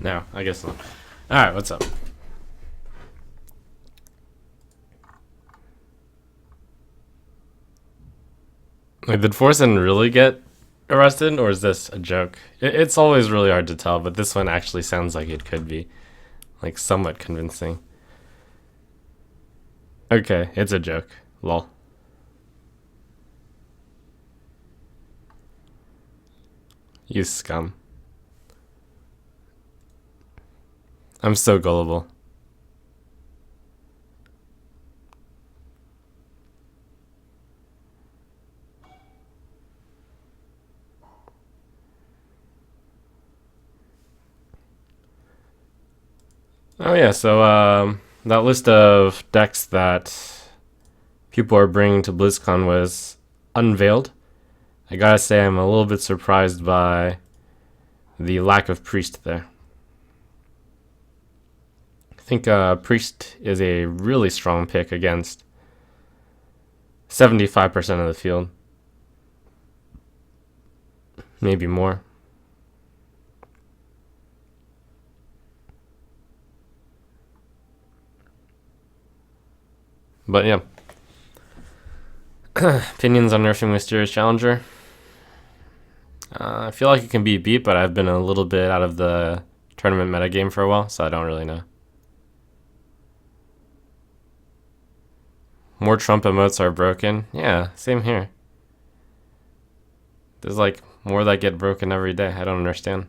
No, I guess not. Alright, what's up? Like, did Forsen really get arrested, or is this a joke? It's always really hard to tell, but this one actually sounds like it could be. Like, somewhat convincing. Okay, it's a joke. Lol. You scum. I'm so gullible. Oh yeah, so that list of decks that people are bringing to BlizzCon was unveiled. I gotta say, I'm a little bit surprised by the lack of Priest there. I think Priest is a really strong pick against 75% of the field. Maybe more. But yeah. Opinions on nerfing Mysterious Challenger. I feel like it can be beat, but I've been a little bit out of the tournament metagame for a while, so I don't really know. More Trump emotes are broken. Yeah, same here. There's like more that get broken every day. I don't understand.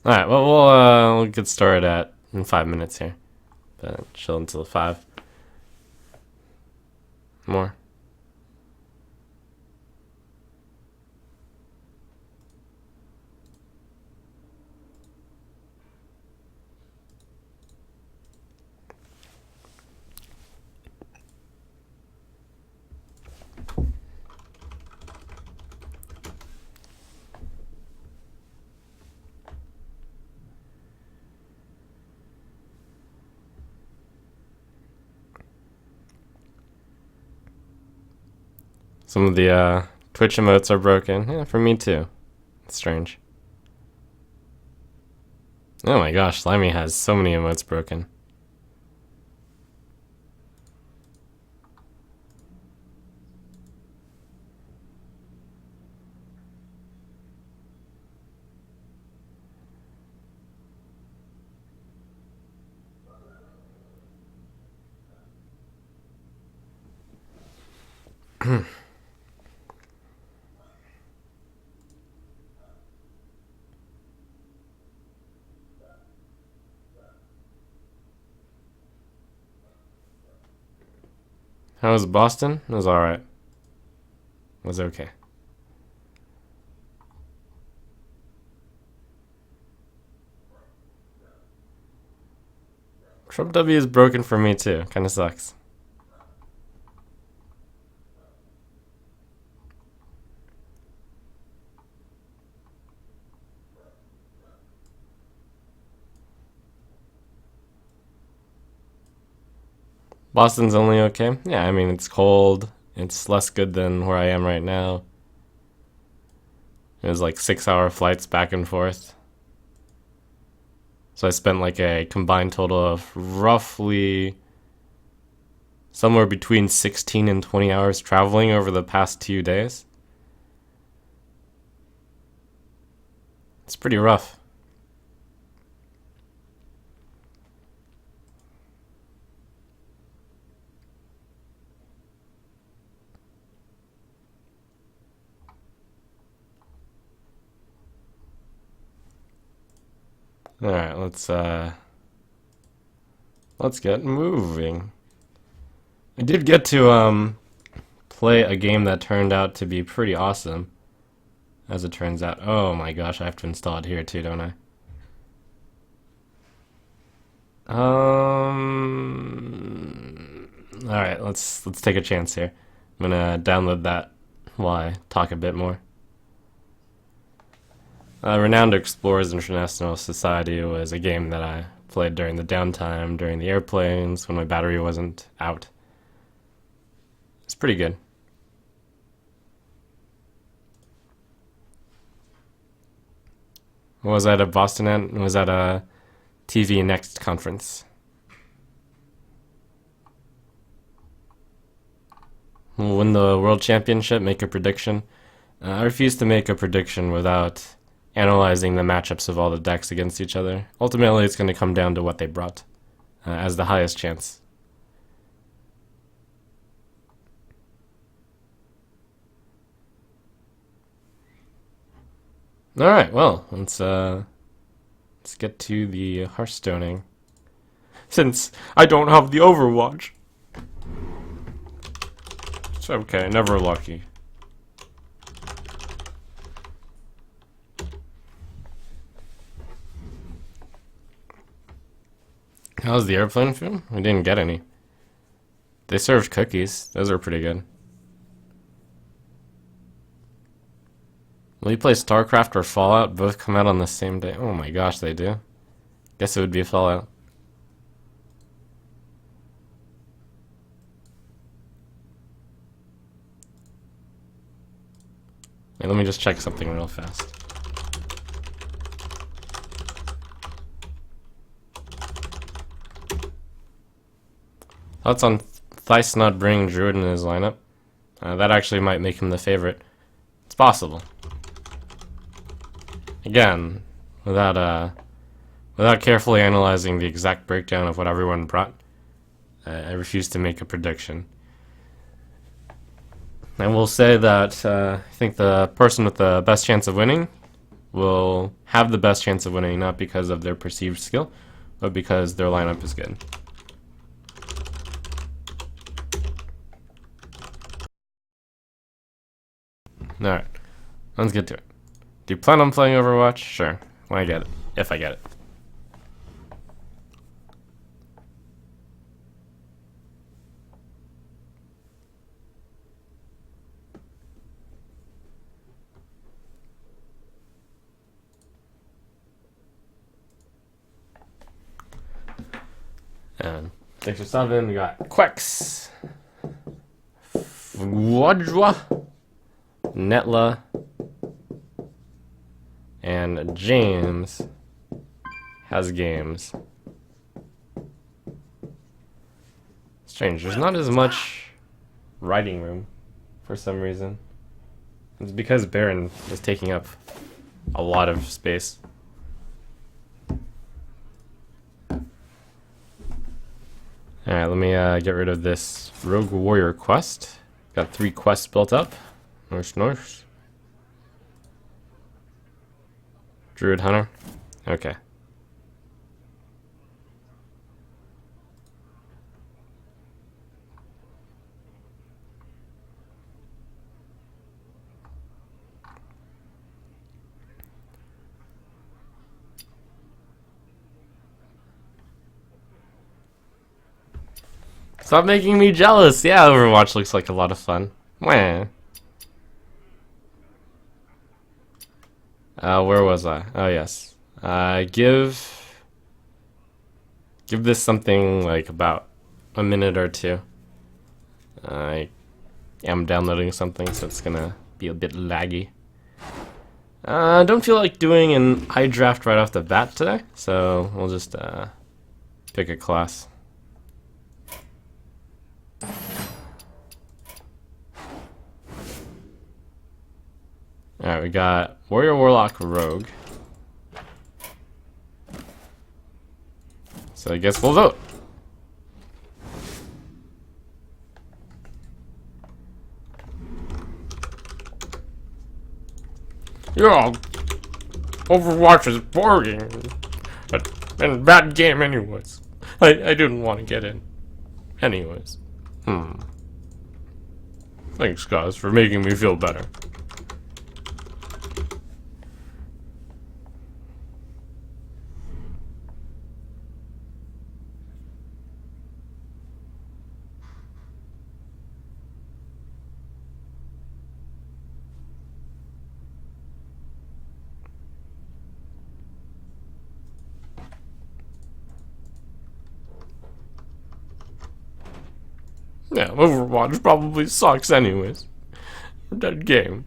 Alright, well, we'll get started in 5 minutes here. But chill until 5. More. Some of the Twitch emotes are broken. Yeah, for me too. It's strange. Oh my gosh, Slimy has so many emotes broken. How was Boston? It was alright. It was okay. Trump W is broken for me too. Kinda sucks. Boston's only okay. Yeah, I mean, it's cold. It's less good than where I am right now. It was like 6-hour flights back and forth. So I spent like a combined total of roughly somewhere between 16 and 20 hours traveling over the past 2 days. It's pretty rough. Alright, let's get moving. I did get to play a game that turned out to be pretty awesome, as it turns out. Oh my gosh, I have to install it here too, don't I? Alright, let's take a chance here. I'm gonna download that while I talk a bit more. Renowned Explorers International Society was a game that I played during the downtime, during the airplanes, when my battery wasn't out. It's pretty good. Was that at Boston at? Was that a TV Next conference? We'll win the World Championship, make a prediction. I refuse to make a prediction without analyzing the matchups of all the decks against each other. Ultimately, it's going to come down to what they brought as the highest chance. Alright, well, let's get to the Hearthstoning. Since I don't have the Overwatch. It's okay, never lucky. How's the airplane food? We didn't get any. They served cookies. Those are pretty good. Will you play StarCraft or Fallout? Both come out on the same day. Oh my gosh, they do. Guess it would be Fallout. Wait, let me just check something real fast. Thoughts on Theiss not bringing Druid in his lineup? That actually might make him the favorite. It's possible. Again, without carefully analyzing the exact breakdown of what everyone brought, I refuse to make a prediction. I will say that I think the person with the best chance of winning will have the best chance of winning, not because of their perceived skill, but because their lineup is good. Alright, let's get to it. Do you plan on playing Overwatch? Sure, when I get it. If I get it. And 6 or 7, we got Quex, Wajwa, Netla, and James has games. Strange, there's not as much writing room for some reason. It's because Baron is taking up a lot of space. Alright, let me get rid of this Rogue Warrior quest. Got 3 quests built up. Nice. Druid Hunter? Okay. Stop making me jealous! Yeah, Overwatch looks like a lot of fun. Wah. Where was I? Oh, yes. Give this something like about a minute or two. I am downloading something, so it's gonna be a bit laggy. Don't feel like doing an iDraft right off the bat today, so we'll just pick a class. Alright, we got Warrior, Warlock, Rogue. So I guess we'll vote. Yeah, Overwatch is boring. And bad game anyways. I didn't want to get in. Anyways. Thanks guys for making me feel better. Yeah, Overwatch probably sucks anyways. Dead game.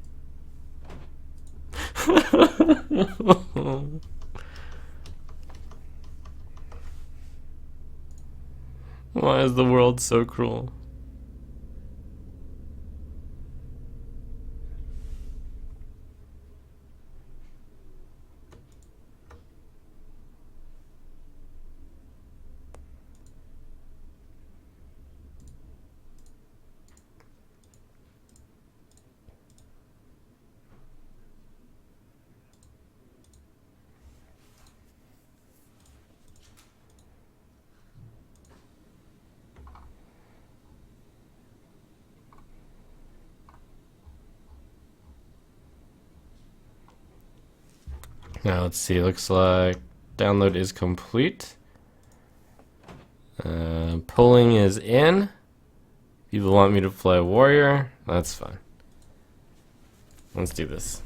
Why is the world so cruel? Now let's see, looks like download is complete. Polling is in. People want me to play warrior. That's fine. Let's do this.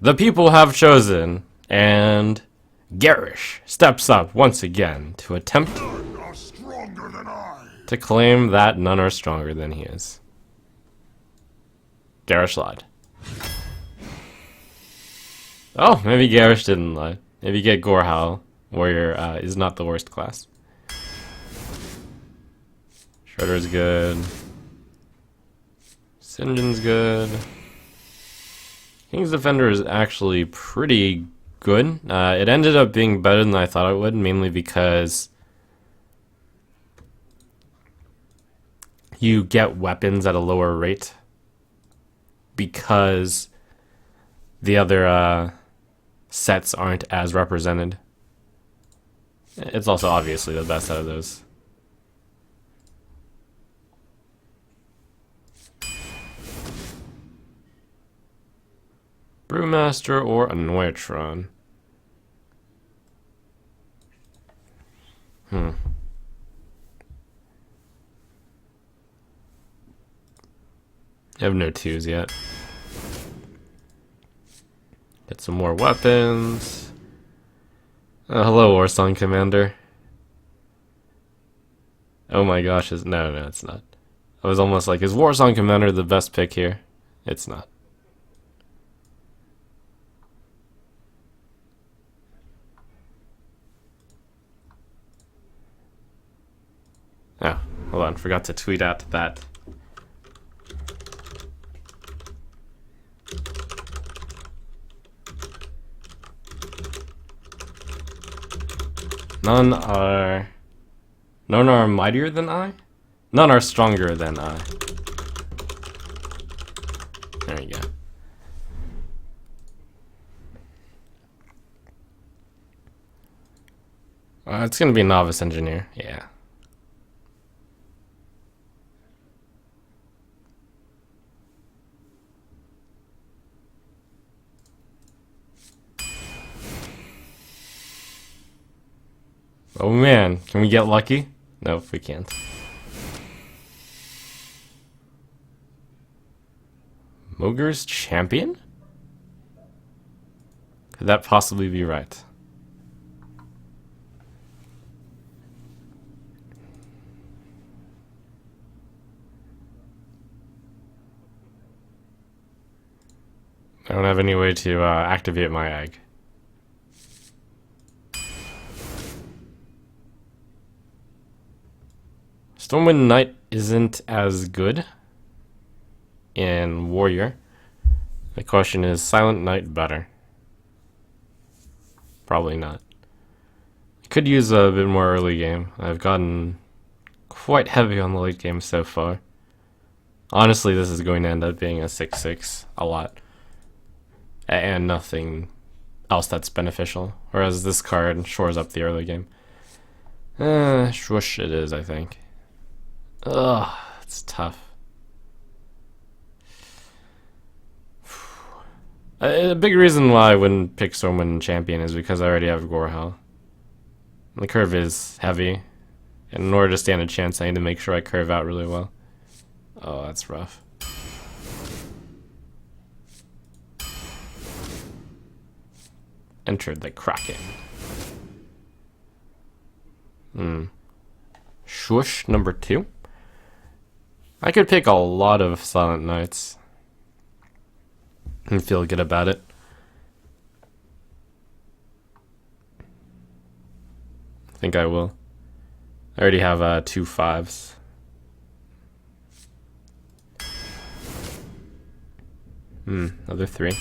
The people have chosen, and Garish steps up once again to attempt to claim that none are stronger than he is. Garish lied. Oh, maybe Garish didn't lie. Maybe get Gorehowl. Warrior is not the worst class. Shredder's good. Sinjin's good. King's Defender is actually pretty good. It ended up being better than I thought it would, mainly because you get weapons at a lower rate because the other sets aren't as represented. It's also obviously the best out of those. Brewmaster or Annoyatron? I have no twos yet. Get some more weapons. Hello, Warsong Commander. Oh my gosh, no, it's not. I was almost like, is Warsong Commander the best pick here? It's not. Oh, hold on, forgot to tweet out that. None are mightier than I? None are stronger than I. There you go. It's gonna be Novice Engineer, yeah. Oh man, can we get lucky? Nope, we can't. Mogre's Champion? Could that possibly be right? I don't have any way to activate my egg. Stormwind Knight isn't as good in Warrior. The question is, Silent Knight better? Probably not. I could use a bit more early game. I've gotten quite heavy on the late game so far. Honestly, this is going to end up being a 6-6 a lot. And nothing else that's beneficial. Whereas this card shores up the early game. Swoosh it is, I think. Ugh, it's tough. A big reason why I wouldn't pick Stormwind Champion is because I already have Gorehowl. The curve is heavy, and in order to stand a chance, I need to make sure I curve out really well. Oh, that's rough. Entered the Kraken. Swoosh number 2. I could pick a lot of Silent Knights and feel good about it. think I will. I already have 2 5s. Another 3.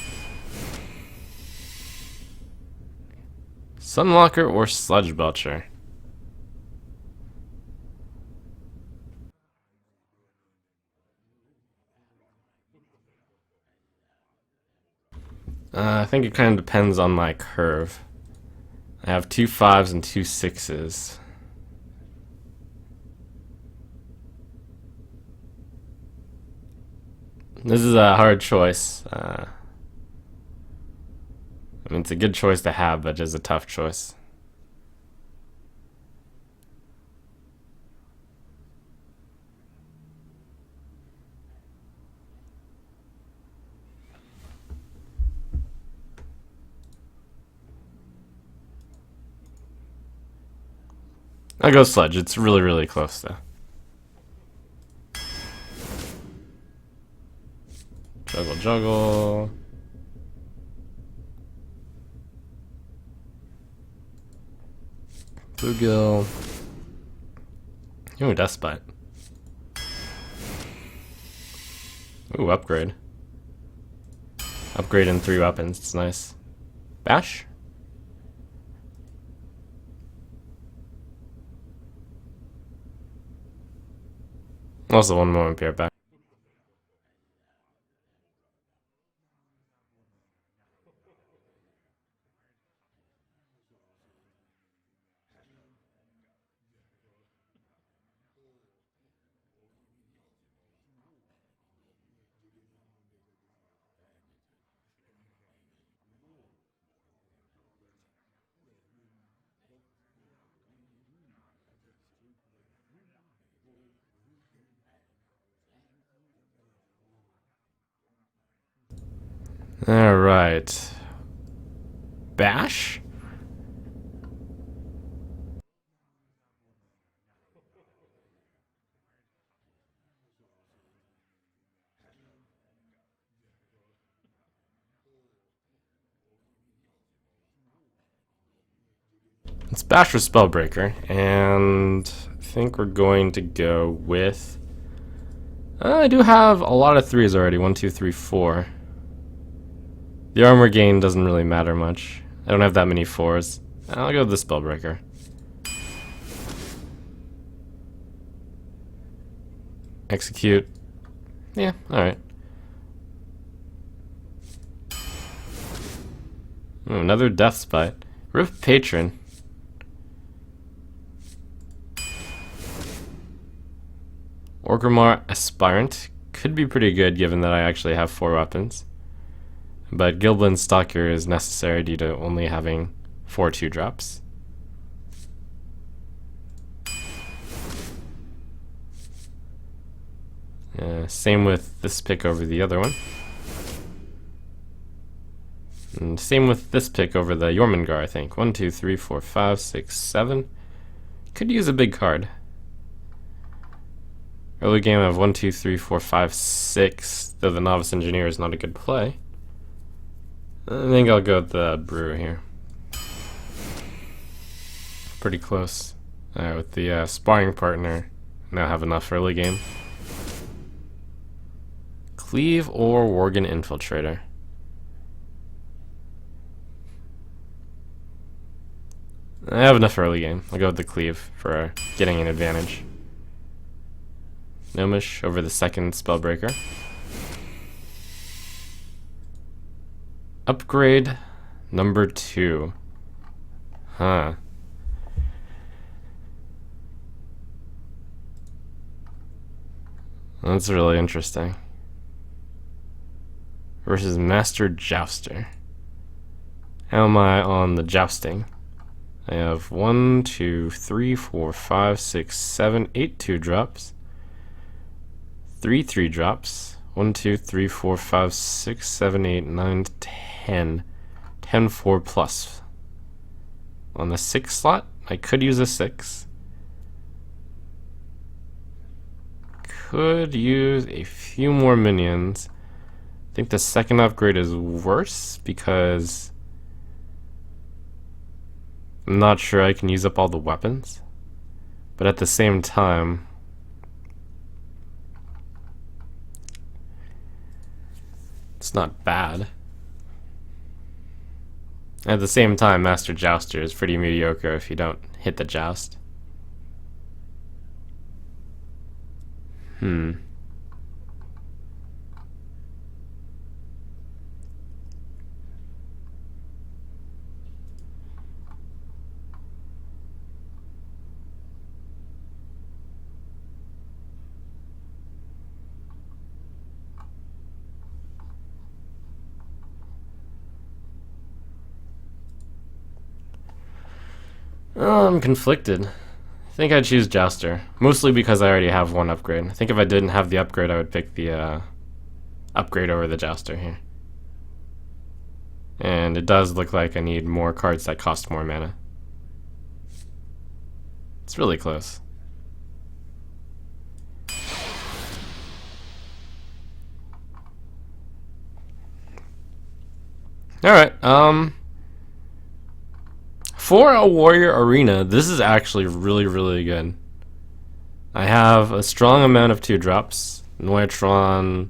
Sunwalker or Sludge Belcher? I think it kind of depends on my curve. I have 2 5s and 2 6s. This is a hard choice. I mean, it's a good choice to have, but it's a tough choice. I'll go Sludge. It's really, really close, though. Juggle, juggle. Bluegill. Ooh, Deathbite. Ooh, upgrade. Upgrade in 3 weapons. It's nice. Bash? Also, one moment, be right back. Alright. Bash? It's Bash or Spellbreaker, and I think we're going to go with... I do have a lot of 3s already. 1, 2, 3, 4. The armor gain doesn't really matter much. I don't have that many 4s. I'll go with the Spellbreaker. Execute. Yeah, alright. Another Deathbite. Rift Patron. Orgrimmar Aspirant. Could be pretty good given that I actually have 4 weapons. But Gilblin's Stalker is necessary due to only having 4 2-drops. Same with this pick over the other one. And same with this pick over the Jormungandr, I think. 1, 2, 3, 4, 5, 6, 7. Could use a big card. Early game I have 1, 2, 3, 4, 5, 6, though the Novice Engineer is not a good play. I think I'll go with the Brew here. Pretty close. With the Sparring Partner, now have enough early game. Cleave or Worgen Infiltrator? I have enough early game. I'll go with the Cleave for getting an advantage. Gnomish over the second Spellbreaker. Upgrade number 2. Huh. That's really interesting. Versus Master Jouster. How am I on the jousting? I have 1, 2, 3, 4, 5, 6, 7, 8 2-drops. 3 3-drops. 1, 2, 3, 4, 5, 6, 7, 8, 9, 10. 10 4 plus. On the 6 slot, I could use a 6. Could use a few more minions. I think the second upgrade is worse because I'm not sure I can use up all the weapons, but at the same time, it's not bad. At the same time, Master Jouster is pretty mediocre if you don't hit the joust. Oh, I'm conflicted. I think I'd choose Jouster, mostly because I already have one upgrade. I think if I didn't have the upgrade, I would pick the upgrade over the Jouster here. And it does look like I need more cards that cost more mana. It's really close. Alright, for a warrior arena, this is actually really, really good. I have a strong amount of 2-drops. Noitron,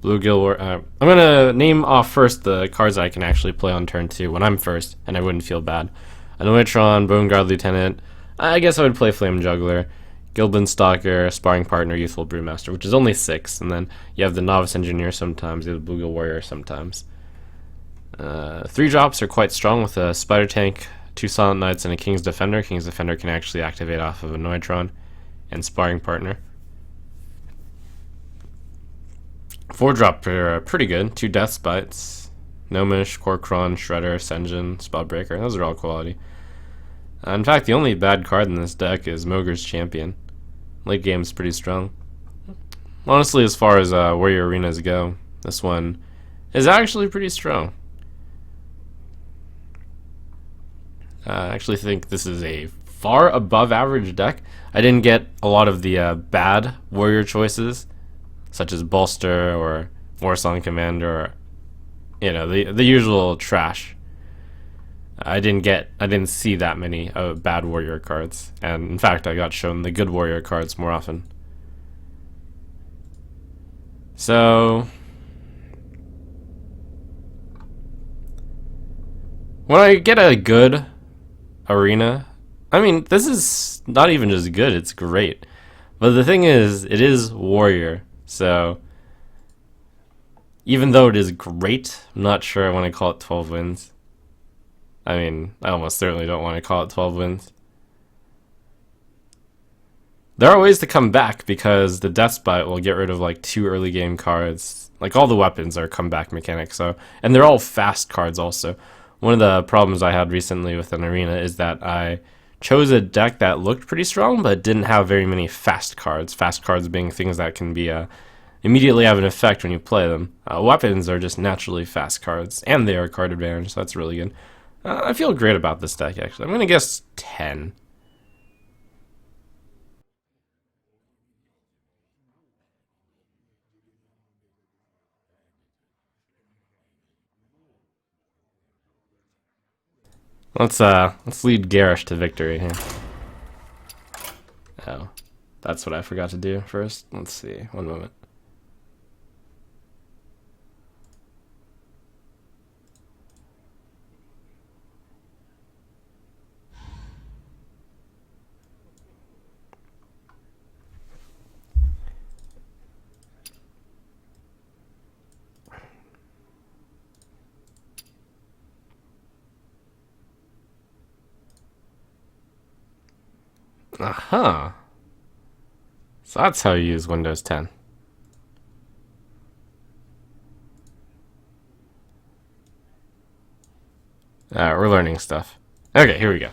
Bluegill. I'm gonna name off first the cards I can actually play on turn 2 when I'm first, and I wouldn't feel bad. A Noitron, Bone Guard Lieutenant. I guess I would play Flame Juggler, Gilbin Stalker, Sparring Partner, Youthful Brewmaster, which is only 6, and then you have the Novice Engineer sometimes, you have the Bluegill Warrior sometimes. 3-drops are quite strong with a Spider Tank, 2 Silent Knights, and a King's Defender. King's Defender can actually activate off of a Noitron and Sparring Partner. 4-drop are pretty good. 2 Death Spites, Gnomish, Korkron, Shredder, Senjin, Spellbreaker. Those are all quality. In fact, the only bad card in this deck is Mogre's Champion. Late game's pretty strong. Honestly, as far as warrior arenas go, this one is actually pretty strong. I actually think this is a far above average deck. I didn't get a lot of the bad warrior choices, such as Bolster or Warsong Commander, or the usual trash. I didn't see that many bad warrior cards, and in fact I got shown the good warrior cards more often. So when I get a good arena, I mean, this is not even just good, it's great. But the thing is, it is warrior, so even though it is great, I'm not sure I want to call it 12 wins. I mean, I almost certainly don't want to call it 12 wins. There are ways to come back, because the Death Spite will get rid of like 2 early game cards. Like, all the weapons are comeback mechanics, and they're all fast cards also. One of the problems I had recently with an arena is that I chose a deck that looked pretty strong, but didn't have very many fast cards. Fast cards being things that can be immediately have an effect when you play them. Weapons are just naturally fast cards, and they are card advantage, so that's really good. I feel great about this deck, actually. I'm going to guess 10. Let's lead Garish to victory here. Oh, that's what I forgot to do first. Let's see. One moment. Aha. So that's how you use Windows 10. We're learning stuff. Okay, here we go.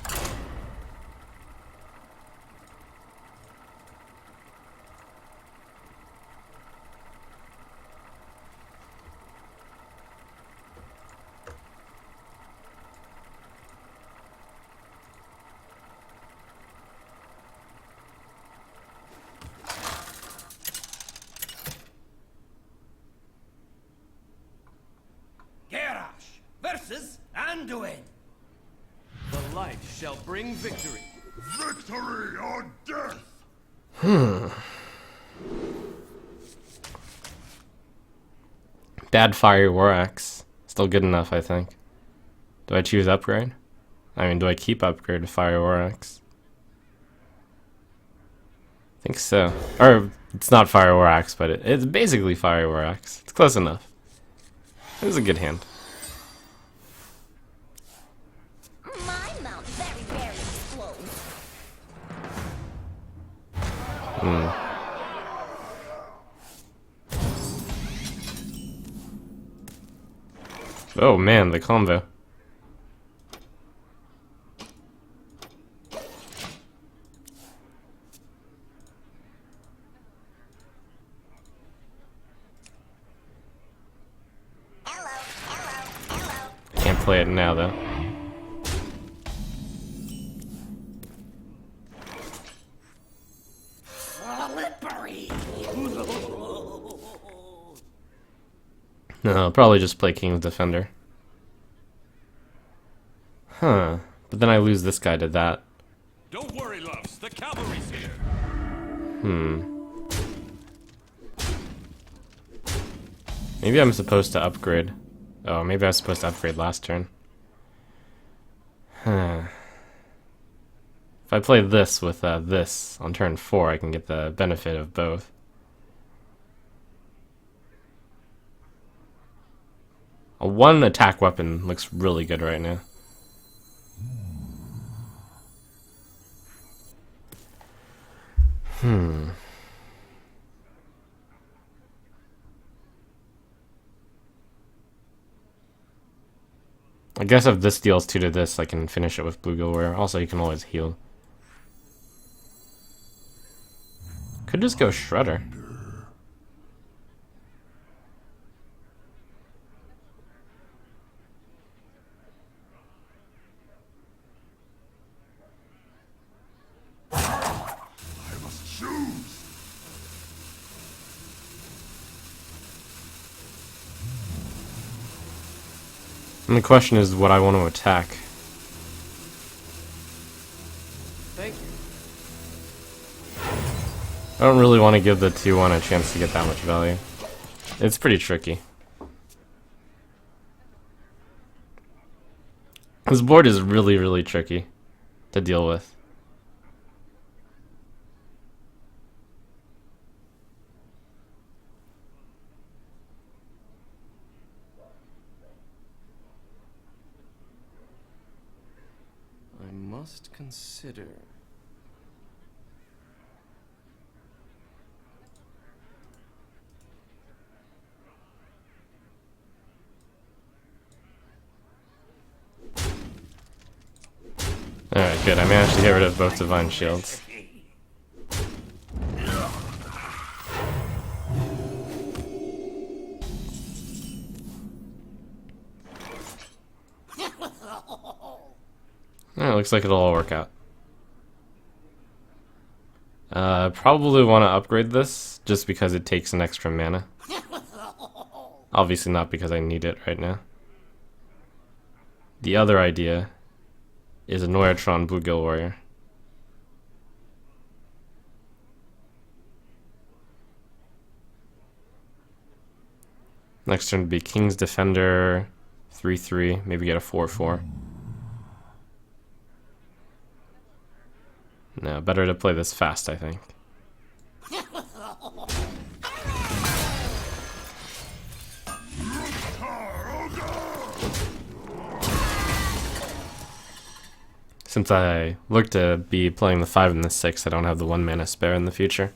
Versus Anduin. The life shall bring victory. Victory or death! Bad Fire War Axe. Still good enough, I think. Do I choose upgrade? I mean, do I keep upgrade to Fire War Axe? I think so. Or, it's not Fire War Axe, but it's basically Fire War Axe. It's close enough. It was a good hand. My mount very explodes. Oh man, the combo. Can't play it now though. No, I'll probably just play King's Defender. Huh. But then I lose this guy to that. Don't worry, loves. The cavalry's here. Maybe I'm supposed to upgrade. Oh, maybe I was supposed to upgrade last turn. Huh. If I play this with this on turn 4, I can get the benefit of both. A 1 attack weapon looks really good right now. I guess if this deals 2 to this, I can finish it with Bluegill Warrior. Also, you can always heal. Could just go Shredder. And the question is what I want to attack. Thank you. I don't really want to give the 2-1 a chance to get that much value. It's pretty tricky. This board is really, really tricky to deal with. I must consider. Alright, good. I managed to get rid of both Divine Shields. It looks like it'll all work out. Probably want to upgrade this just because it takes an extra mana. Obviously not because I need it right now. The other idea is a Noyatron Bluegill Warrior. Next turn would be King's Defender, 3/3, maybe get a 4/4. No, better to play this fast, I think. Since I look to be playing the 5 and the 6, I don't have the 1 mana spare in the future.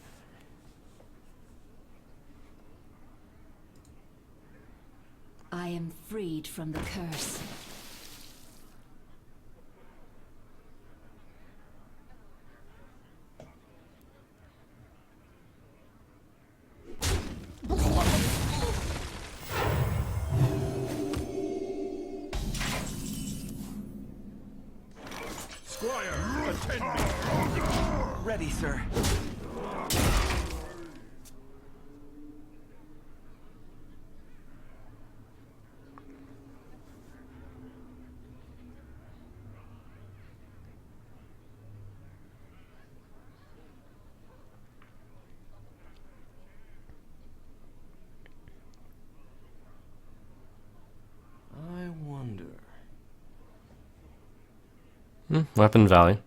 I am freed from the curse. Squire, attend me. Ready, sir. Weapon value.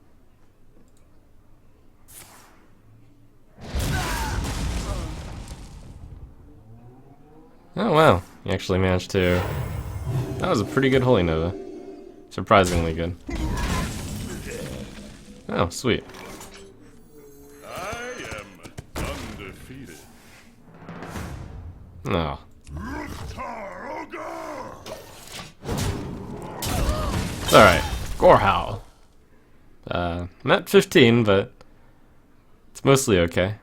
Oh wow, you actually managed to... That was a pretty good Holy Nova. Surprisingly good. Oh, sweet. I am undefeated. Oh. It's alright. Gorehowl. I'm at 15, but it's mostly okay.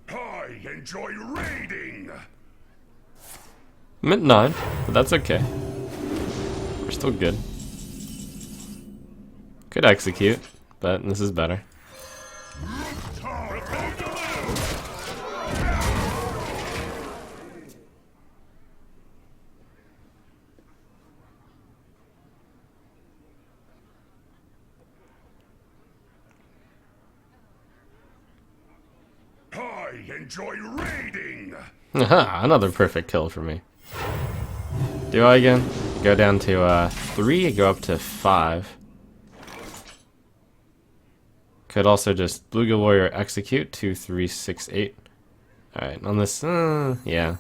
I enjoy raiding. I'm at 9, but that's okay. We're still good. Could execute, but this is better. I enjoy raiding. Haha, another perfect kill for me. Do I again? Go down to 3, go up to 5. Could also just Bluegill Warrior execute 2, 3, 6, 8. Alright, on this, yeah.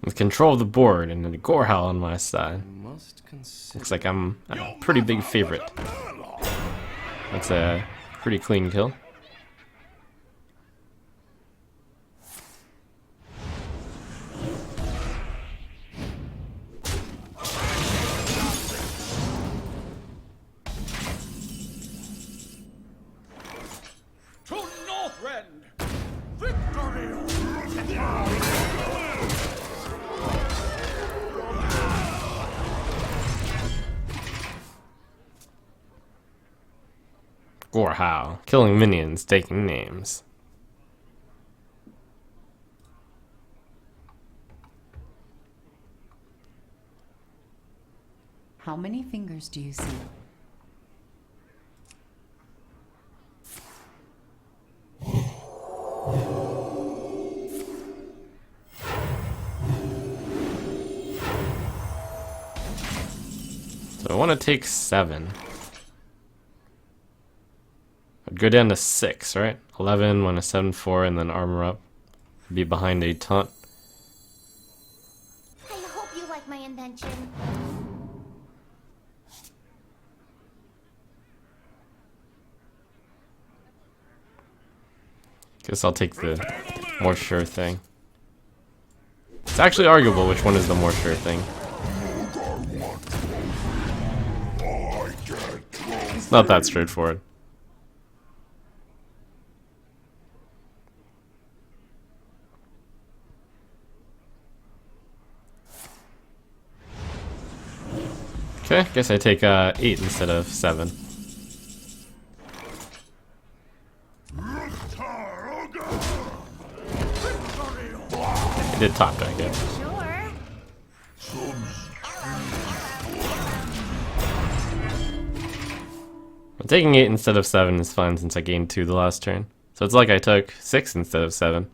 With control of the board and a Gorehowl on my side. Must consider. Looks like I'm a pretty big favorite. That's a pretty clean kill. To Northrend! Victory! Gorehowl, killing minions, taking names. How many fingers do you see? So I want to take 7. I'd go down to 6, right? 11, 1 to 7, 4, and then armor up. Be behind a taunt. I hope you like my invention. Guess I'll take the more sure thing. It's actually arguable which one is the more sure thing. It's not that straightforward. Okay, guess I take 8 instead of 7. I did top deck it. Sure. But taking 8 instead of 7 is fine since I gained 2 the last turn. So it's like I took 6 instead of 7.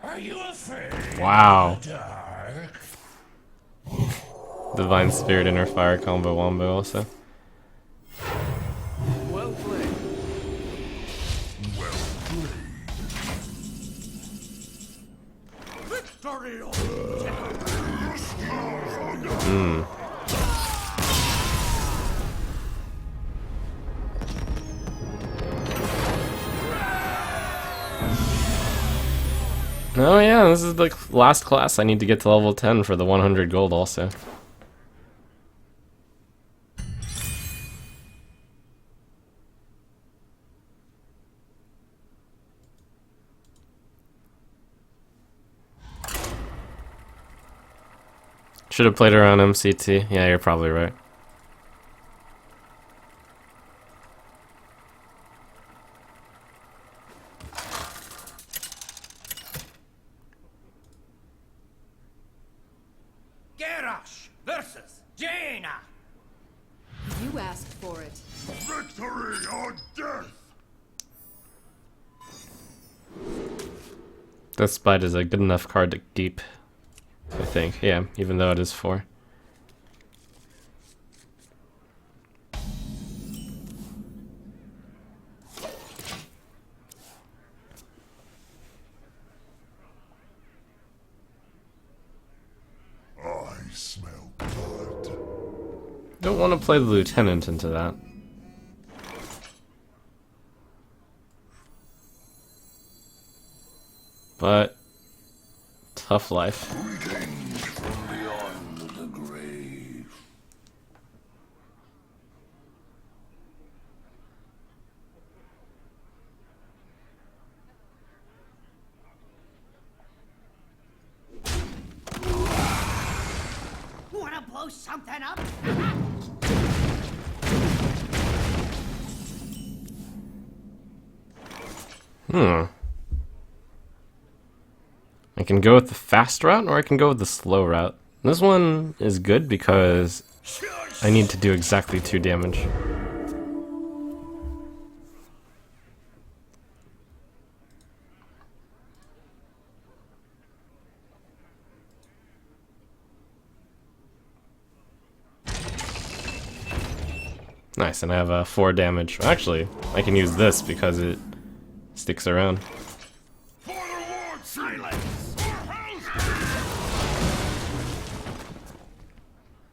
Are you afraid? Wow. Dark? Divine Spirit Inner Fire combo wombo also. Well played. Victory! Oh yeah, this is the last class. I need to get to level 10 for the 100 gold also. Should have played her on MCT. Yeah, you're probably right. Garrosh versus Jaina. You asked for it. Victory or death! Deathbite is a good enough card to keep, I think. Yeah, even though it is 4. I smell blood. Don't want to play the lieutenant into that. But tough life. Greetings from beyond the grave. Wanna blow something up? I can go with the fast route or I can go with the slow route. This one is good because I need to do exactly 2 damage. Nice, and I have 4 damage. Actually, I can use this because it sticks around. For the Lord's silence!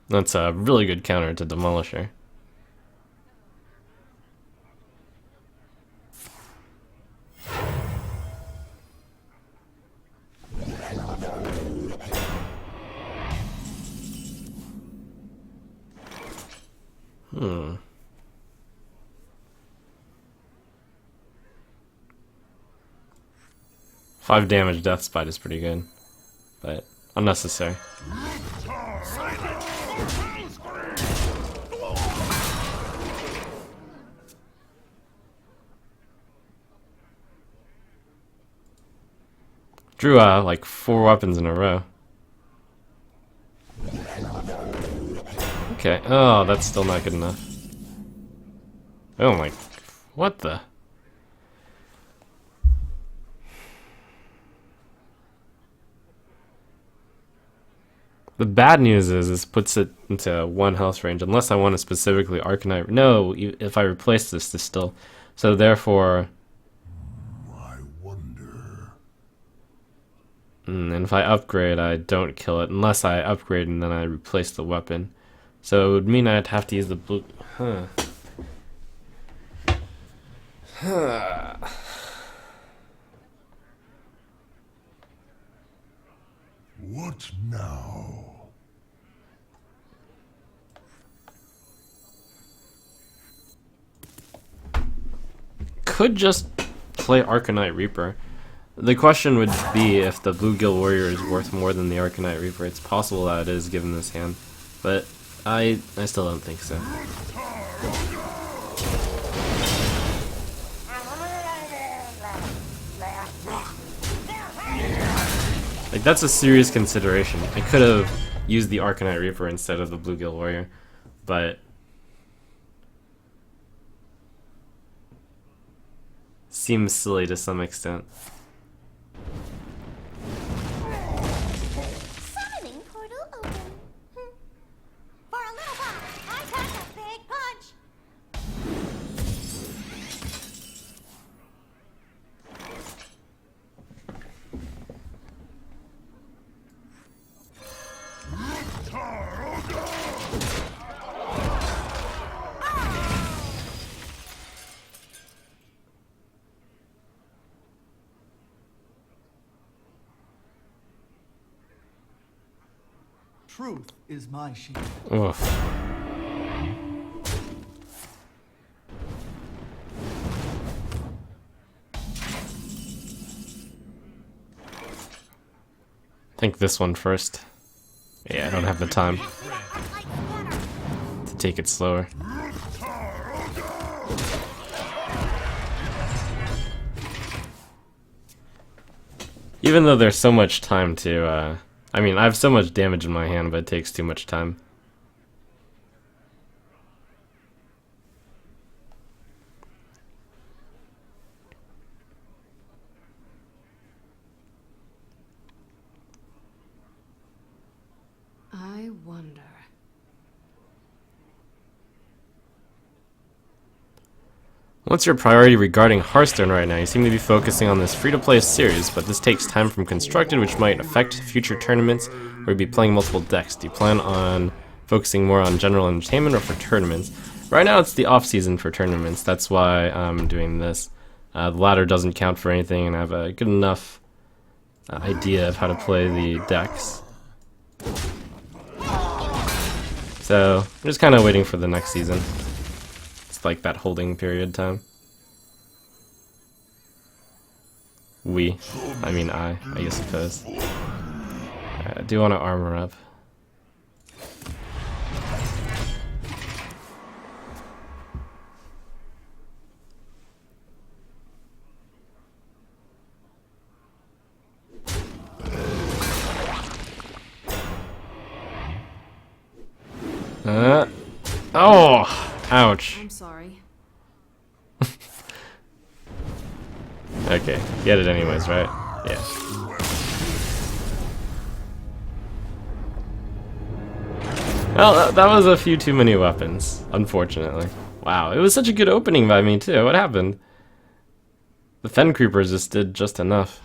That's a really good counter to Demolisher. Hmm. 5 damage Deathbite is pretty good, but unnecessary. Drew like 4 weapons in a row. Okay, oh, that's still not good enough. Oh my, what the? The bad news is this puts it into 1 health range, unless I want to specifically Arcanite. No, if I replace this still. So therefore... I wonder. And if I upgrade, I don't kill it, unless I upgrade and then I replace the weapon. So it would mean I'd have to use the blue... Huh. What now? Could just play Arcanite Reaper. The question would be if the Blue Gill Warrior is worth more than the Arcanite Reaper. It's possible that it is given this hand, but I still don't think so. Like, that's a serious consideration. I could have used the Arcanite Reaper instead of the Blue Gill Warrior, but seems silly to some extent. Summoning portal open. For a little while, I pack a big punch. Truth is my shield. Oof. I think this one first. Yeah, I don't have the time Like better. to take it slower. Even though there's so much time to, I mean, I have so much damage in my hand, but it takes too much time. I wonder. What's your priority regarding Hearthstone right now? You seem to be focusing on this free-to-play series, but this takes time from constructed, which might affect future tournaments, or you'll be playing multiple decks. Do you plan on focusing more on general entertainment or for tournaments? Right now it's the off-season for tournaments, that's why I'm doing this. The ladder doesn't count for anything, and I have a good enough idea of how to play the decks. So, I'm just kind of waiting for the next season. It's like that holding period time. I mean I suppose. Alright, I do want to armor up. Oh! Ouch. I'm sorry. Okay, get it anyways, right? Yeah. Well, that was a few too many weapons, unfortunately. Wow, it was such a good opening by me too. What happened? The Fen Creepers just did just enough.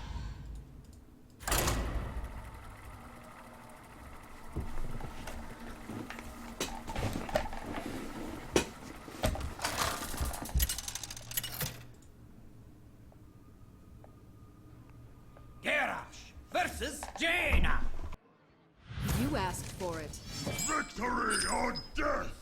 Garrosh versus Jaina. You asked for it. Victory or death!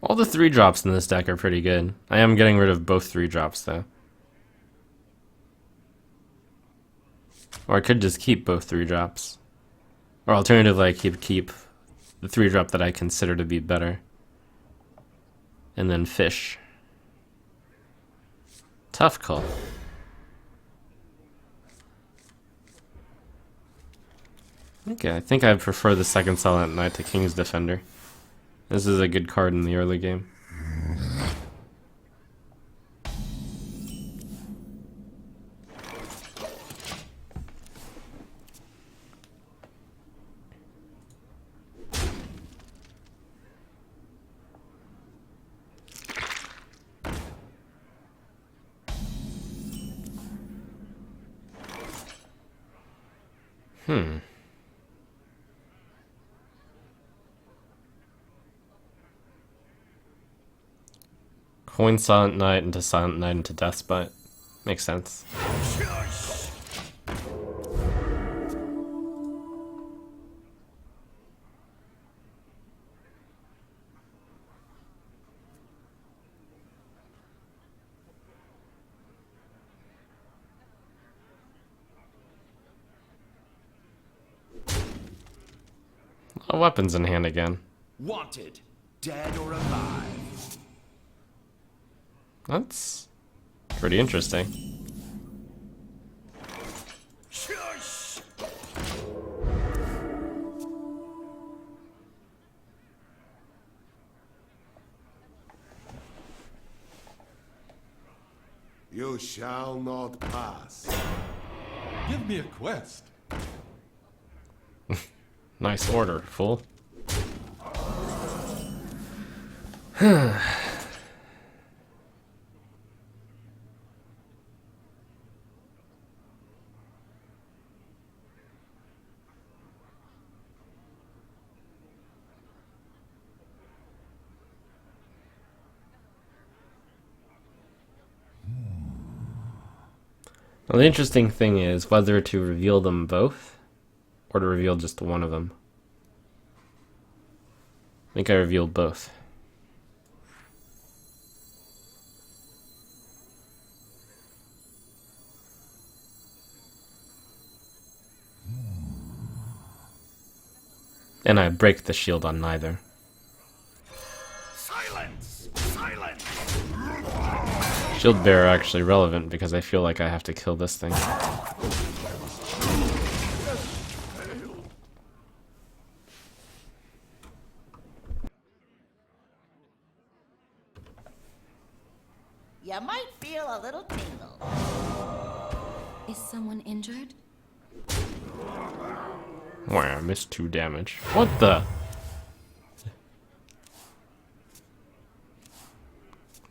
All the 3-drops in this deck are pretty good. I am getting rid of both 3-drops though. Or I could just keep both 3-drops. Or alternatively, I keep the 3-drop that I consider to be better. And then fish. Tough call. Okay, I think I prefer the second Silent Knight to King's Defender. This is a good card in the early game. Coin Silent Knight into Deathbite. Makes sense. A lot of weapons in hand again. Wanted, dead or alive. That's pretty interesting. Shush! You shall not pass. Give me a quest. Nice order, fool. Well, the interesting thing is whether to reveal them both or to reveal just one of them. I think I revealed both. And I break the shield on neither. Silence! Silence! Shield bearer actually relevant because I feel like I have to kill this thing. You might feel a little tingle. Is someone injured? Wow, I missed 2 damage. What the?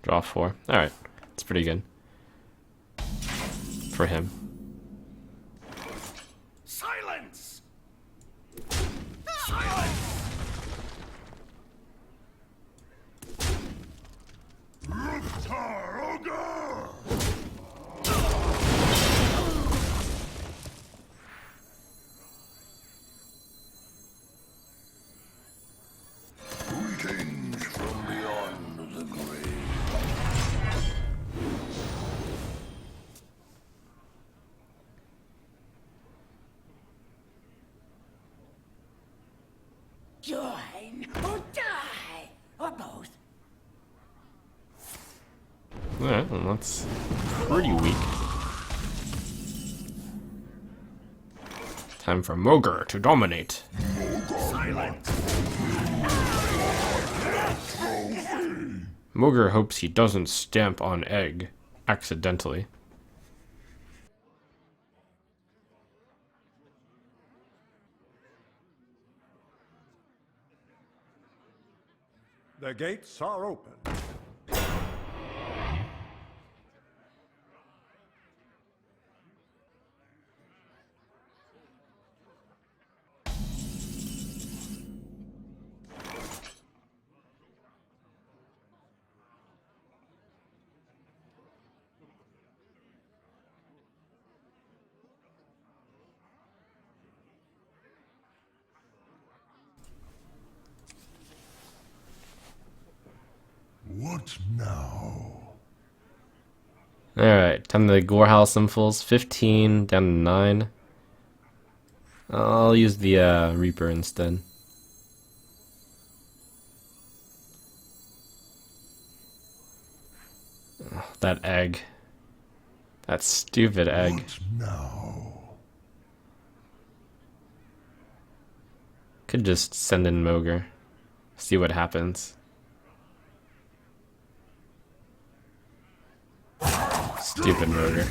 Draw 4. Alright, that's pretty good. For him. Silence! Silence! Greetings from beyond the grave. Join or die, or both. Alright, well that's pretty weak. Time for Mogre to dominate. Mogre hopes he doesn't stamp on egg accidentally. The gates are open. What now? Alright, time to Gorehouse Symbols. 15 down to 9. I'll use the Reaper instead. Oh, that egg. That stupid egg. What now? Could just send in Mogre. See what happens. Stupid Mogre.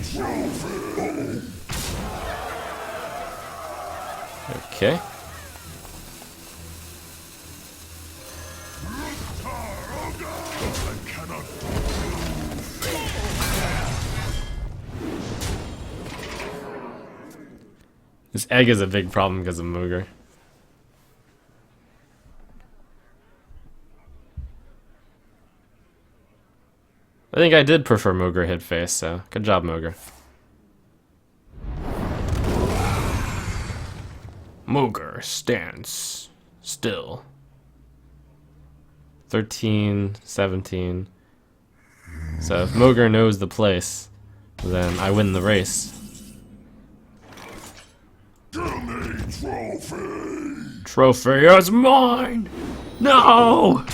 Okay. This egg is a big problem because of Mogre. I think I did prefer Mogre hit face, so good job, Mogre. Mogre stands still. 13, 17. So if Mogre knows the place, then I win the race. Trophy is mine! No!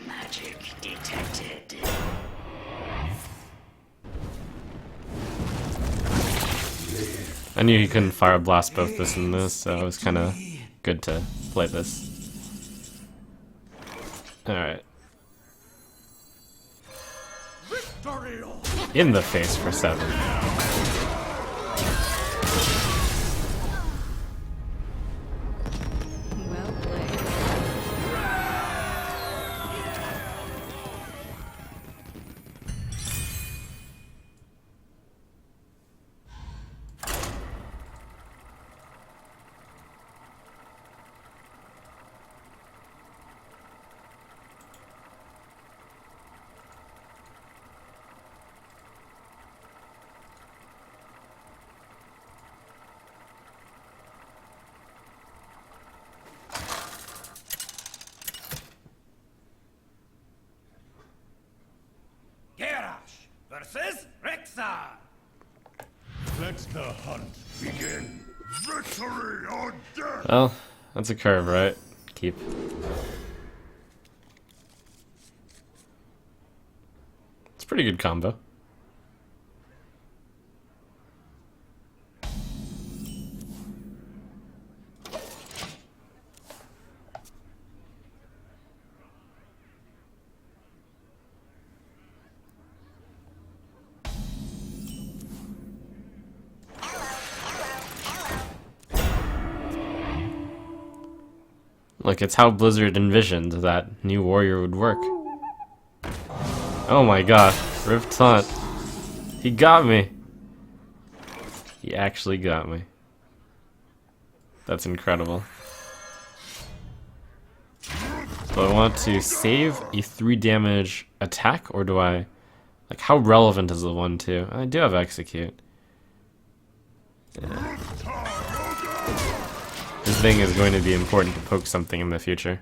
Magic detected. I knew he couldn't fire blast both this and this, so it was kind of good to play this. Alright. Victory in the face for 7. Well played. Garrosh versus Rexar. Let the hunt begin. Victory or death! Well, that's a curve, right? Keep. It's a pretty good combo. Look, it's how Blizzard envisioned that new warrior would work. Oh my god, Rift Taunt. He got me. He actually got me. That's incredible. Do I want to save a 3 damage attack, or do I... Like, how relevant is the 1-2? I do have Execute. Yeah. This thing is going to be important to poke something in the future.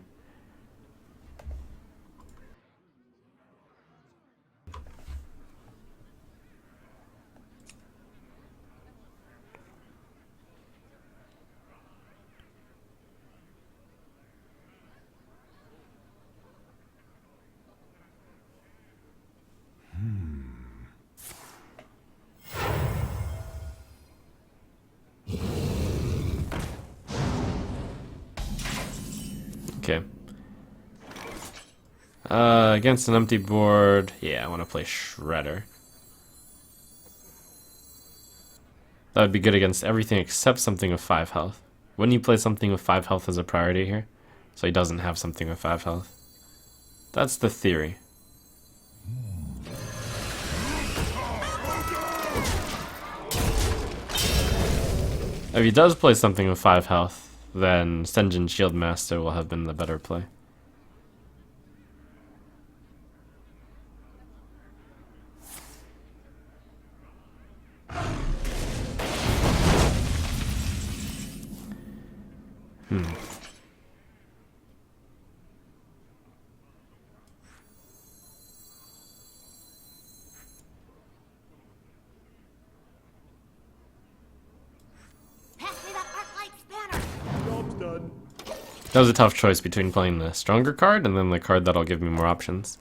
Okay. Against an empty board, yeah, I want to play Shredder. That would be good against everything except something with 5 health. Wouldn't you play something with 5 health as a priority here? So he doesn't have something with 5 health. That's the theory. If he does play something with 5 health, then Senjin Shieldmaster will have been the better play. Pass me that arc light spanner. Job's done. That was a tough choice between playing the stronger card and then the card that'll give me more options.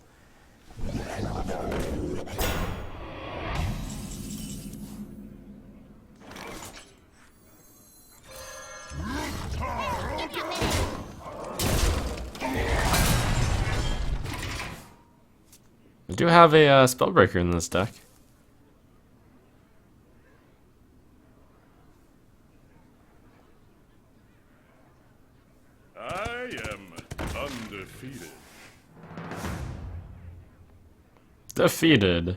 I do have a Spellbreaker in this deck. I am undefeated. Defeated.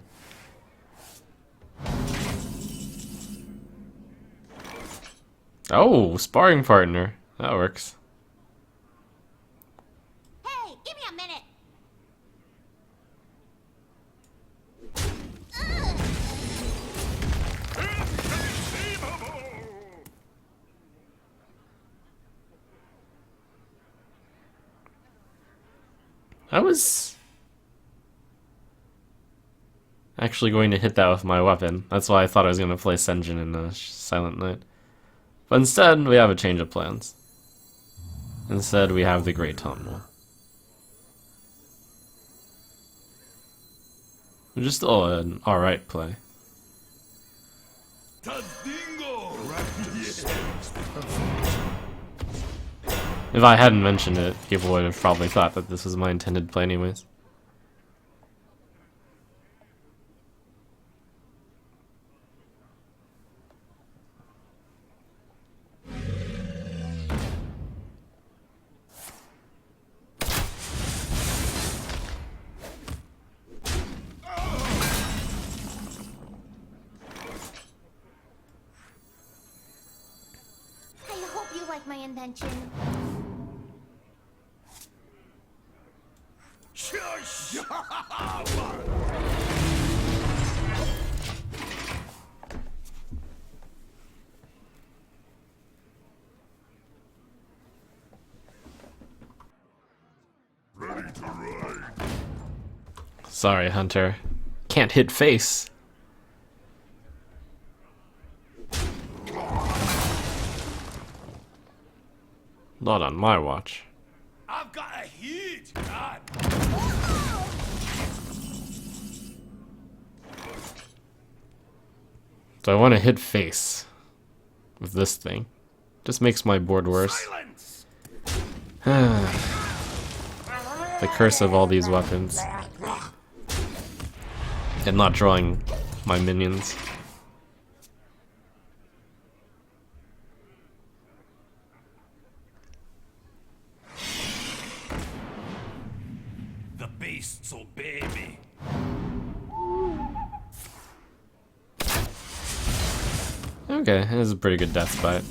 Oh, sparring partner. That works. Hey, give me a minute. I was actually going to hit that with my weapon. That's why I thought I was going to play Senjin in Silent Night. But instead, we have a change of plans. Instead, we have the Great Tunnel. Which is still an alright play. If I hadn't mentioned it, people would have probably thought that this was my intended play anyways. about my invention? Shush! Ready to ride. Sorry, Hunter. Can't hit face. Not on my watch. I've got a huge gun. So I want to hit face with this thing. Just makes my board worse. Silence! The curse of all these weapons. And not drawing my minions. The beasts obey me. Okay, this is a pretty good death spot.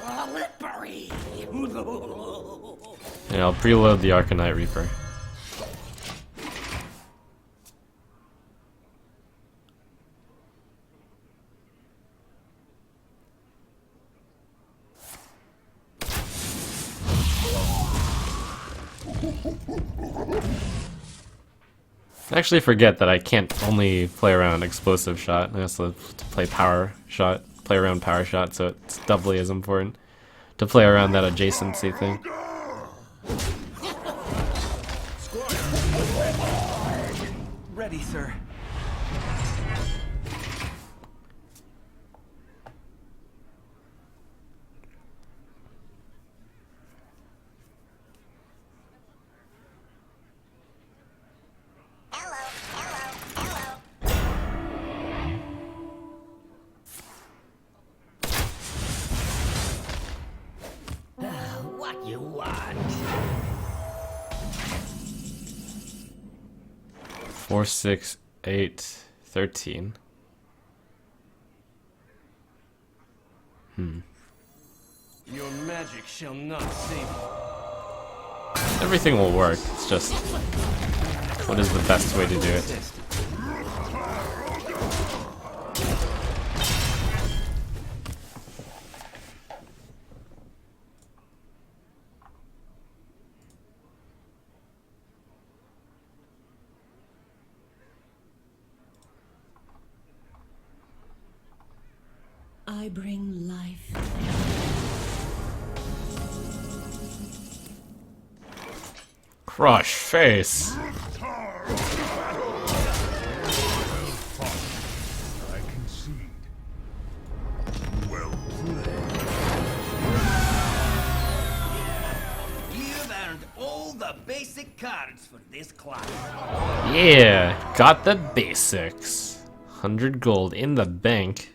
Slippery! Yeah, I'll preload the Arcanite Reaper. I actually forget that I can't only play around explosive shot. I also have to play power shot, play around power shot, so it's doubly as important to play around that adjacency thing. Ready, sir. Hello, hello, hello. What you want? 4, 6, 8, 13. Your magic shall not save you. Everything will work, it's just what is the best way to do it. I bring life. Crush face. I concede. Well played. You've earned all the basic cards for this class. Yeah, got the basics. 100 gold in the bank.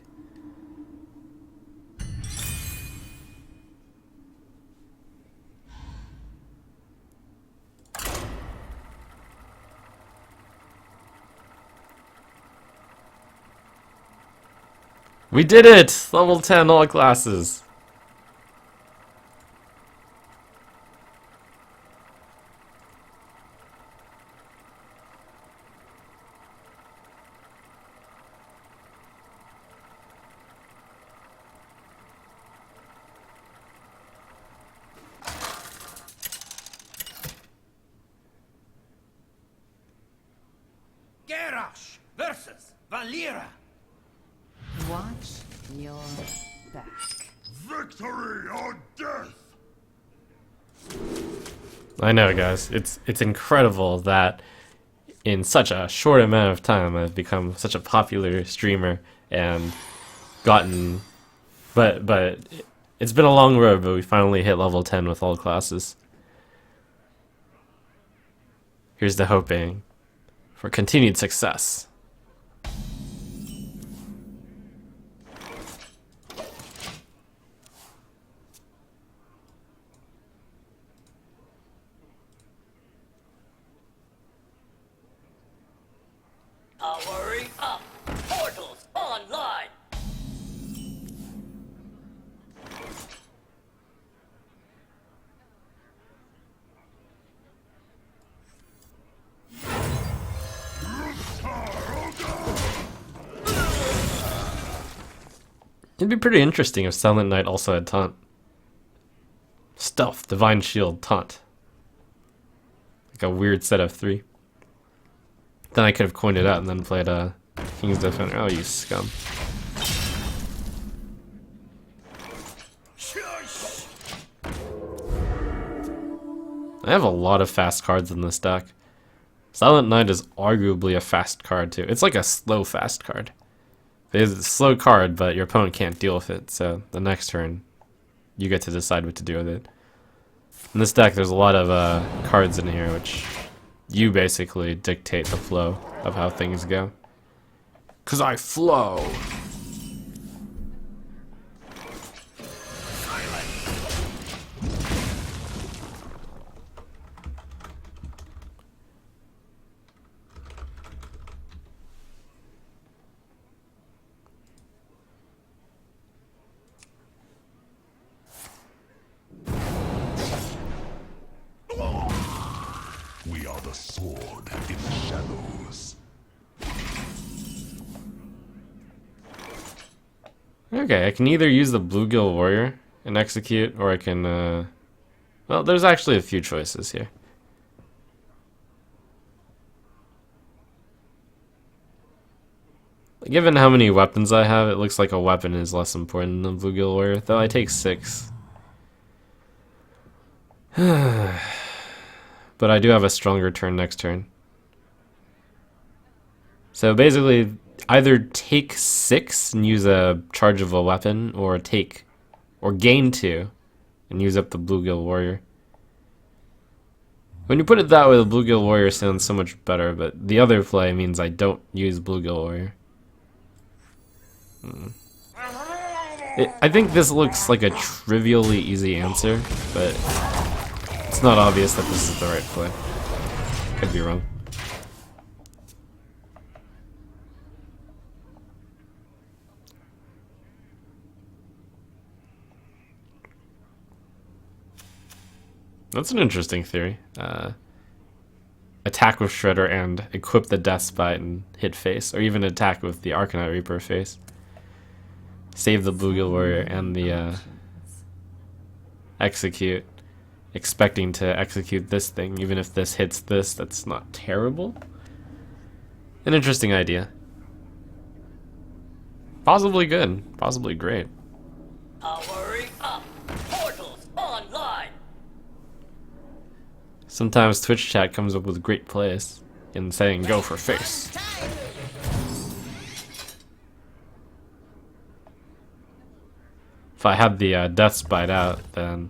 We did it! Level 10 all classes. Garrosh versus Valera. Watch your back. Victory or death! I know, guys. It's incredible that in such a short amount of time I've become such a popular streamer and gotten, but it's been a long road, but we finally hit level 10 with all classes. Here's to hoping for continued success. It'd be pretty interesting if Silent Knight also had taunt. Stealth, Divine Shield, taunt. Like a weird set of 3. Then I could have coined it out and then played a King's Defender. Oh, you scum. I have a lot of fast cards in this deck. Silent Knight is arguably a fast card too. It's like a slow fast card. It's a slow card, but your opponent can't deal with it, so the next turn you get to decide what to do with it. In this deck there's a lot of cards in here which you basically dictate the flow of how things go. 'Cause I flow! We are the sword in the shadows. Okay, I can either use the Bluegill Warrior and execute, or I can, well, there's actually a few choices here. Given how many weapons I have, it looks like a weapon is less important than Bluegill Warrior, though I take 6. But I do have a stronger turn next turn. So basically, either take 6 and use a charge of a weapon, or gain 2 and use up the Bluegill Warrior. When you put it that way, the Bluegill Warrior sounds so much better, but the other play means I don't use Bluegill Warrior. I think this looks like a trivially easy answer, but it's not obvious that this is the right play. Could be wrong. That's an interesting theory. Attack with Shredder and equip the Deathspite and hit face, or even attack with the Arcanite Reaper face. Save the Bluegill Warrior and the execute, expecting to execute this thing, even if this hits this, that's not terrible. An interesting idea. Possibly good, possibly great. Powering up. Portals online. Sometimes Twitch chat comes up with great plays in saying go for face. If I had the Deathspite out, then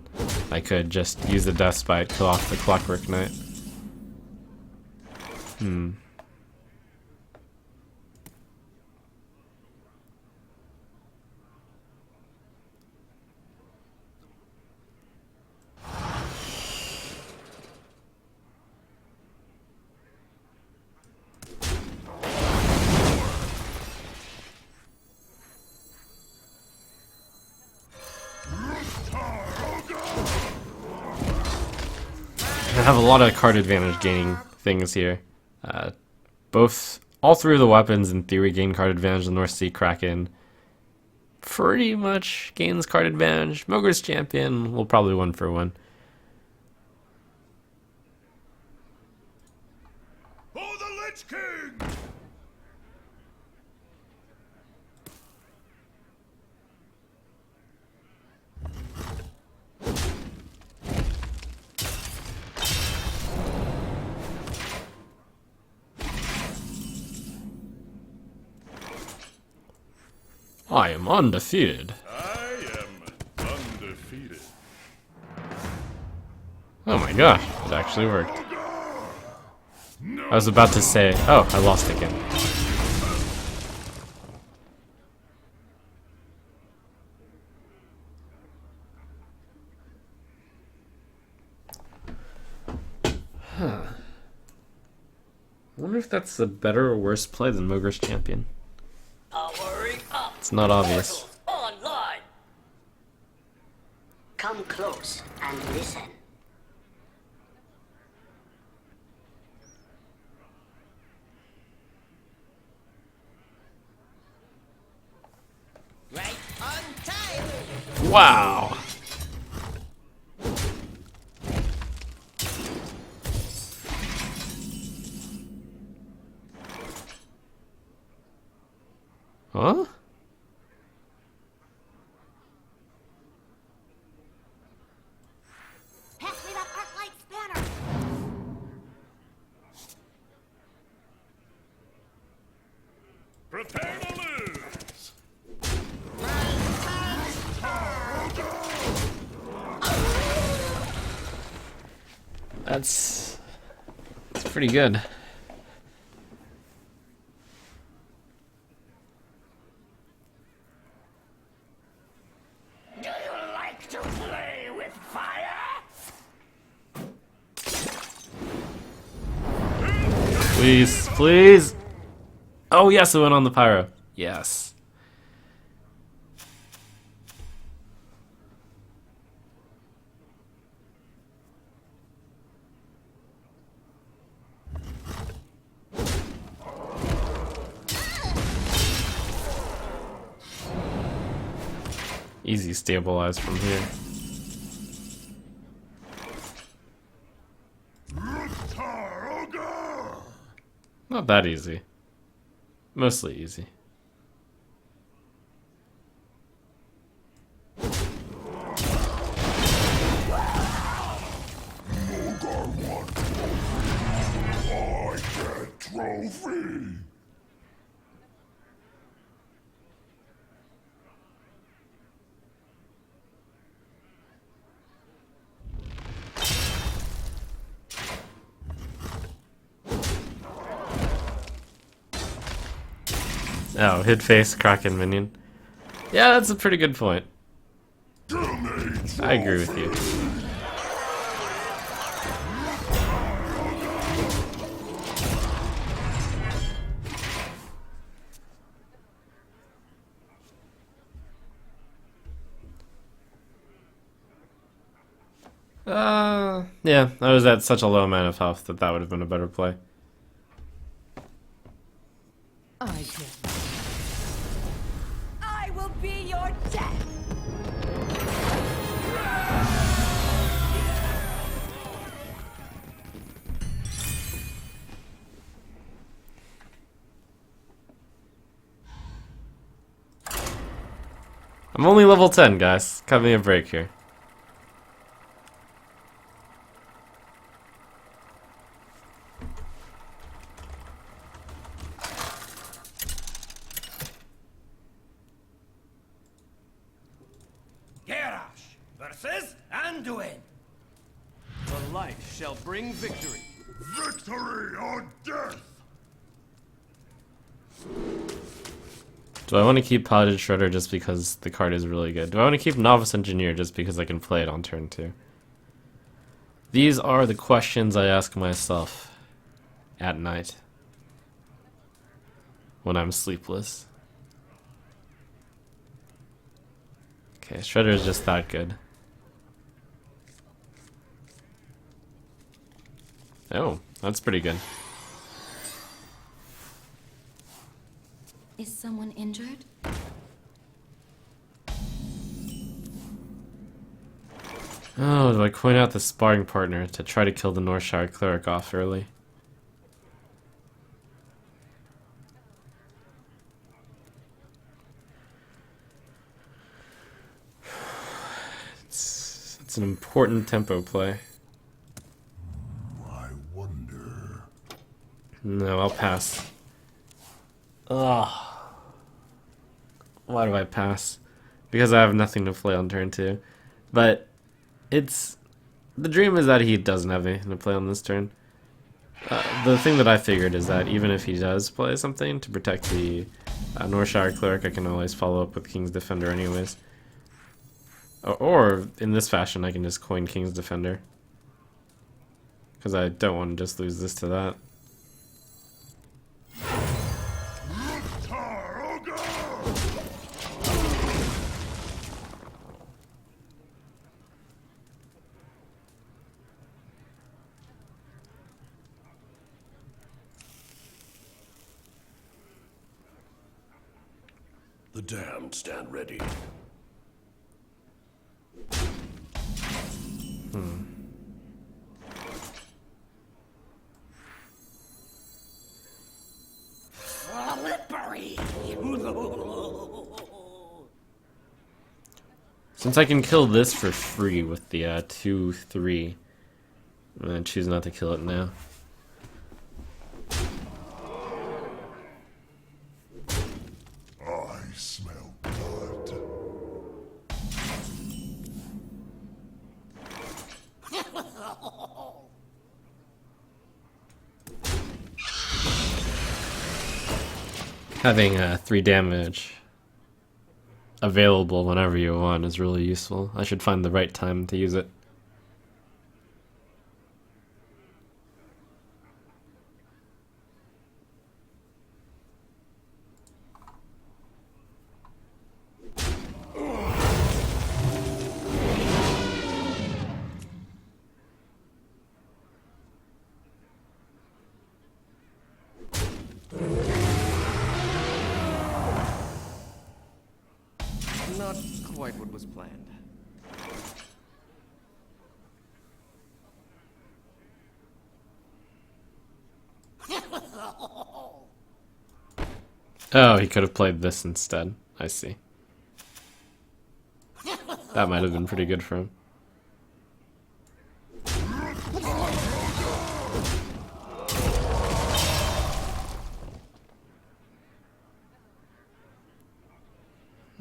I could just use the Deathspite, kill off the Clockwork Knight. I have a lot of card advantage gaining things here. All 3 of the weapons in theory gain card advantage. The North Sea Kraken pretty much gains card advantage. Mogre's Champion will probably 1 for 1. For the Lich King! I am undefeated. I am undefeated. Oh my gosh, it actually worked. I was about to say, oh, I lost again. Huh. I wonder if that's a better or worse play than Mogre's Champion. Powering up. It's not obvious. Portals online. Come close and listen. Right on Wow. Huh? Pass me that arc light spanner. Prepare to lose! That's pretty good. Do you like to play with fire? Please, please. Oh yes, it went on the pyro. Yes. Easy stabilize from here. Not that easy. Mostly easy. I get trophy! Oh, hit face, Kraken minion. Yeah, that's a pretty good point. I agree with you. Yeah, I was at such a low amount of health that that would have been a better play. I did. I will be your death. I'm only level 10, guys. Cut me a break here. Garrosh versus Anduin. The light shall bring victory. Victory or death! Do I want to keep Piloted Shredder just because the card is really good? Do I want to keep Novice Engineer just because I can play it on turn 2? These are the questions I ask myself at night when I'm sleepless. Okay, Shredder is just that good. Oh, that's pretty good. Is someone injured? Oh, do I coin out the sparring partner to try to kill the Northshire Cleric off early? It's an important tempo play. I wonder... No, I'll pass. Ugh. Why do I pass? Because I have nothing to play on turn 2. But it's... the dream is that he doesn't have anything to play on this turn. The thing that I figured is that even if he does play something to protect the Northshire Cleric, I can always follow up with King's Defender anyways. Or in this fashion, I can just coin King's Defender. Because I don't want to just lose this to that. The damned stand ready. Slippery. Since I can kill this for free with the 2-3, I'm gonna choose not to kill it now. I smell blood. Having 3 damage available whenever you want is really useful. I should find the right time to use it. Not quite what was planned. Oh, he could have played this instead. I see. That might have been pretty good for him.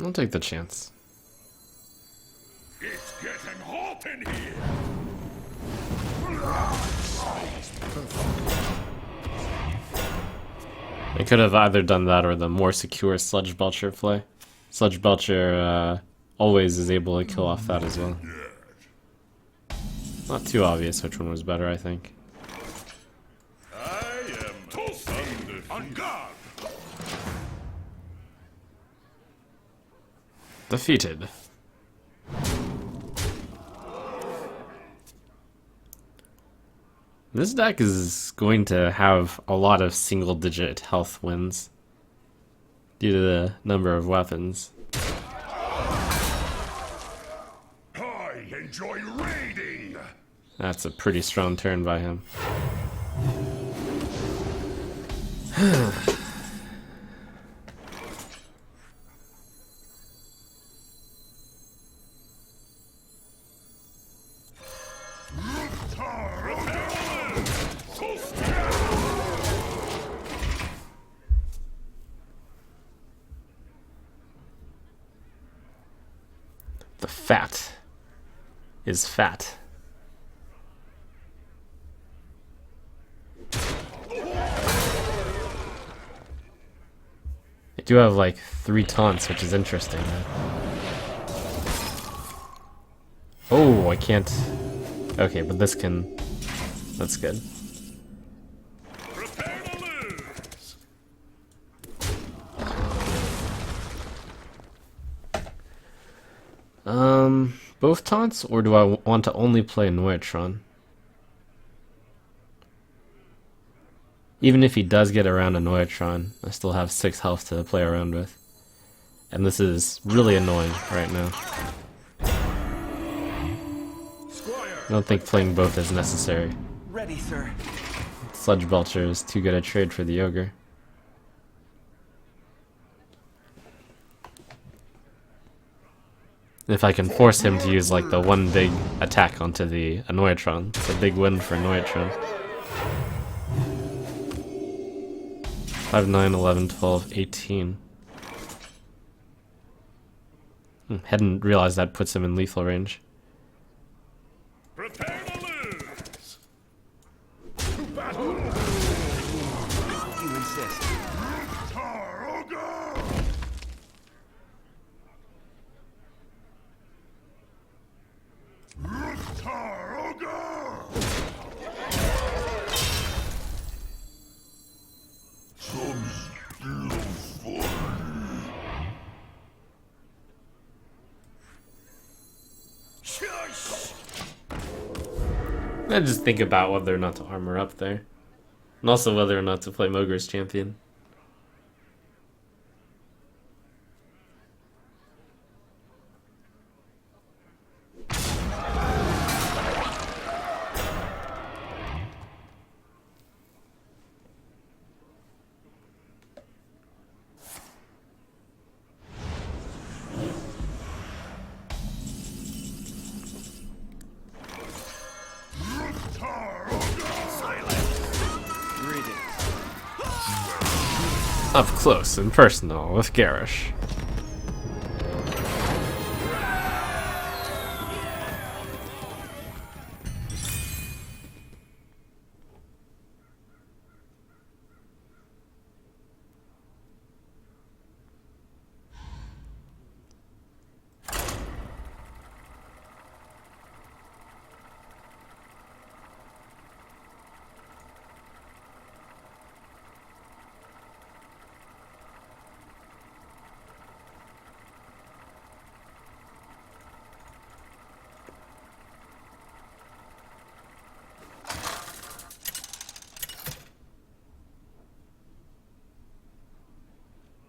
I'll take the chance. It's getting hot in here. I could have either done that or the more secure Sludge Belcher play. Sludge Belcher always is able to kill off that as well. Not too obvious which one was better, I think. I am toasted on guard. Defeated. This deck is going to have a lot of single-digit health wins due to the number of weapons. I enjoy raiding. That's a pretty strong turn by him. The fat is fat. I do have like 3 taunts, which is interesting. Oh, I can't. Okay, but this can. That's good. Prepare to lose. Both taunts, or do I want to only play Noyatron? Even if he does get around a Noyatron, I still have 6 health to play around with. And this is really annoying right now. I don't think playing both is necessary. Ready, sir. Sludge Belcher is too good a trade for the Ogre. If I can force him to use like the one big attack onto the Noyatron, it's a big win for Noyatron. 5, 9, 11, 12, 18. Hadn't realized that puts him in lethal range. Prepare to lose. You insist. Taroga. Taroga. I just think about whether or not to armor up there. And also whether or not to play Mogre's champion. Up close and personal with Garish.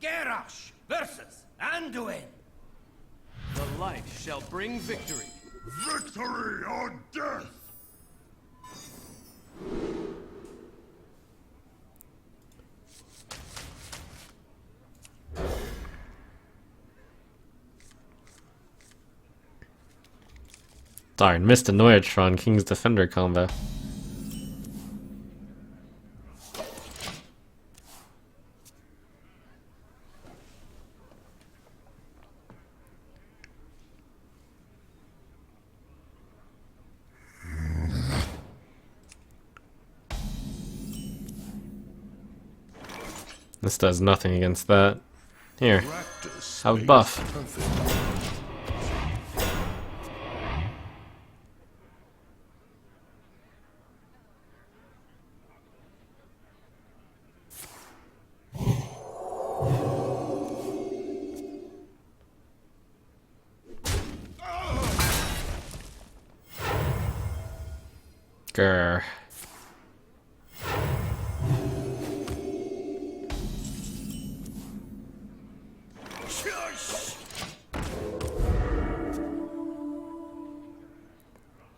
Garrosh versus Anduin. The light shall bring victory. Victory or death! Darn, missed a Noyatron King's Defender combo. This does nothing against that. Here, Practice have a makes buff. perfect. Grr.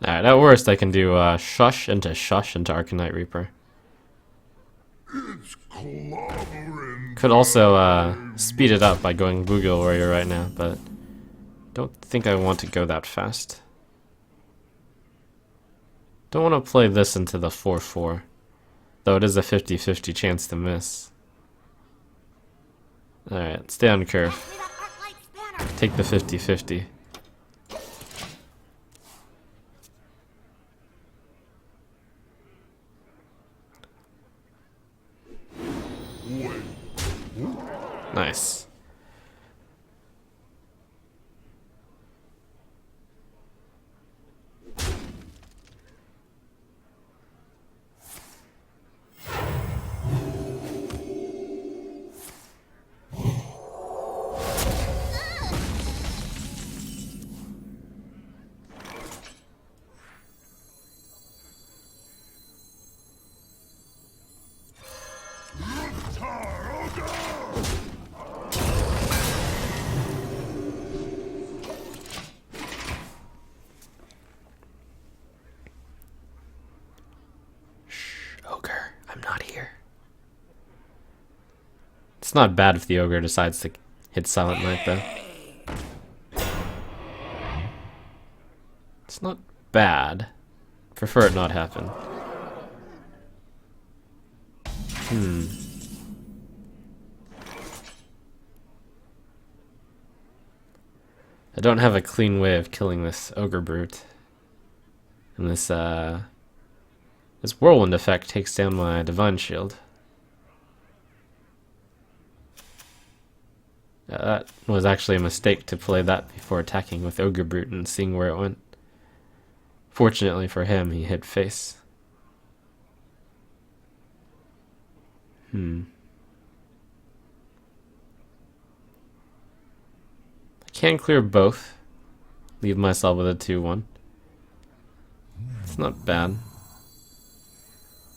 Alright, at worst I can do Shush into Arcanite Reaper. It's clobbering. Could also speed it up by going Boogle Warrior right now, but don't think I want to go that fast. Don't want to play this into the 4-4, though it is a 50-50 chance to miss. Alright, stay on curve. Pass me that arc light spanner. Take the 50-50. Nice. Ogre, I'm not here. It's not bad if the ogre decides to hit Silent Knight, though. It's not bad. Prefer it not happen. I don't have a clean way of killing this ogre brute. And this whirlwind effect takes down my divine shield. That was actually a mistake to play that before attacking with ogre brute and seeing where it went. Fortunately for him, he hit face. I can clear both. Leave myself with a 2-1. It's not bad.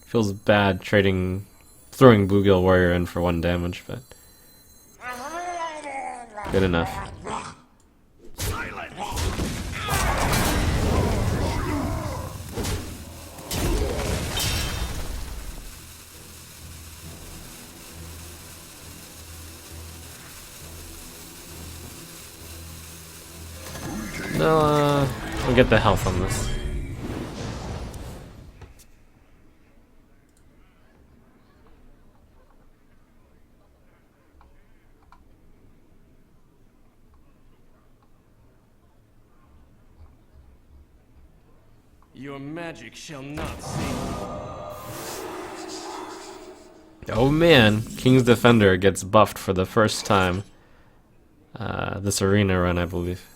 Feels bad throwing Bluegill Warrior in for 1 damage, but good enough. No, we'll get the health on this. Your magic shall not save. Oh man, King's Defender gets buffed for the first time this arena run, I believe.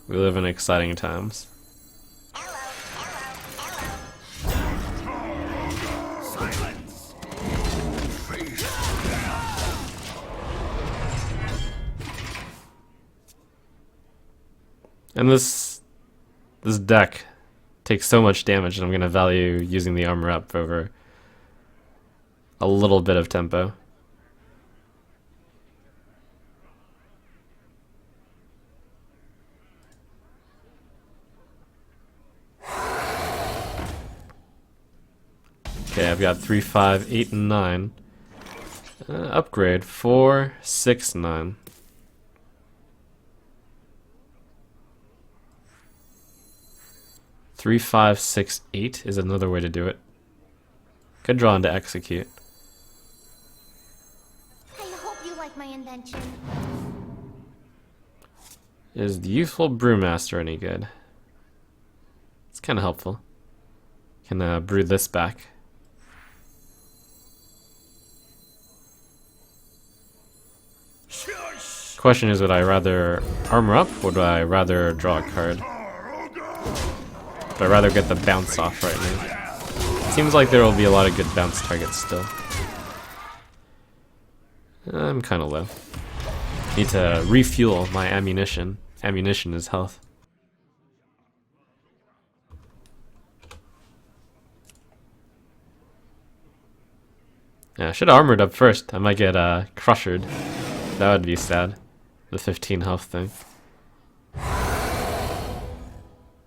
We live in exciting times. Silence. And this deck takes so much damage that I'm gonna value using the armor up over a little bit of tempo. Okay, I've got 3, 5, 8, and 9. Upgrade 4, 6, 9. Three, 5, 6, 8 is another way to do it. Good draw to execute. I hope you like my invention. Is the useful Brewmaster any good? It's kind of helpful. Can brew this back. Question is, would I rather armor up, or would I rather draw a card? Would I rather get the bounce off right now? Seems like there will be a lot of good bounce targets still. I'm kind of low. Need to refuel my ammunition. Ammunition is health. Yeah, I should have armored up first. I might get crushed. That would be sad. The 15 health thing.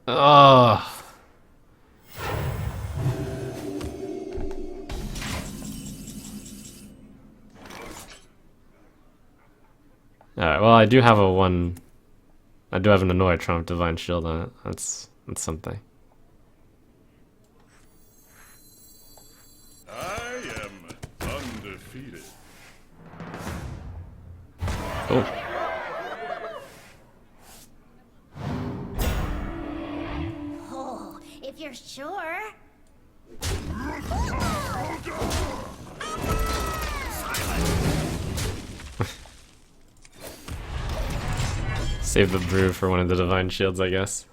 Oh. Alright, well I do have an Annoy Trump Divine Shield on it. That's something. I am undefeated. Oh. Oh, if you're sure. Save the brew for one of the Divine Shields, I guess.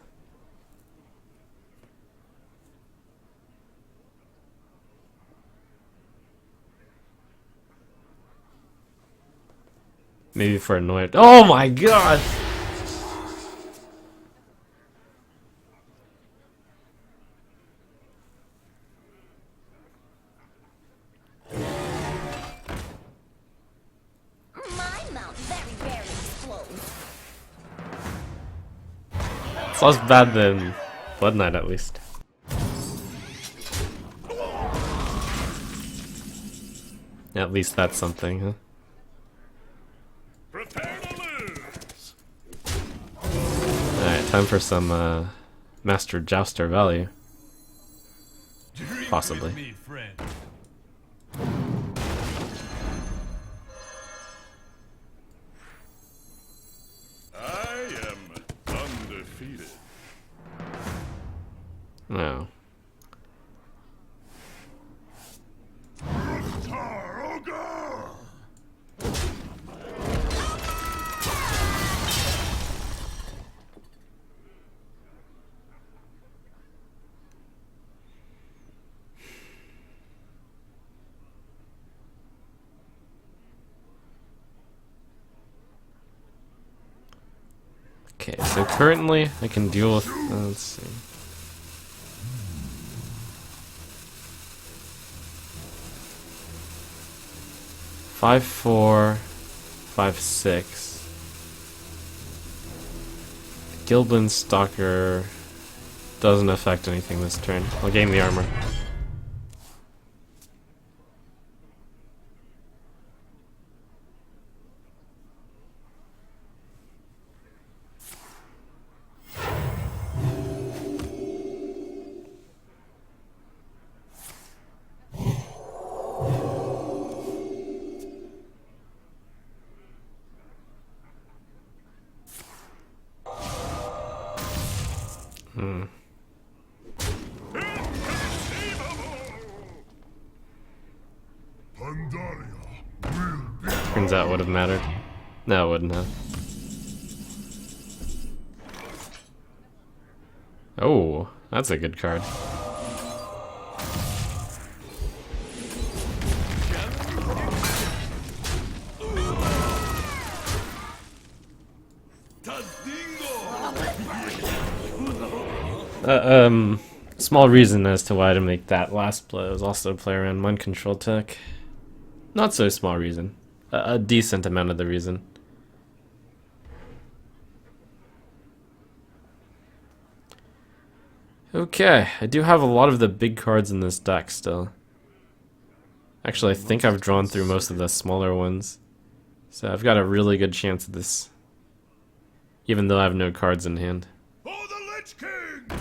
Maybe for Annoyed. Oh my god! My mouth very explodes. It's less bad than Blood Knight, at least. At least that's something, huh? Prepare to lose. Alright, time for some Master Jouster value. Dream Possibly. with me, friend. I am undefeated. No. Taroga! Okay, so currently I can deal with. Let's see. Five, 4, 5, 6. Gilblin Stalker doesn't affect anything this turn. I'll gain the armor. Pandaria will be Turns out it would have mattered. No, it wouldn't have. Oh, that's a good card. Small reason as to why to make that last blow is also play around mind control tech. Not so small reason. A decent amount of the reason. Okay, I do have a lot of the big cards in this deck still. Actually, I think I've drawn through most of the smaller ones. So I've got a really good chance of this. Even though I have no cards in hand. for the Lich King!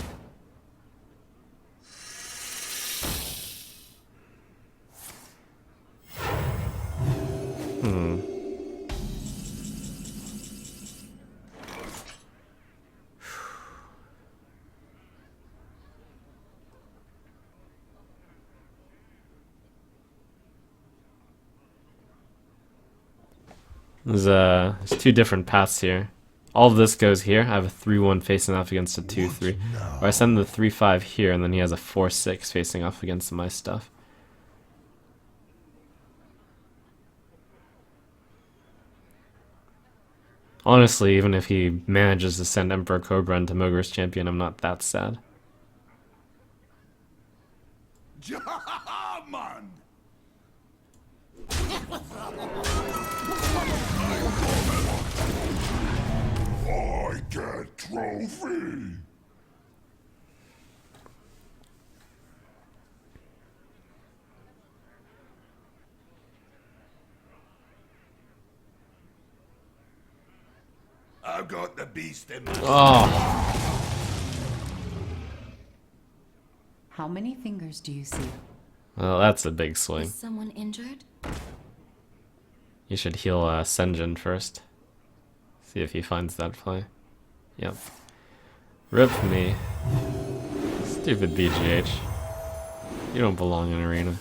There's two different paths here. All of this goes here. I have a 3-1 facing off against a 2-3. Or I send the 3-5 here, and then he has a 4-6 facing off against my stuff. Honestly, even if he manages to send Emperor Cobra into Mogre's Champion, I'm not that sad. Man! I get trophy! I've got the beast in my... Oh, How many fingers do you see? well, that's a big swing. Is someone injured? You should heal Senjin first. See if he finds that play. Yep. Rip me. Stupid BGH. You don't belong in arena.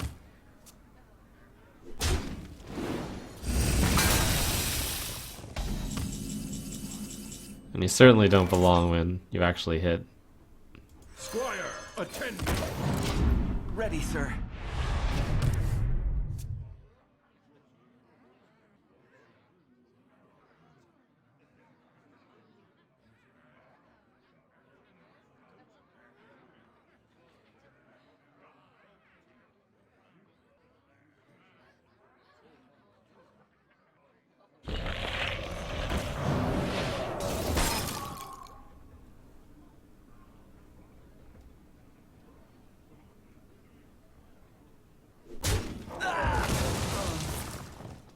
And you certainly don't belong when you actually hit. Squire, attend! Ready, sir.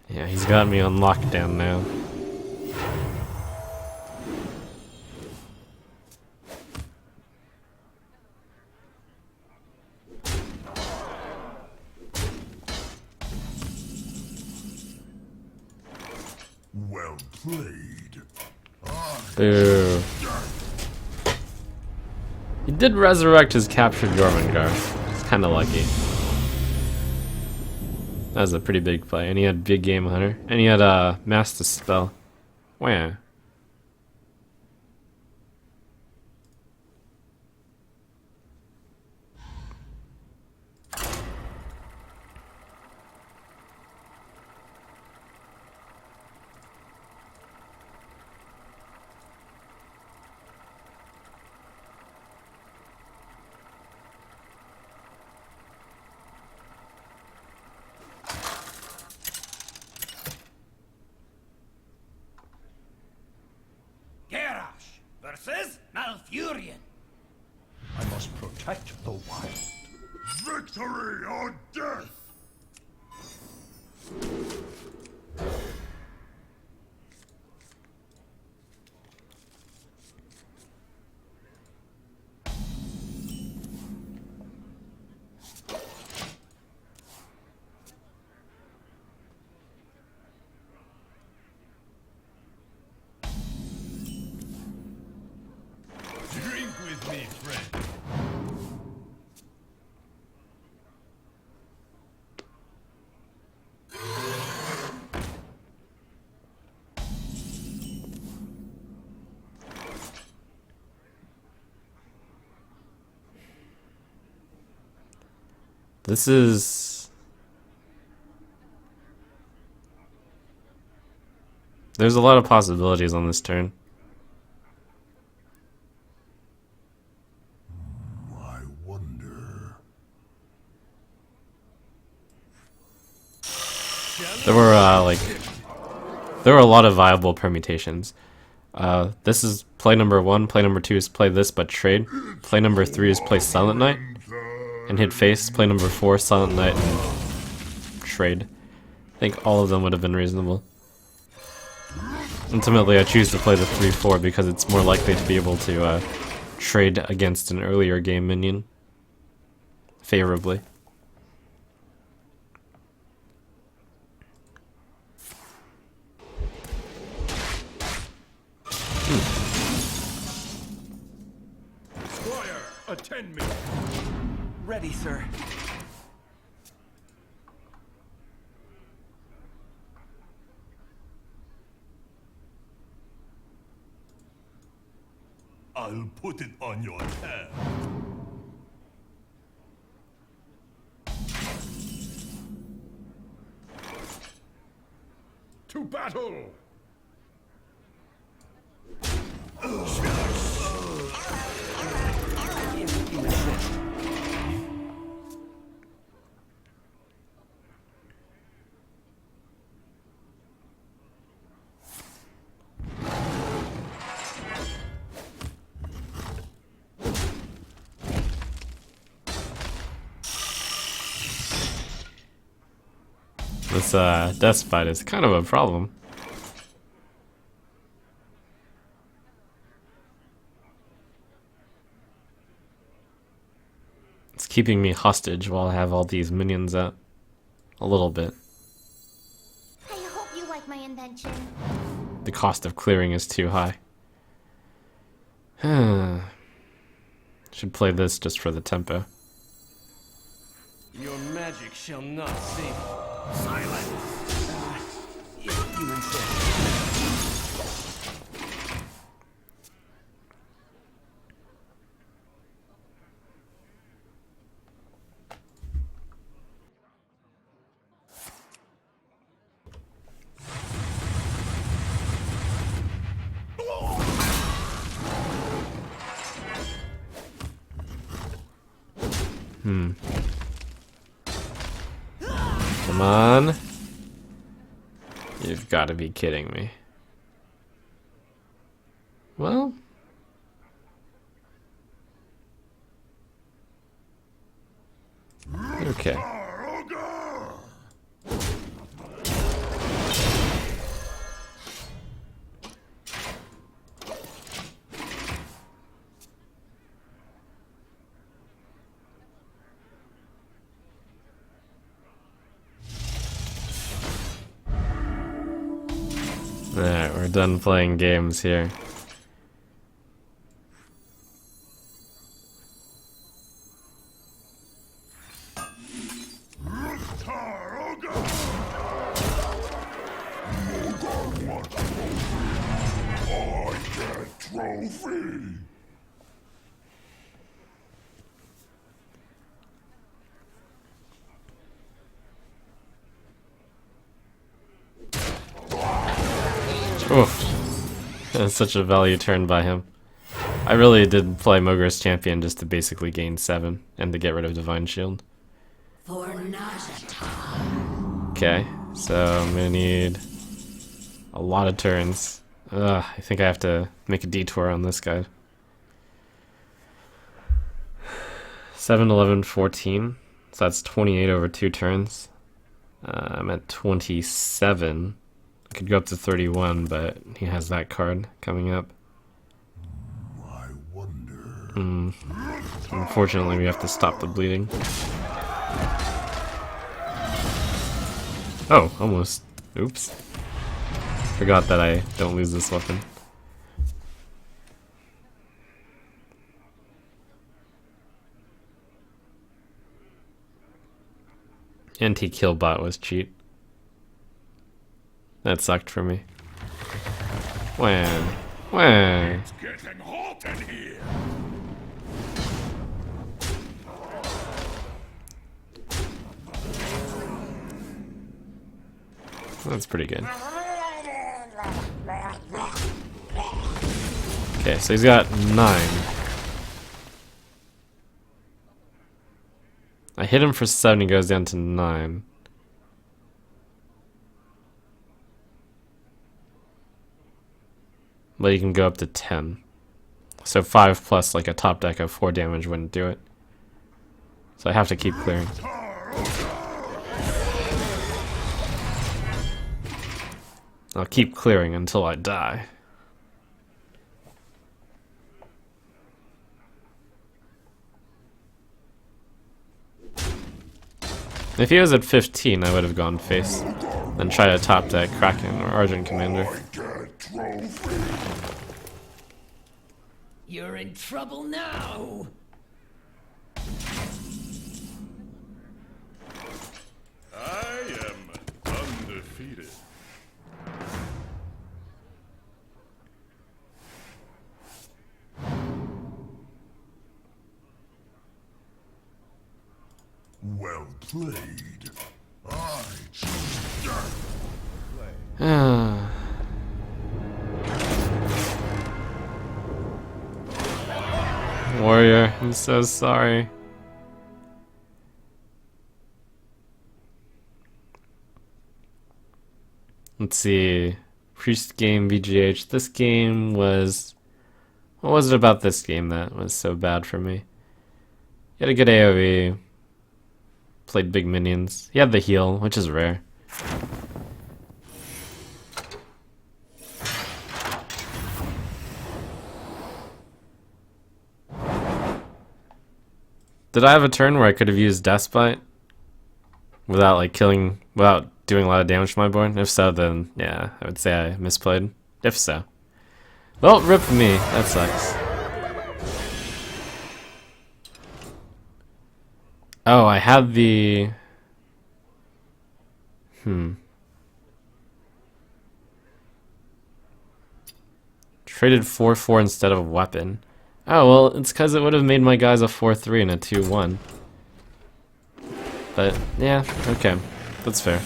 Yeah, he's got me on lockdown now. Well played. Boo. He did resurrect his captured Jormungandr. It's kinda lucky. That was a pretty big play. And he had Big Game Hunter. And he had a Master Spell. Wow. Garrosh versus Malfurion. I must protect the wild. Victory or death! Drink with me, This is... There's a lot of possibilities on this turn. I wonder. There were there were a lot of viable permutations. This is play number 1. Play number 2 is play this but trade. Play number 3 is play Silent Night and hit face. Play number 4, Silent Night and trade. I think all of them would have been reasonable. Ultimately, I choose to play the 3-4 because it's more likely to be able to trade against an earlier game minion favorably. Squire, attend me. Ready, sir. I'll put it on your tab. To battle! If you insist. This death fight is kind of a problem. It's keeping me hostage while I have all these minions out. A little bit. I hope you like my invention. The cost of clearing is too high. Should play this just for the tempo. Your magic shall not save you. Silent. If you insist. Come on. You've got to be kidding me. Well. Okay. Alright, we're done playing games here. Trophy! Oof. That's such a value turn by him. I really did play Mogre's Champion just to basically gain 7 and to get rid of Divine Shield. For Nazata. Okay, so I'm gonna need a lot of turns. I think I have to make a detour on this guy. 7, 11, 14. So that's 28 over 2 turns. I'm at 27. I could go up to 31, but he has that card coming up. I wonder. Unfortunately, we have to stop the bleeding. Oh, almost. Oops. Forgot that I don't lose this weapon. Anti-kill bot was cheat. That sucked for me. Wham. Wham. It's getting hot in here. That's pretty good. Okay, so he's got 9. I hit him for 7, he goes down to 9. But he can go up to 10. So 5 plus like a top deck of 4 damage wouldn't do it. So I have to keep clearing. I'll keep clearing until I die. If he was at 15, I would have gone face. Then try to top deck Kraken or Argent Commander. You're in trouble now. I am undefeated. Well played. I choose death. Warrior, I'm so sorry. Let's see. Priest game, VGH. This game was... What was it about this game that was so bad for me? He had a good AoE. Played big minions. He had the heal, which is rare. Did I have a turn where I could have used Deathbite? Without like killing, without doing a lot of damage to my board? If so, then yeah, I would say I misplayed. If so. Well, rip me. That sucks. Oh, I had the... Traded 4-4 instead of a weapon. Oh, well, it's because it would have made my guys a 4-3 and a 2-1. But, yeah, okay. That's fair.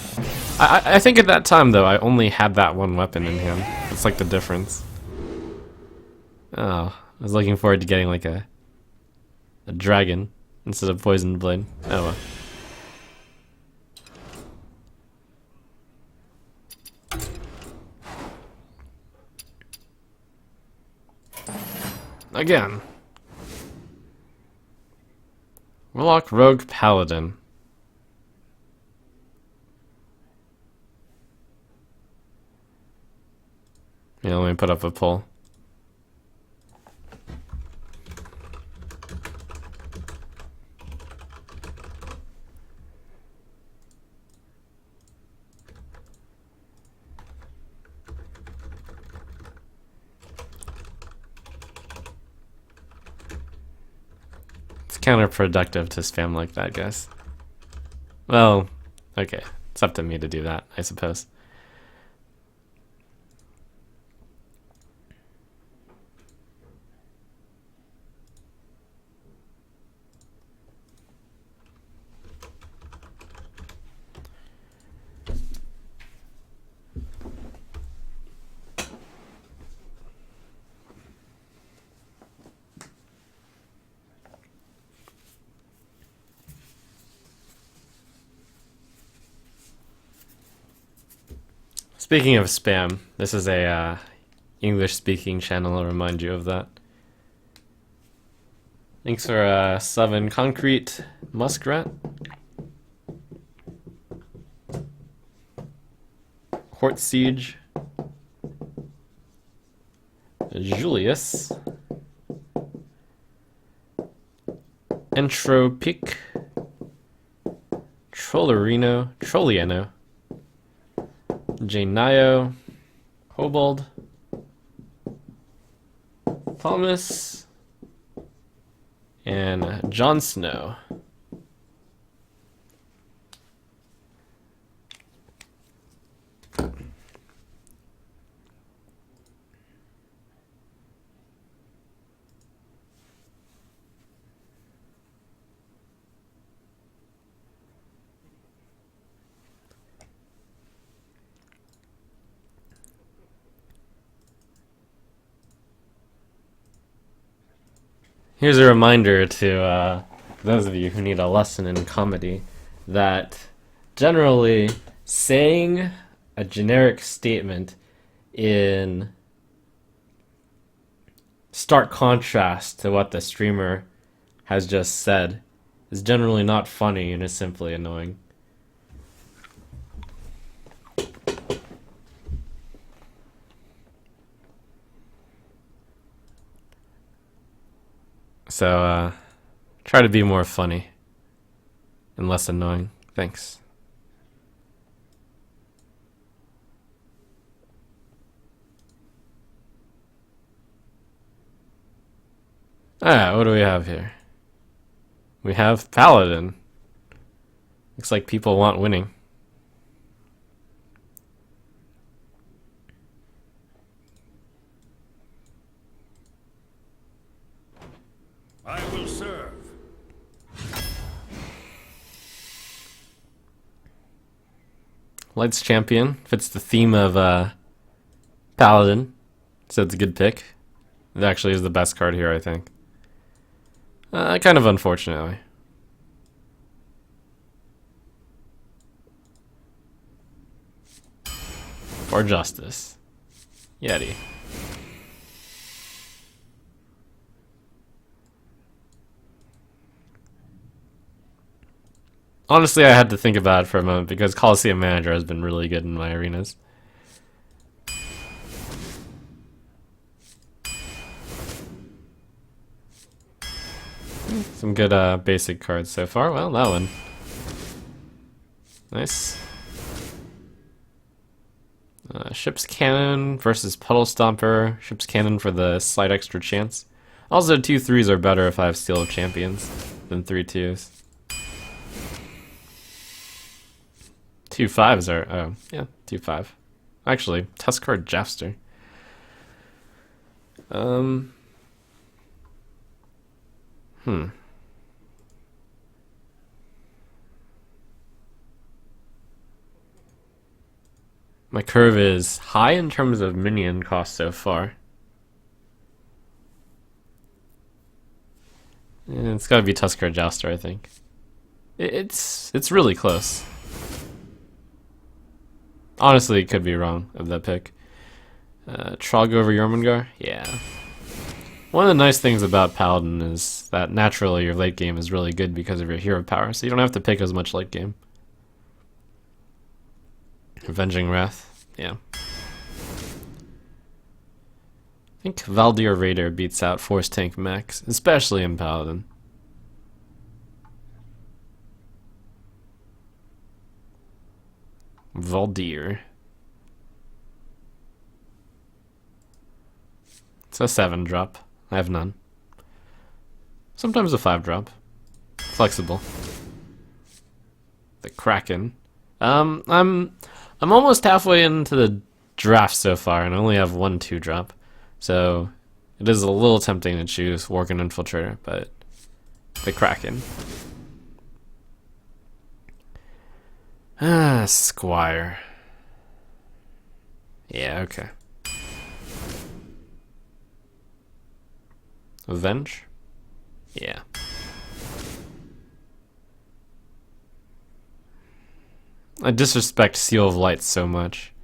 I think at that time, though, I only had that one weapon in hand. That's like the difference. Oh, I was looking forward to getting like a dragon instead of poison blade. Oh well. Again. Warlock, Rogue, Paladin. Yeah, let me put up a poll. It's counterproductive to spam like that, guys. Well, okay. It's up to me to do that, I suppose. Speaking of spam, this is a English-speaking channel. I'll remind you of that. Thanks for 7 Concrete Muskrat. Hort Siege. Julius. Entropic. Trolliano. Janio, Hobald, Thomas, and Jon Snow. Here's a reminder to those of you who need a lesson in comedy that generally saying a generic statement in stark contrast to what the streamer has just said is generally not funny and is simply annoying. So, try to be more funny and less annoying. Thanks. Alright, what do we have here? We have Paladin. Looks like people want winning. I will serve. Lights Champion fits the theme of Paladin, so it's a good pick. It actually is the best card here, I think. Kind of unfortunately. For Justice. Yeti. Honestly, I had to think about it for a moment because Coliseum Manager has been really good in my arenas. Some good basic cards so far. Well, that one. Nice. Ship's Cannon versus Puddle Stomper. Ship's Cannon for the slight extra chance. Also, 2 3s are better if I have Steel of Champions than 3 2s. 2 5s are, oh, yeah, 2 5. Actually, Tuskar Jafster. My curve is high in terms of minion cost so far. And it's gotta be Tuskar Jouster, I think. It's really close. Honestly, it could be wrong of that pick. Trog over Jormungandr? Yeah. One of the nice things about Paladin is that naturally your late game is really good because of your hero power, so you don't have to pick as much late game. Avenging Wrath? Yeah. I think Valdir Raider beats out Force Tank Max, especially in Paladin. Valdir. It's a 7 drop. I have none. Sometimes a 5 drop. Flexible. The Kraken. I'm almost halfway into the draft so far, and I only have 1 2 drop. So it is a little tempting to choose Worgen Infiltrator, but the Kraken. Squire. Yeah, okay. Avenge? Yeah. I disrespect Seal of Light so much.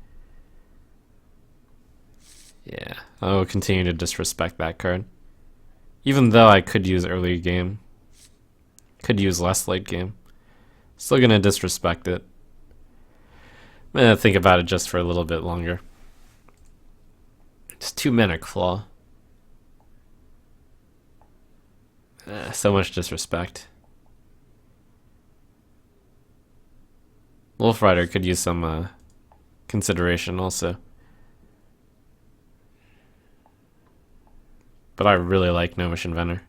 Yeah, I will continue to disrespect that card. Even though I could use early game. Could use less late game. Still gonna disrespect it. I'm gonna think about it just for a little bit longer. It's 2 mana Claw. So much disrespect. Wolf Rider could use some consideration also. But I really like Gnomish Inventor.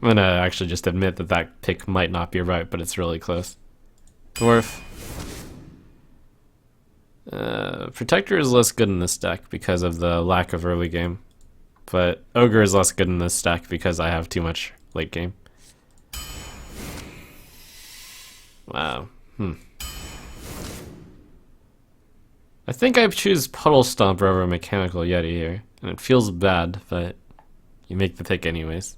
I'm gonna actually just admit that that pick might not be right, but it's really close. Dwarf. Protector is less good in this deck because of the lack of early game. But Ogre is less good in this deck because I have too much late game. Wow. I think I choose Puddle Stomper over Mechanical Yeti here. And it feels bad, but you make the pick anyways.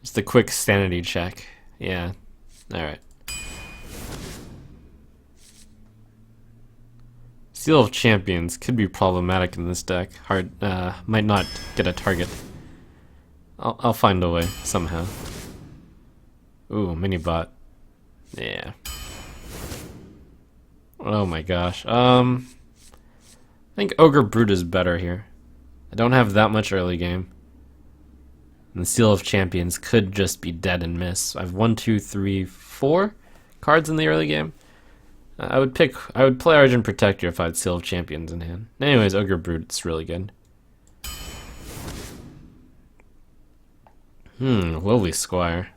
Just a quick sanity check. Yeah. Alright. Seal of Champions could be problematic in this deck. Might not get a target. I'll find a way somehow. Ooh, mini bot. Yeah. Oh my gosh. I think Ogre Brute is better here. I don't have that much early game. And the Seal of Champions could just be dead and miss. I have 1, 2, 3, 4 cards in the early game. I would play Argent Protector if I had Seal of Champions in hand. Anyways, Ogre Brute's really good. Lowly Squire.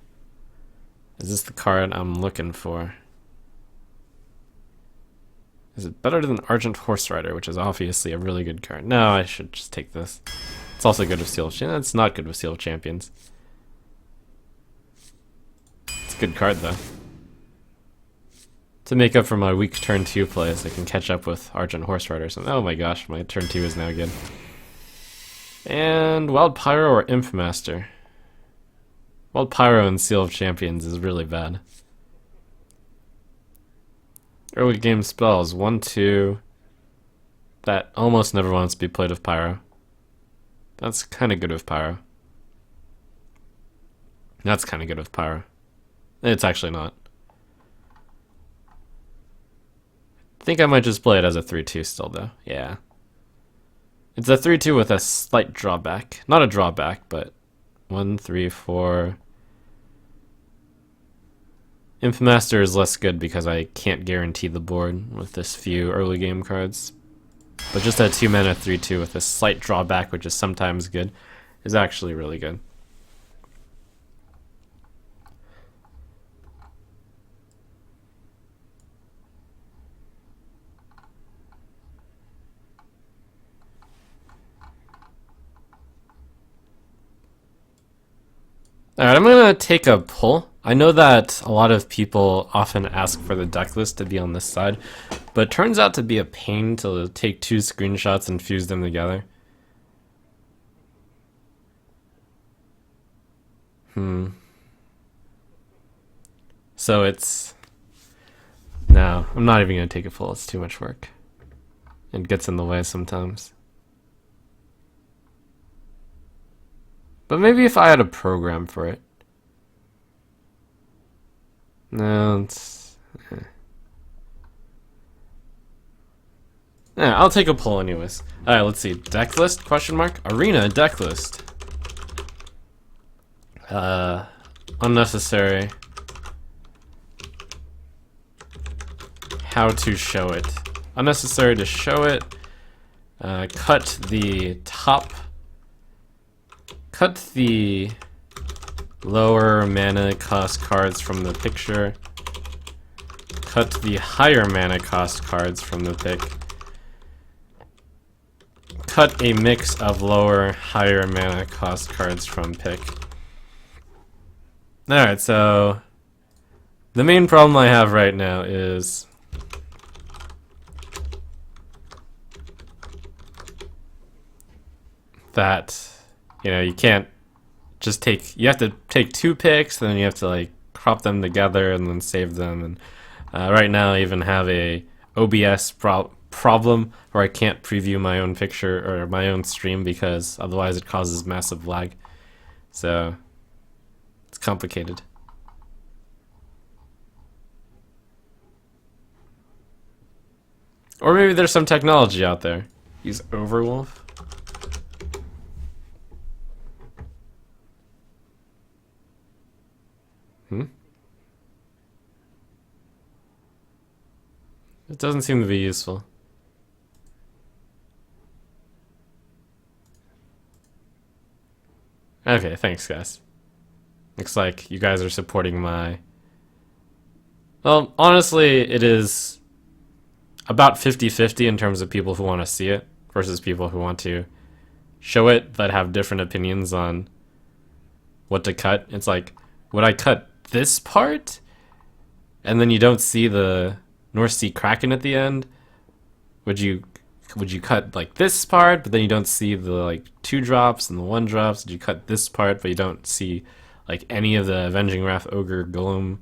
Is this the card I'm looking for? Is it better than Argent Horse Rider, which is obviously a really good card? No, I should just take this. It's also good with Seal of Champions. It's not good with Seal of Champions. It's a good card, though. To make up for my weak turn 2 plays, I can catch up with Argent Horse Rider. So, oh my gosh, my turn 2 is now good. And Wild Pyro or Imp Master? Wild Pyro and Seal of Champions is really bad. Early game spells, 1, 2. That almost never wants to be played with Pyro. That's kind of good with Pyro. That's kind of good with Pyro. It's actually not. I think I might just play it as a 3-2 still, though. Yeah. It's a 3-2 with a slight drawback. Not a drawback, but 1, 3, 4. Imp Master is less good because I can't guarantee the board with this few early game cards. But just a 2-mana 3-2 with a slight drawback, which is sometimes good, is actually really good. Alright, I'm gonna take a pull. I know that a lot of people often ask for the deck list to be on this side, but it turns out to be a pain to take 2 screenshots and fuse them together. So it's... No, I'm not even gonna take a pull. It's too much work. It gets in the way sometimes. But maybe if I had a program for it. No, it's... Yeah, I'll take a poll anyways. Alright, let's see. Deck list? Question mark? Arena deck list. Unnecessary. How to show it. Unnecessary to show it. Cut the top... Cut the lower mana cost cards from the picture. Cut the higher mana cost cards from the pick. Cut a mix of lower, higher mana cost cards from pick. Alright, so the main problem I have right now is that, you know, you can't just take, you have to take 2 picks, then you have to like crop them together and then save them. And right now I even have a OBS problem where I can't preview my own picture or my own stream because otherwise it causes massive lag. So it's complicated. Or maybe there's some technology out there. Use Overwolf. It doesn't seem to be useful. Okay, thanks guys. Looks like you guys are supporting my... Well, honestly, it is about 50-50 in terms of people who want to see it versus people who want to show it but have different opinions on what to cut. It's like, would I cut this part? And then you don't see the North Sea Kraken at the end? Would you cut like this part, but then you don't see the like 2 drops and the 1 drops? Did you cut this part, but you don't see like any of the Avenging Wrath Ogre Golem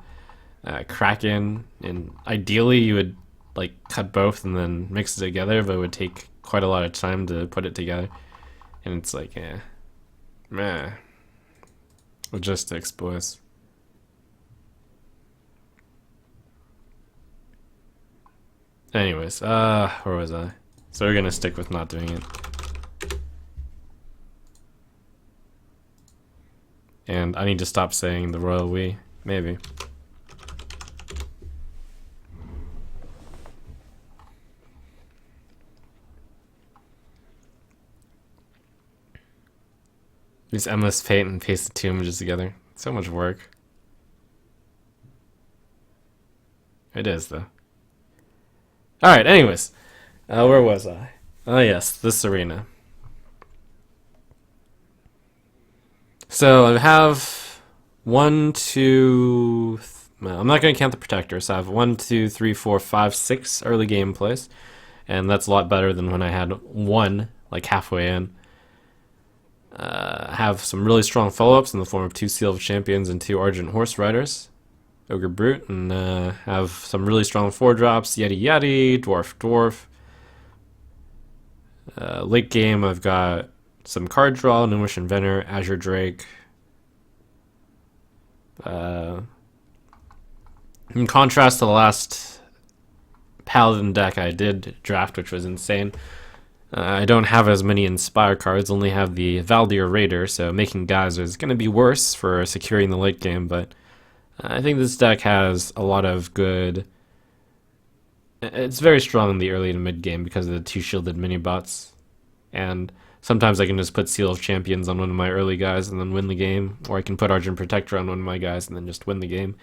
Kraken? And ideally you would like cut both and then mix it together, but it would take quite a lot of time to put it together. And it's like, meh. Logistics, boys. Anyways, where was I? So we're gonna stick with not doing it. And I need to stop saying the royal we, maybe. Use Endless Fate and paste the 2 images together. So much work. It is, though. Alright, anyways. Where was I? Oh, yes, this arena. So I have 1, 2... Well, I'm not going to count the protectors. So I have 1, 2, 3, 4, 5, 6 early game plays. And that's a lot better than when I had 1, like halfway in. Have some really strong follow-ups in the form of 2 Seal of Champions and 2 Argent Horse Riders, Ogre Brute, and have some really strong 4-drops, Yeti Yeti, Dwarf Dwarf. Late game, I've got some card draw, Gnomish Inventor, Azure Drake. In contrast to the last Paladin deck I did draft, which was insane, I don't have as many Inspire cards, only have the Valdir Raider, so making Geyser is going to be worse for securing the late game, but I think this deck has a lot of good... It's very strong in the early to mid game because of the 2 shielded mini-bots, and sometimes I can just put Seal of Champions on one of my early guys and then win the game, or I can put Argent Protector on one of my guys and then just win the game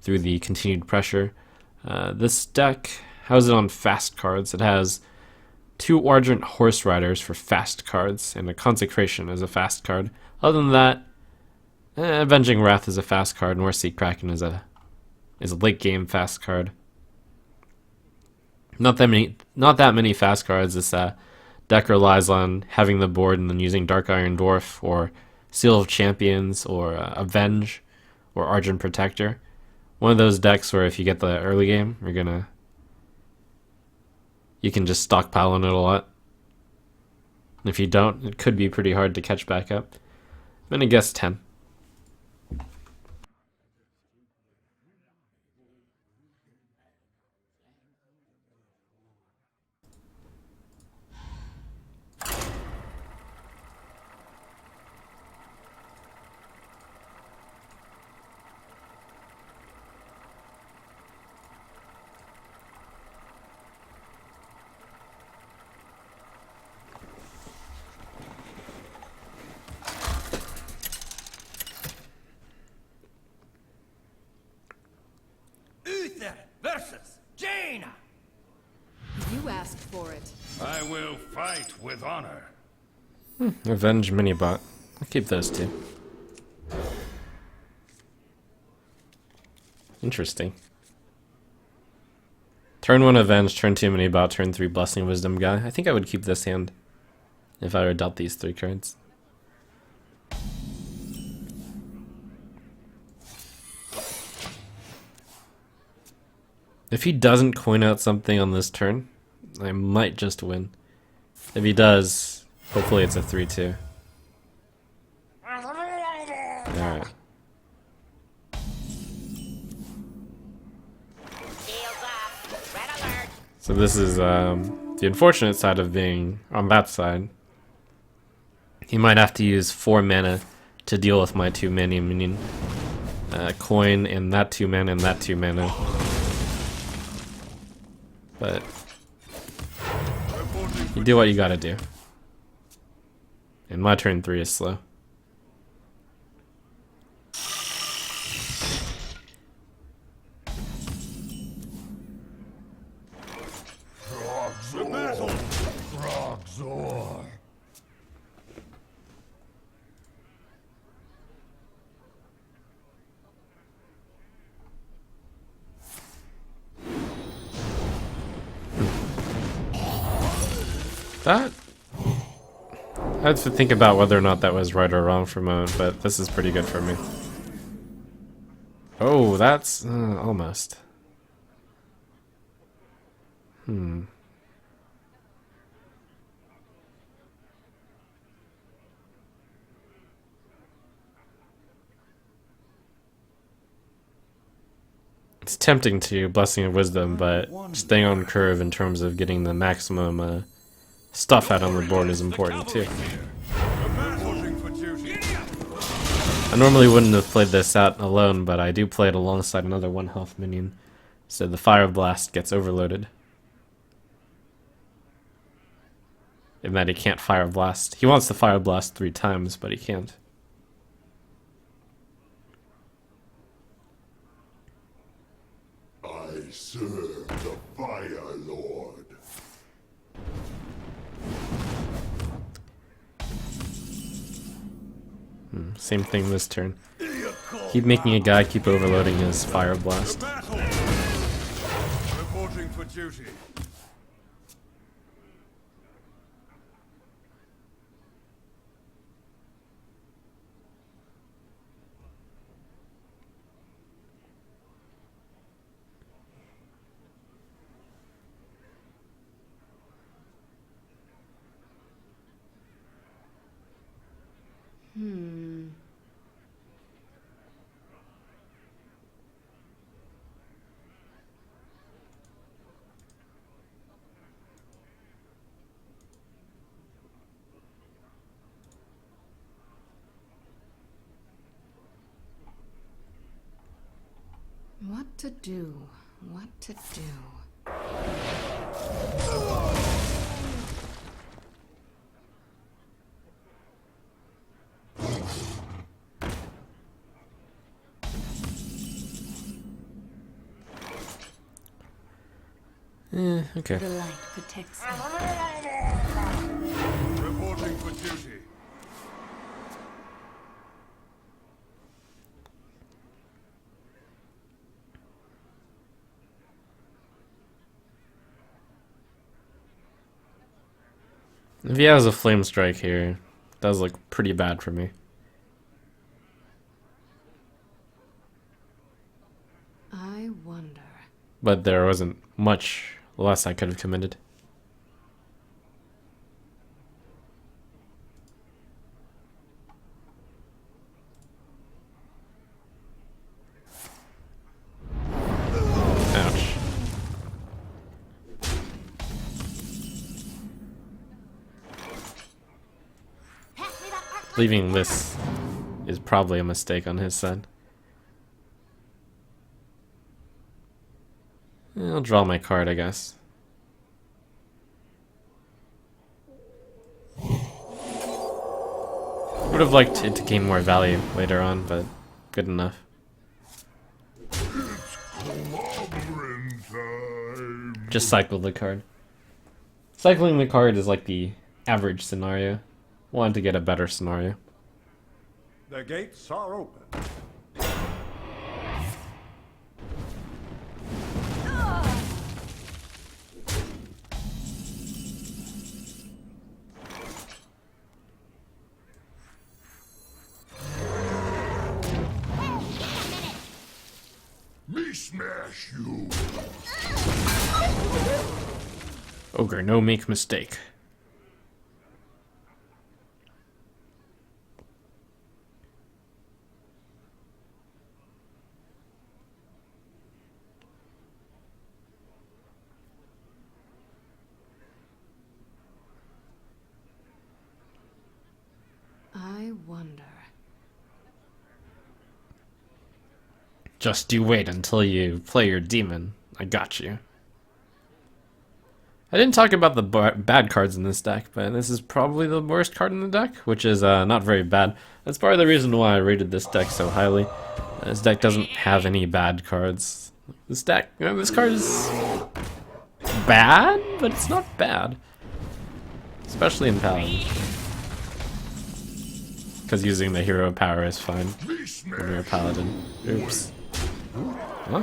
through the continued pressure. This deck, how's it on fast cards? It has 2 Argent Horse Riders for fast cards, and a Consecration as a fast card. Other than that, Avenging Wrath is a fast card, North Sea Kraken is a late game fast card. Not that many fast cards. This deck relies on having the board and then using Dark Iron Dwarf or Seal of Champions or Avenge or Argent Protector. One of those decks where if you get the early game, you can just stockpile on it a lot. If you don't, it could be pretty hard to catch back up. I'm gonna guess 10. Uther versus Jaina. You asked for it. I will fight with honor. Avenge Minibot. I'll keep those 2. Interesting. Turn 1 Avenge, turn 2 Minibot, turn 3 Blessing Wisdom guy. I think I would keep this hand if I were dealt these 3 cards. If he doesn't coin out something on this turn, I might just win. If he does, hopefully it's a 3-2. Alright. So this is the unfortunate side of being on that side. He might have to use 4 mana to deal with my 2 mana minion. Coin and that 2 mana and that 2 mana. But you do what you gotta do. And my turn 3 is slow. That... I have to think about whether or not that was right or wrong for a moment, but this is pretty good for me. Oh, that's... almost. It's tempting to Blessing of Wisdom, but staying on curve in terms of getting the maximum stuff out on the board is important too. I normally wouldn't have played this out alone, but I do play it alongside another 1 health minion, so the Fire Blast gets overloaded. In that he can't Fire Blast. He wants to Fire Blast 3 times, but he can't. I serve the Fire Lord. Same thing this turn. Keep making a guy keep overloading his Fire Blast. Reporting for duty. What to do? What to do? Okay. The light protects me. Reporting for duty. If he has a Flame Strike here, it does look pretty bad for me. I wonder. But there wasn't much less I could have committed. Ouch. Leaving this is probably a mistake on his side. I'll draw my card, I guess. Would have liked it to gain more value later on, but good enough. Just cycle the card. Cycling the card is like the average scenario. Wanted to get a better scenario. The gates are open. Me smash you. Ogre, no make mistake. I wonder. Just you wait until you play your demon. I got you. I didn't talk about the bad cards in this deck, but this is probably the worst card in the deck, which is not very bad. That's part of the reason why I rated this deck so highly. This deck doesn't have any bad cards. This deck, you know, this card is bad, but it's not bad. Especially in Paladin. Because using the hero power is fine when you're a Paladin. Oops. Huh?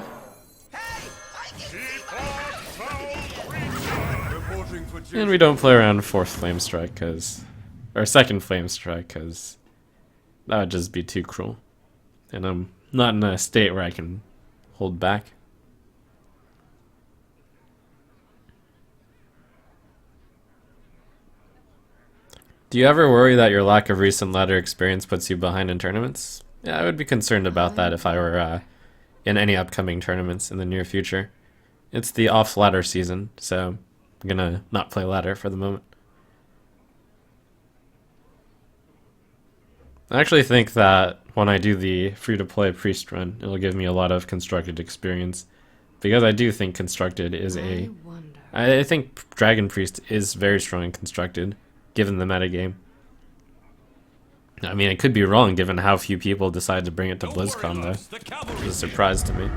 Reporting for And duty. we don't play around 4th Flame Strike, because... Or 2nd Flame Strike, because... That would just be too cruel. And I'm not in a state where I can hold back. Do you ever worry that your lack of recent ladder experience puts you behind in tournaments? Yeah, I would be concerned about that if I were in any upcoming tournaments in the near future. It's the off-ladder season, so I'm gonna not play ladder for the moment. I actually think that when I do the free-to-play priest run, it'll give me a lot of constructed experience. Because I do think constructed is a... I think Dragon Priest is very strong and constructed, given the metagame. I mean, I could be wrong given how few people decide to bring it to BlizzCon, though. It's a surprise to me.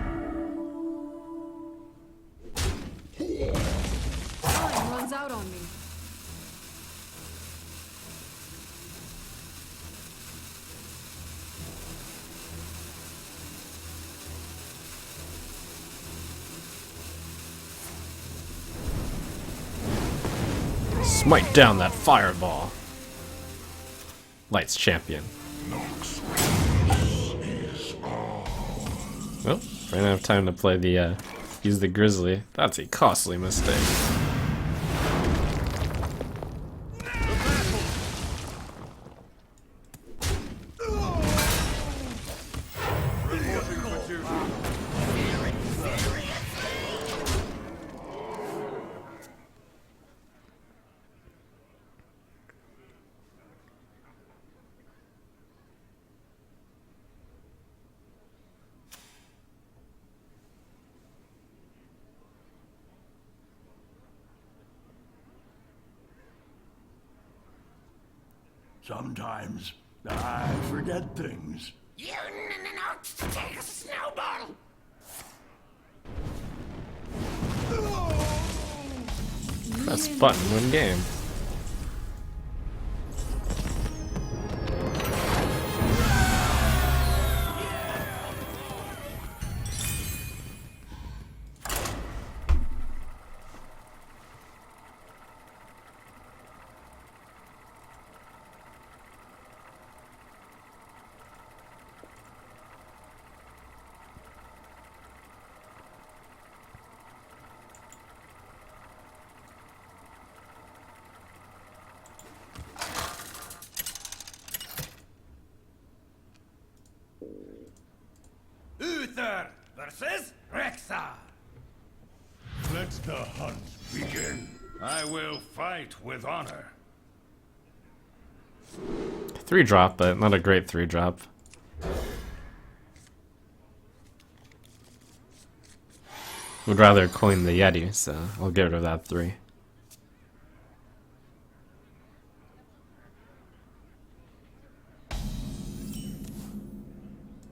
Time runs out on me. Smite down that fireball. Light's champion. Well, ran out of time to play the, use the Grizzly. That's a costly mistake. Reporting for duty. Sometimes I forget things. You know to take a snowball. Press button, win game. Uther versus Rexar. Let the hunt begin. I will fight with honor. 3-drop, but not a great 3-drop. Would rather coin the Yeti, so I'll get rid of that 3.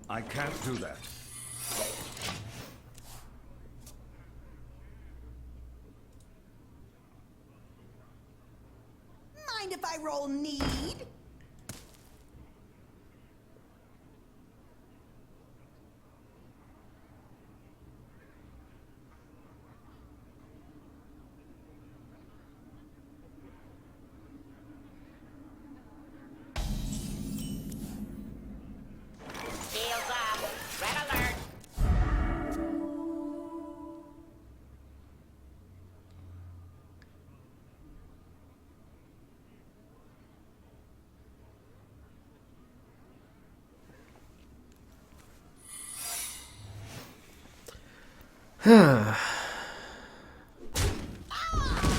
I can't do that. Mind if I roll need? Shields up. Red alert.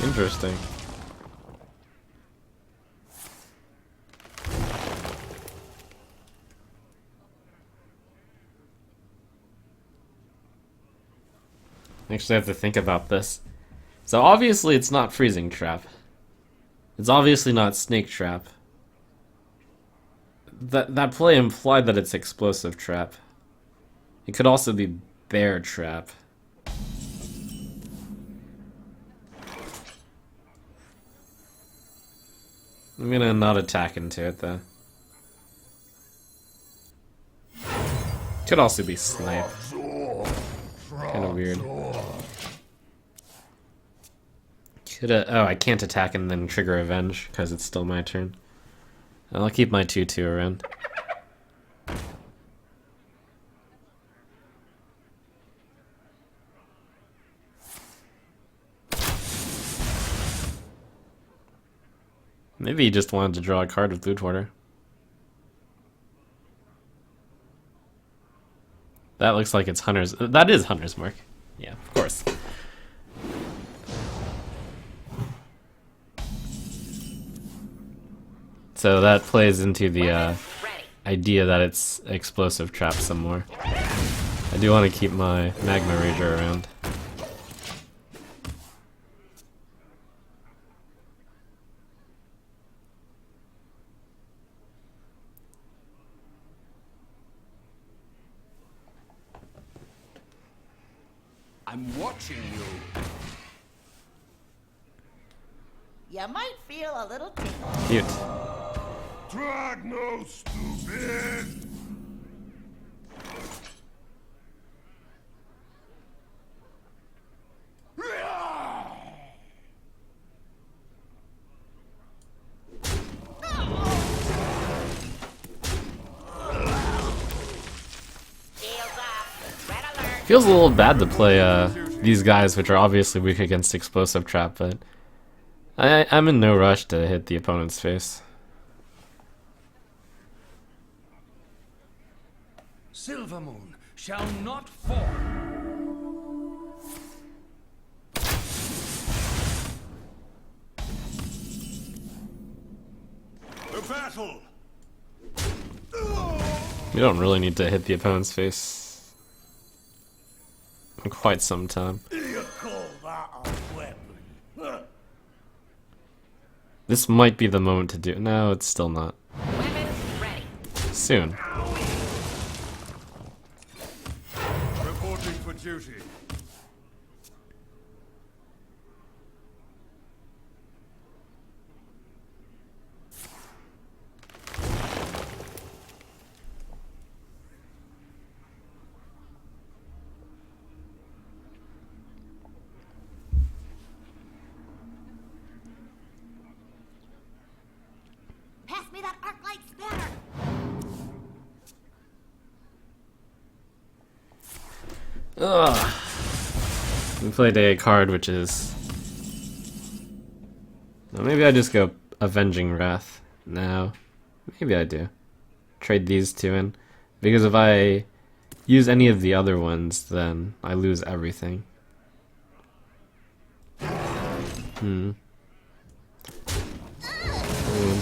Interesting. Actually, I have to think about this. So obviously it's not freezing trap. It's obviously not snake trap. That play implied that it's explosive trap. It could also be bear trap. I'm gonna not attack into it though. Could also be snipe. Kind of weird. Oh, I can't attack and then trigger Avenge because it's still my turn. I'll keep my 2/2 around. Maybe he just wanted to draw a card with Loot Hoarder. That looks like it's Hunter's. That is Hunter's Mark. Yeah, of course. So that plays into the idea that it's explosive trap some more. I do want to keep my Magma Rager around. I'm watching you. You might feel a little tingle. Cute. Drag no stupid! Feels a little bad to play these guys, which are obviously weak against explosive trap, but I'm in no rush to hit the opponent's face. Silver Moon shall not fall. The battle! You don't really need to hit the opponent's face in quite some time. You call that a weapon? This might be the moment to do it. No, it's still not. Soon. Reporting for duty. Pass me that arc light spanner. Ugh. We played a card which is... Well, maybe I just go Avenging Wrath. No. Maybe I do. Trade these two in. Because if I use any of the other ones, then I lose everything.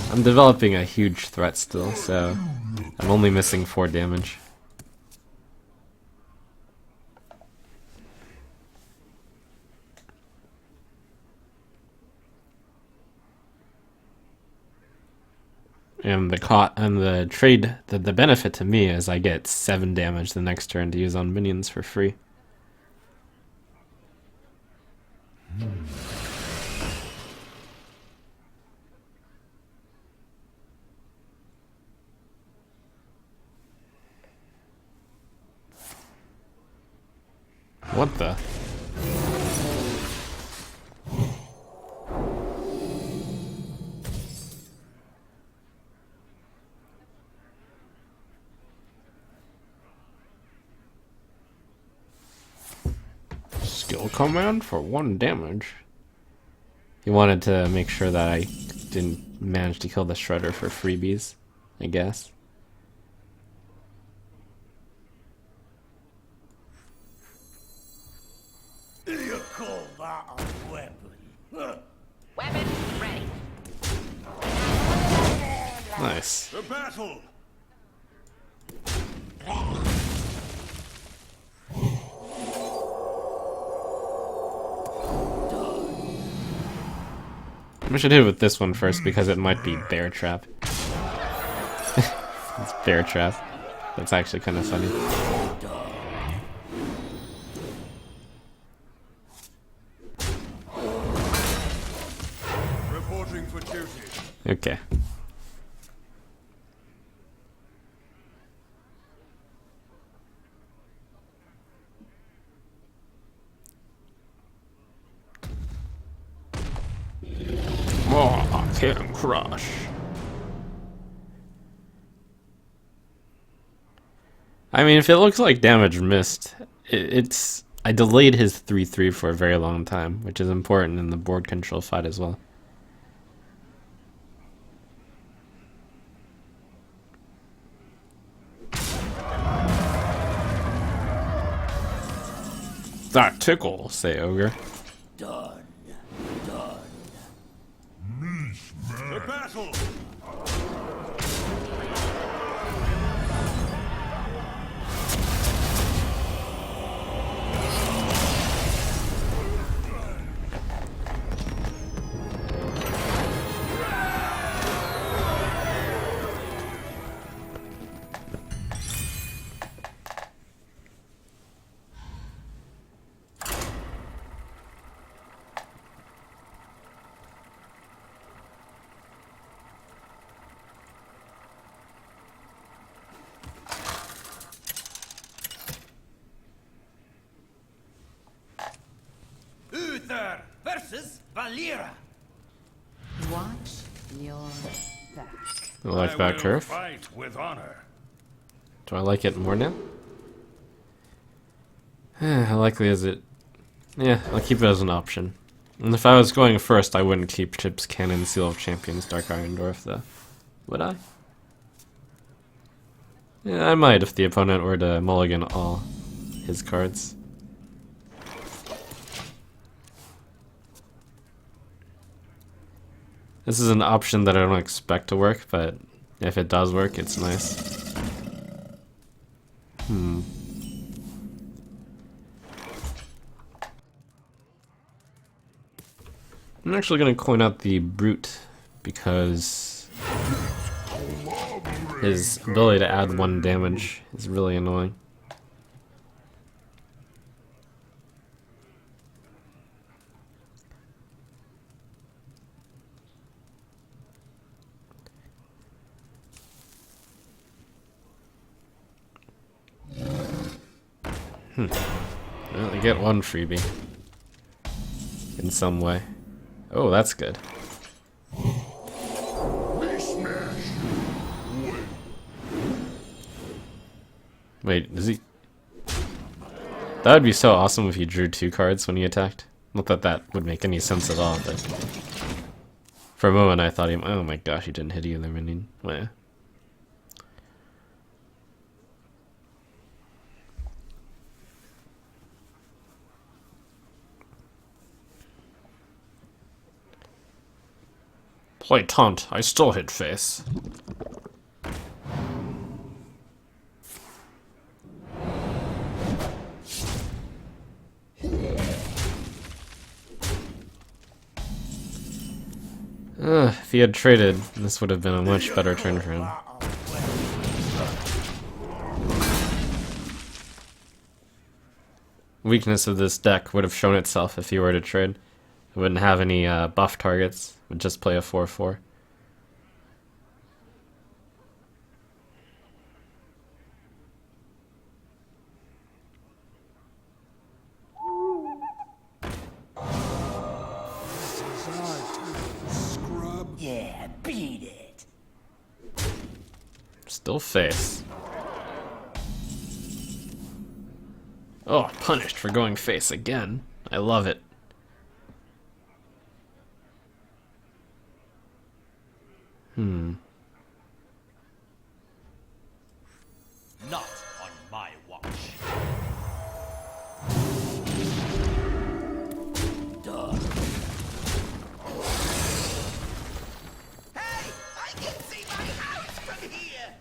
I'm developing a huge threat still, so I'm only missing 4 damage. And the trade, the benefit to me is I get 7 damage the next turn to use on minions for free. What the? Skill command for 1 damage. He wanted to make sure that I didn't manage to kill the Shredder for freebies, I guess. You call that a weapon? Weapon ready. Nice. The battle! We should hit it with this one first because it might be Bear Trap. It's Bear Trap. That's actually kind of funny. Reporting for duty. Okay. Crush. I mean, if it looks like damage missed, it's... I delayed his 3-3 for a very long time, which is important in the board control fight as well. That tickle, say Ogre. Done. Done. The battle! Uther versus Valera. Watch your back. I like I that will curve. fight with honor. Do I like it more now? How likely is it? Yeah, I'll keep it as an option. And if I was going first, I wouldn't keep Chip's Cannon, Seal of Champions, Dark Iron Dwarf, though. Would I? Yeah, I might if the opponent were to mulligan all his cards. This is an option that I don't expect to work, but if it does work, it's nice. I'm actually going to coin out the Brute because his ability to add 1 damage is really annoying. Well, I get 1 freebie. In some way. Oh, that's good. Wait, does he... That would be so awesome if he drew 2 cards when he attacked. Not that that would make any sense at all, but... For a moment I thought oh my gosh, he didn't hit either minion. Well, yeah. Play taunt, I still hit face. If he had traded, this would have been a much better turn for him. Weakness of this deck would have shown itself if he were to trade. It wouldn't have any buff targets. It would just play a 4/4. Yeah, beat it. Still face. Oh, punished for going face again. I love it. Not on my watch. Done. Hey, I can see my house from here.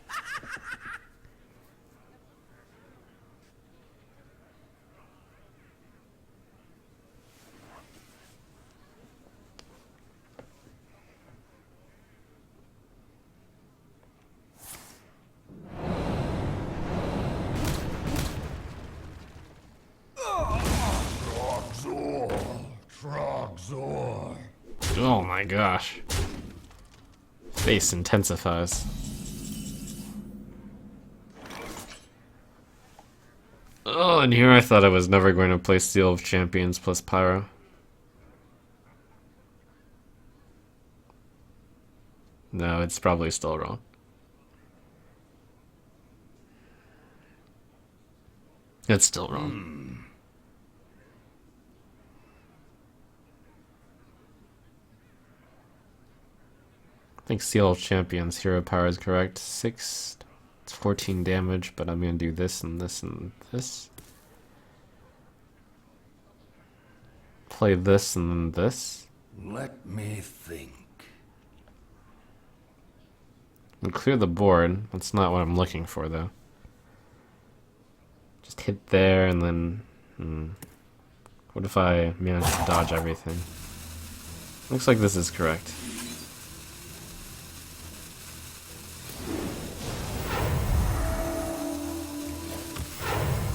Trogzor. Oh my gosh. Face intensifies. Oh, and here I thought I was never going to play Seal of Champions plus Pyro. No, it's probably still wrong. It's still wrong. I think Seal of Champions hero power is correct. 6, it's 14 damage, but I'm gonna do this and this and this. Play this and then this. Let me think. And clear the board. That's not what I'm looking for, though. Just hit there and then... What if I manage to dodge everything? Looks like this is correct.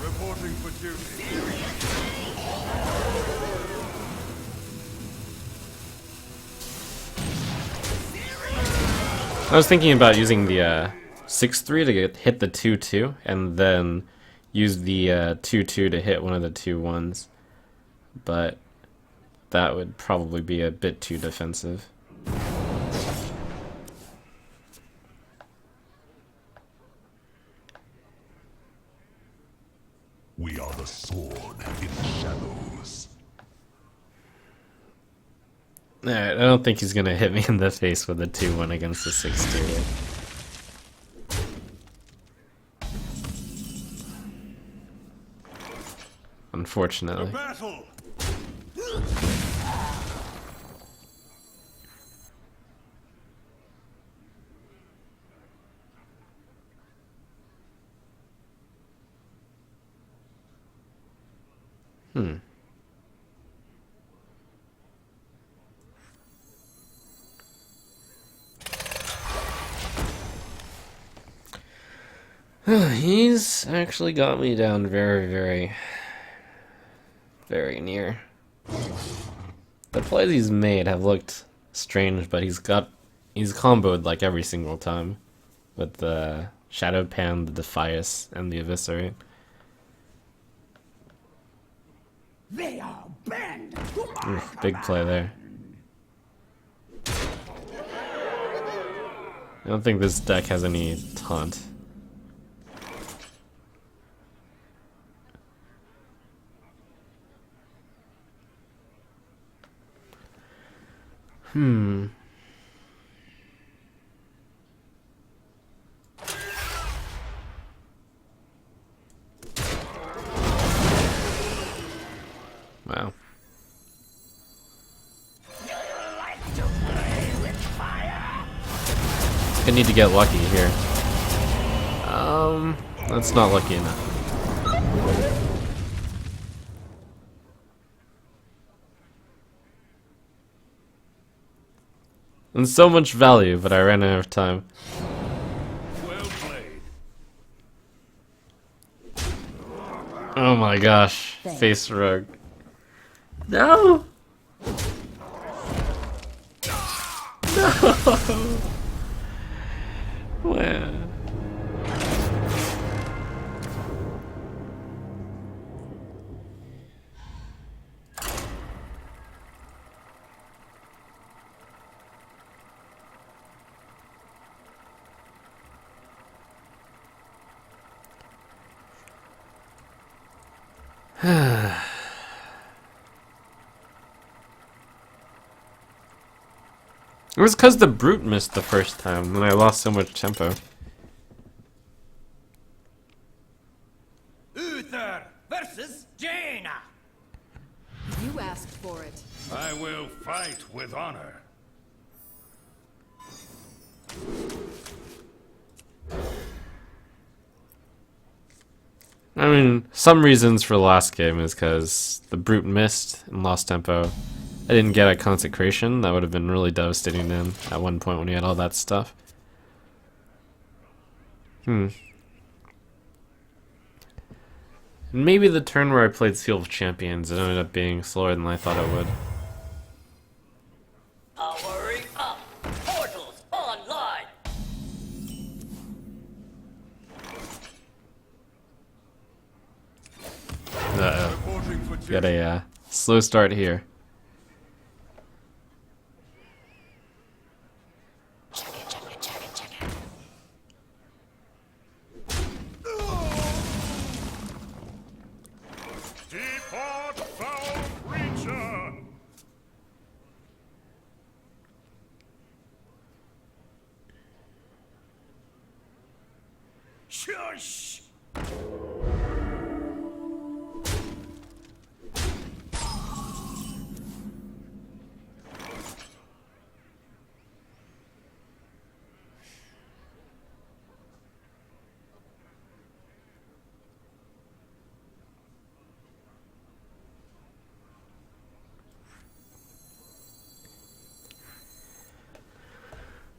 Reporting for duty. I was thinking about using the 6-3 to hit the 2-2, and then use the 2-2 to hit one of the 2-1s. But that would probably be a bit too defensive. We are the sword in the shadows. Alright, I don't think he's gonna hit me in the face with a 2-1 against the 6-2. Unfortunately. Battle! He's actually got me down very near. The plays he's made have looked strange, but he's comboed like every single time with the Shadow Pan, the Defias, and the Eviscerate. They are banned. Big play there. I don't think this deck has any taunt. Wow. I need to get lucky here. That's not lucky enough. And so much value, but I ran out of time. Well played. Oh my gosh. Face rug. No! No! Wow. It was because the brute missed the first time, and I lost so much tempo. Uther versus Jaina. You asked for it. I will fight with honor. I mean, some reasons for the last game is because the brute missed and lost tempo. I didn't get a consecration. That would have been really devastating to him at one point when he had all that stuff. Maybe the turn where I played Seal of Champions, it ended up being slower than I thought it would. Powering up. Portals online. Reporting for duty. Got a slow start here. Shush!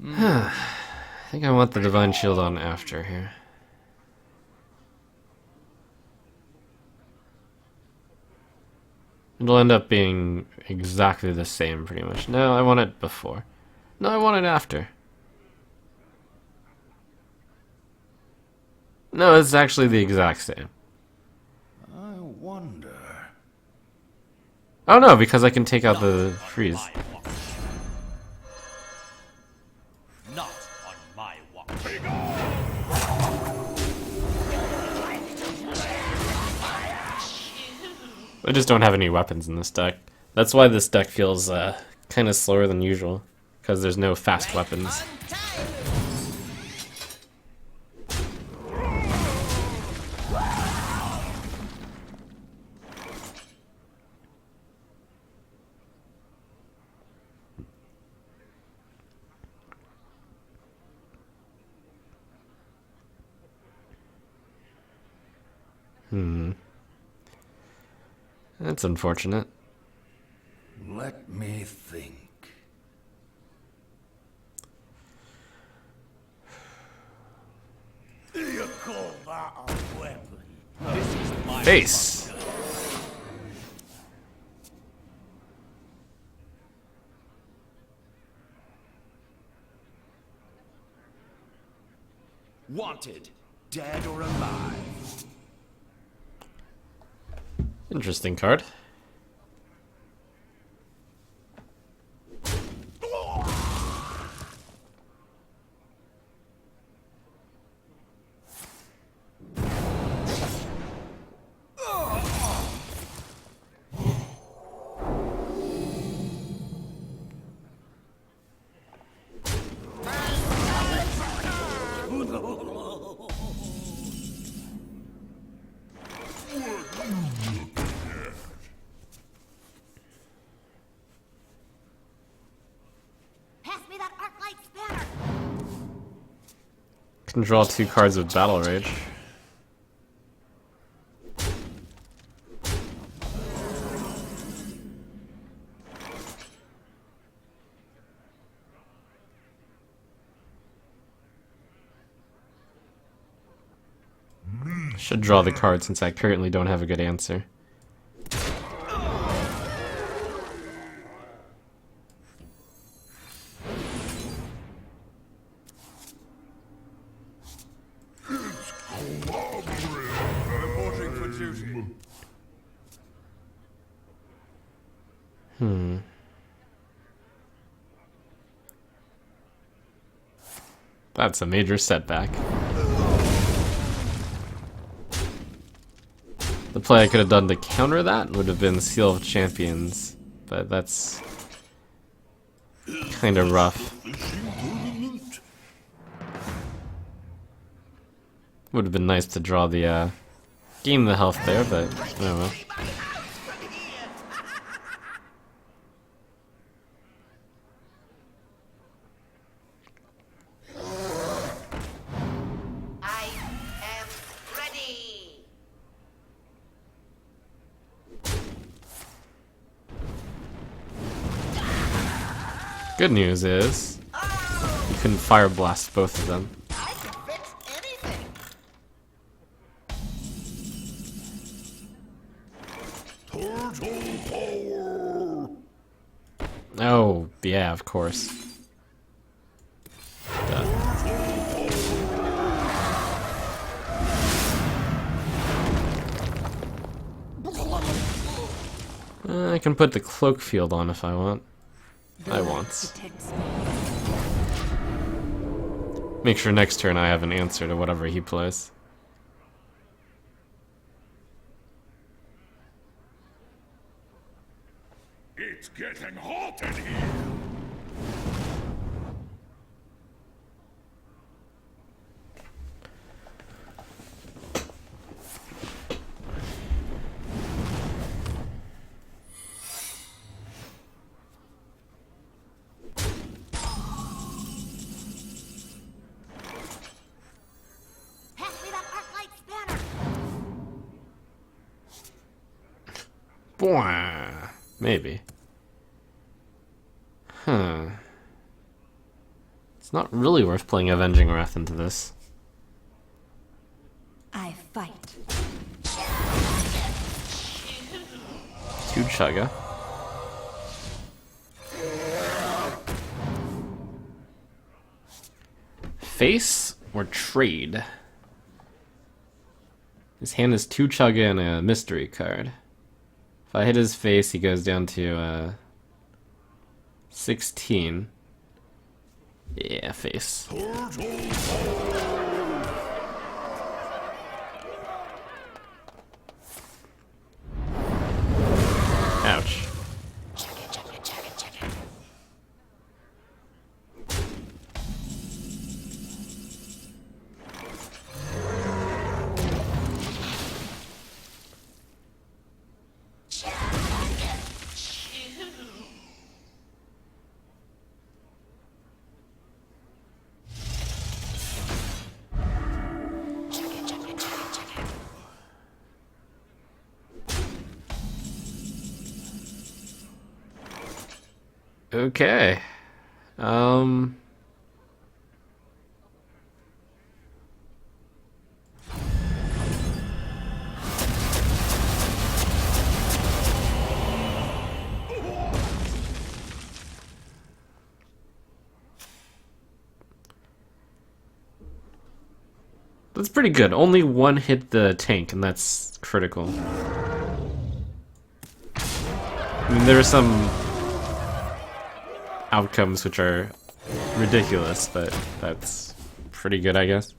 I think I want the Divine Shield on after here. It'll end up being exactly the same, pretty much. No, I want it before. No, I want it after. No, it's actually the exact same. I wonder. Oh no, because I can take out the freeze. Not on my watch. I just don't have any weapons in this deck. That's why this deck feels kind of slower than usual, because there's no fast weapons. That's unfortunate. Let me think. You call that a weapon? This is my Face! wanted, dead or alive. Interesting card. Pass me that arc light spanner. Can draw 2 cards with Battle Rage. Should draw the card since I currently don't have a good answer. Reporting for duty. That's a major setback. The play I could have done to counter that would have been Seal of Champions, but that's kind of rough. Would have been nice to draw the gain the health there, but oh well. I am ready. Good news is you couldn't fire blast both of them. I can fix anything. Turtle power! Oh, yeah, of course. Duh. I can put the cloak field on if I want. I want. Protects me. Make sure next turn I have an answer to whatever he plays. It's getting hot in here! Bwah. Maybe. Huh. It's not really worth playing Avenging Wrath into this. I fight. 2 Chugga. Face or trade? His hand is 2 Chugga and a mystery card. If I hit his face, he goes down to 16. Yeah, face. Ouch. Okay. That's pretty good. Only one hit the tank, and that's critical. I mean, there are some outcomes which are ridiculous, but that's pretty good, I guess.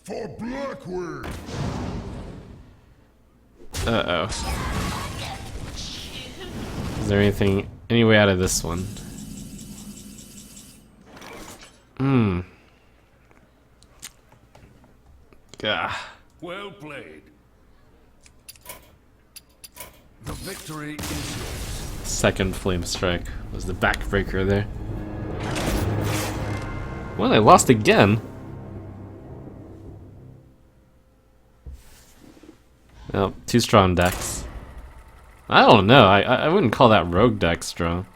For Blackwood! Uh-oh. Is there any way out of this one? Gah. Well played. The victory is yours. Second flame strike was the backbreaker there. Well, I lost again. Well, 2 strong decks. I don't know. I wouldn't call that rogue deck strong.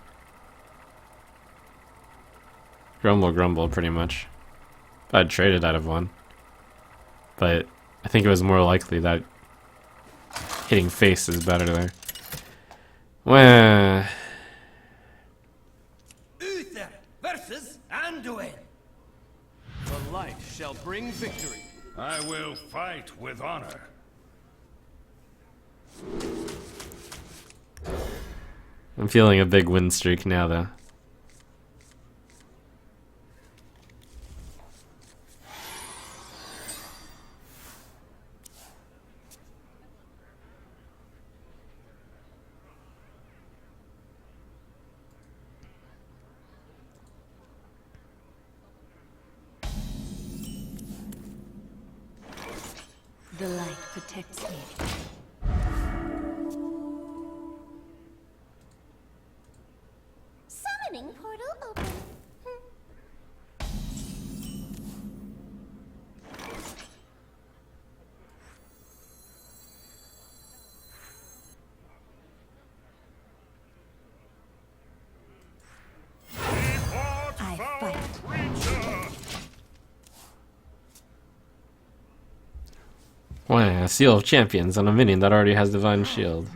Grumble, grumble, pretty much. If I'd traded, I'd have won. But I think it was more likely that hitting face is better there. Well, Uther versus Anduin. The light shall bring victory. I will fight with honor. I'm feeling a big win streak now, though. The light protects me. Summoning portal open. I fight. Wow, a Seal of Champions on a minion that already has Divine Shield.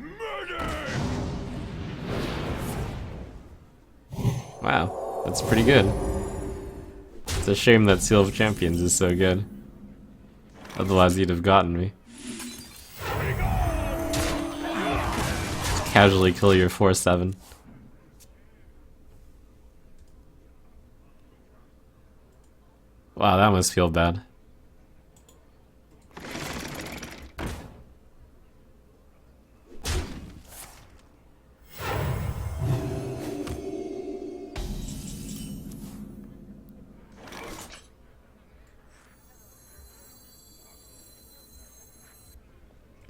Wow, that's pretty good. It's a shame that Seal of Champions is so good. Otherwise you'd have gotten me. Casually kill your 4/7. Wow, that must feel bad.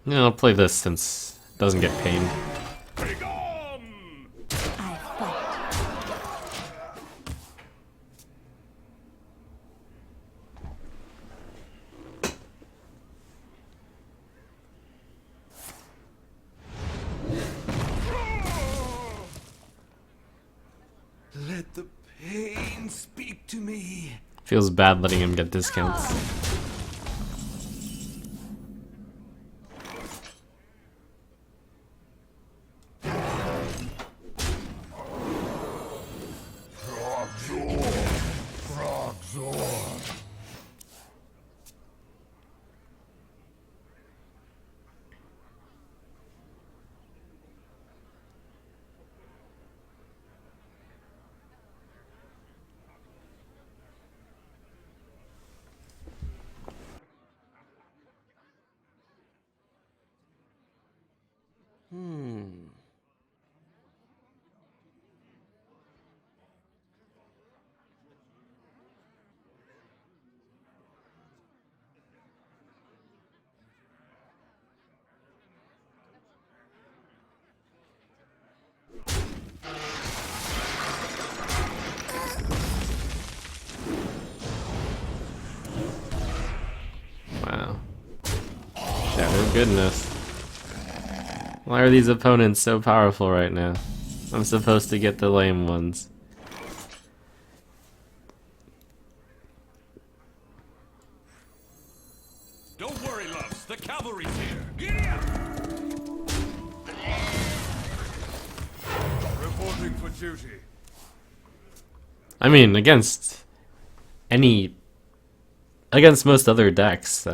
Yeah, I'll play this since it doesn't get pained. I fight. Speak to me. Feels bad letting him get discounts. Wow. Shadow goodness. Why are these opponents so powerful right now? I'm supposed to get the lame ones. Don't worry, loves. The cavalry's here. Giddy up! Reporting for duty. I mean, against most other decks,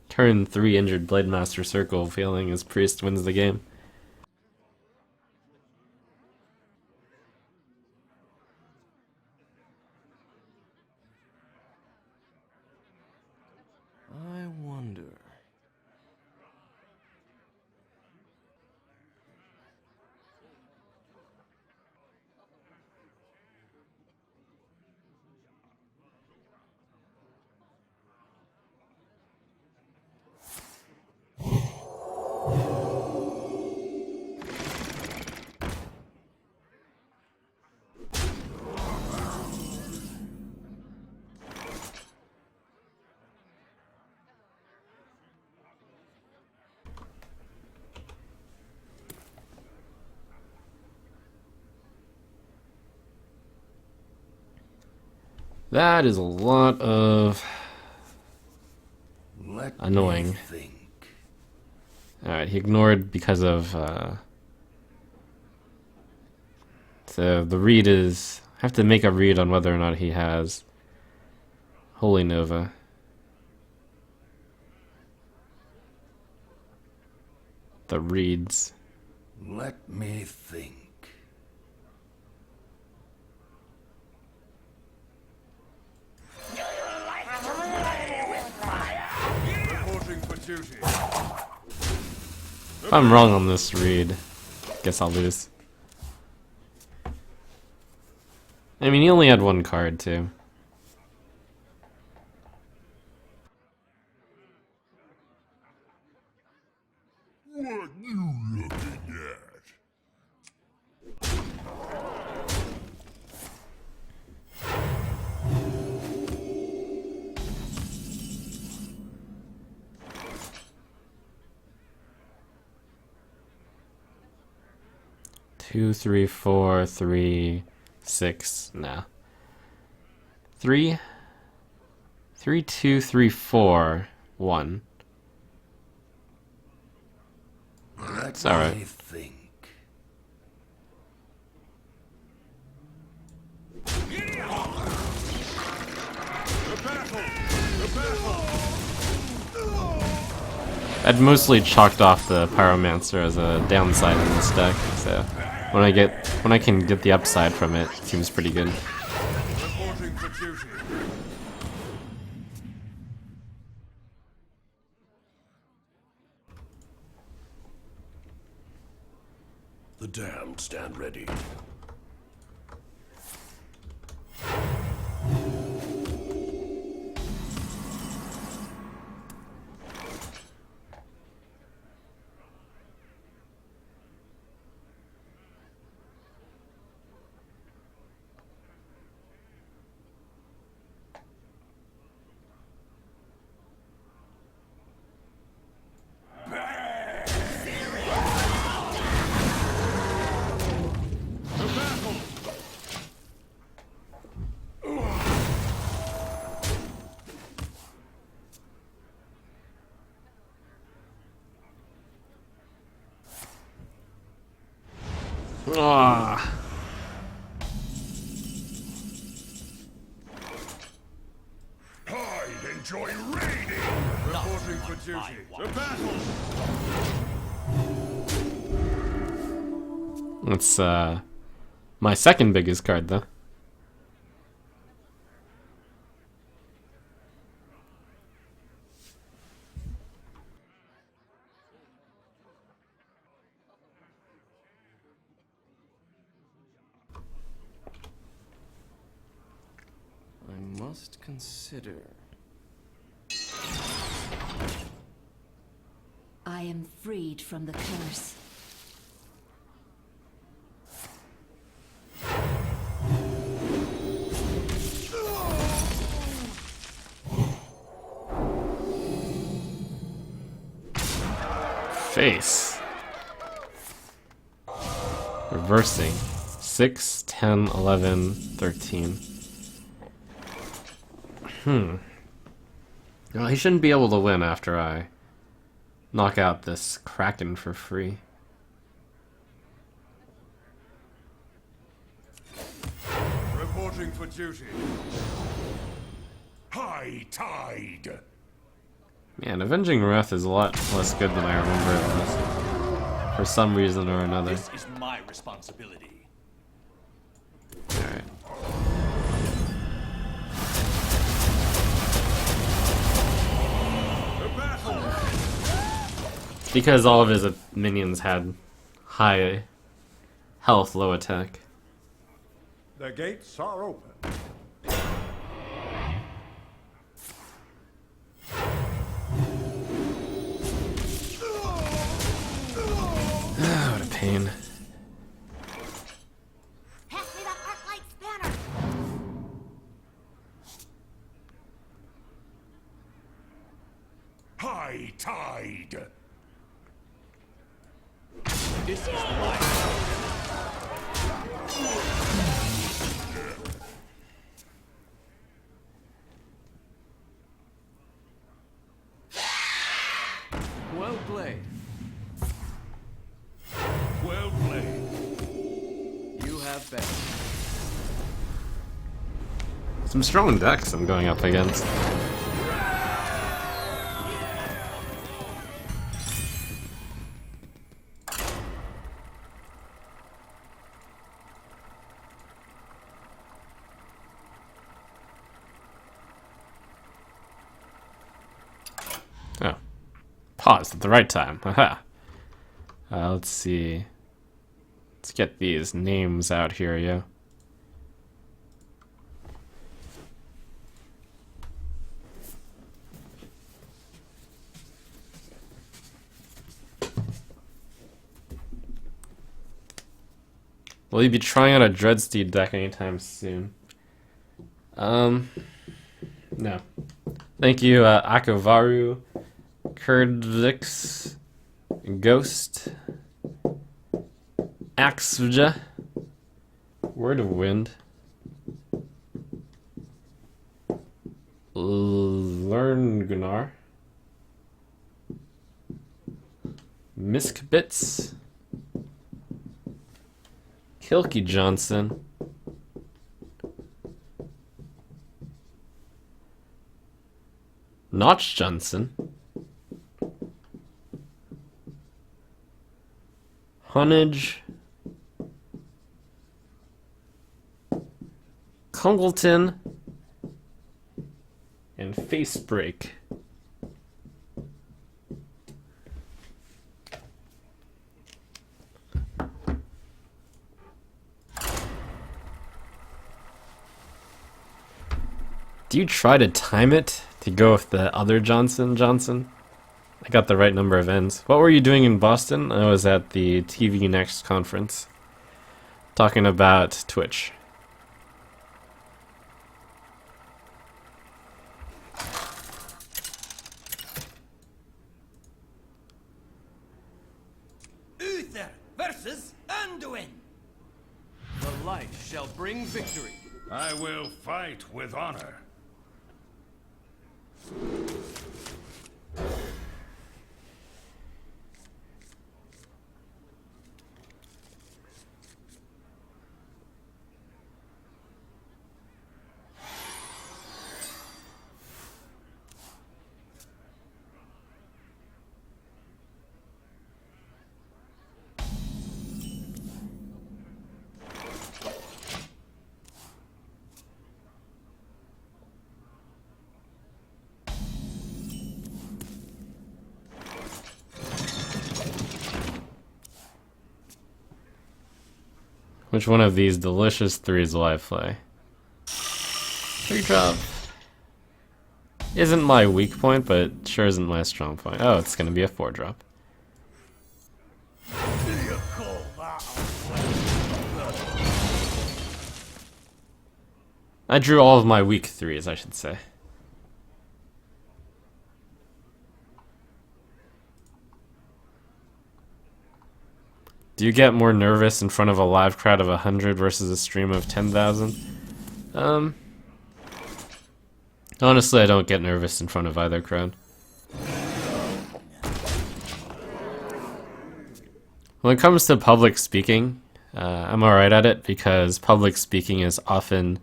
turn 3 injured Blade Master Circle failing as Priest wins the game. I wonder. That is a lot of Let annoying. me think. Alright, he ignored because of so the read is have to make a read on whether or not he has Holy Nova. The reads. Let me think. Reporting for duty. If I'm wrong on this read, guess I'll lose. I mean, he only had one card too. What you looking at? Two, three, four, 3, 6. Nah. 3, 3, 2, 3, 4, 1. Let It's alright. me think. Giddy up! The battle! The battle! I'd mostly chalked off the Pyromancer as a downside in this deck, so when I can get the upside from it, it seems pretty good. Reporting for duty. The damned stand ready. Ah. I enjoy raiding. Reporting for duty. To battle. That's my second biggest card though. I must consider. I am freed from the curse. Face. Reversing. 6, 10, 11, 13. Well, he shouldn't be able to win after I knock out this Kraken for free. Reporting for duty. High tide. Man, Avenging Wrath is a lot less good than I remember it was. For some reason or another. This is my responsibility. Alright. To battle. Because all of his minions had high health, low attack. The gates are open. What a pain. Pass me that arc-light spanner. High tide. This is my Well played. Well played. You have bet. Some strong decks I'm going up against. Oh. Paused at the right time. Haha. Let's see. Let's get these names out here, yo. Will you be trying out a Dreadsteed deck anytime soon? No. Thank you, Akovaru, Kurdvix, Ghost, Axvja, Word of Wind, Lerngunar, Miskbits, Kilky Johnson, Notch Johnson, Hunnage, Congleton, and Facebreak. Do you try to time it to go with the other Johnson? I got the right number of ends. What were you doing in Boston? I was at the TV Next conference, talking about Twitch. Uther versus Anduin. The light shall bring victory. I will fight with honor. Which one of these delicious threes will I play? 3-drop isn't my weak point, but sure isn't my strong point. Oh, it's gonna be a 4-drop. I drew all of my weak threes, I should say. Do you get more nervous in front of a live crowd of 100 versus a stream of 10,000? Honestly, I don't get nervous in front of either crowd. When it comes to public speaking, I'm alright at it because public speaking is often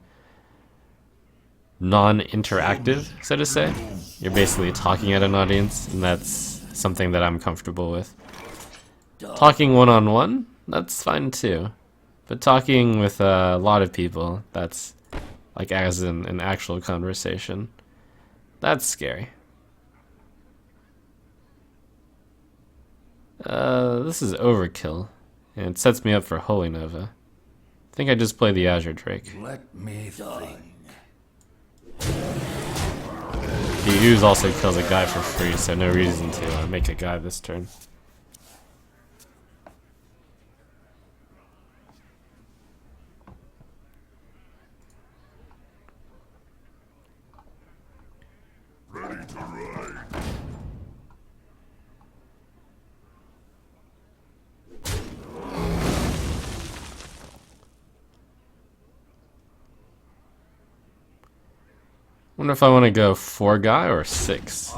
non-interactive, so to say. You're basically talking at an audience, and that's something that I'm comfortable with. Talking one-on-one, that's fine too. But talking with a lot of people, that's like as in an actual conversation, that's scary. This is overkill, and it sets me up for Holy Nova. I think I just play the Azure Drake. Let me think. The Ooze also kills a guy for free, so no reason to make a guy this turn. Ready to ride. Wonder if I want to go 4 guy or 6.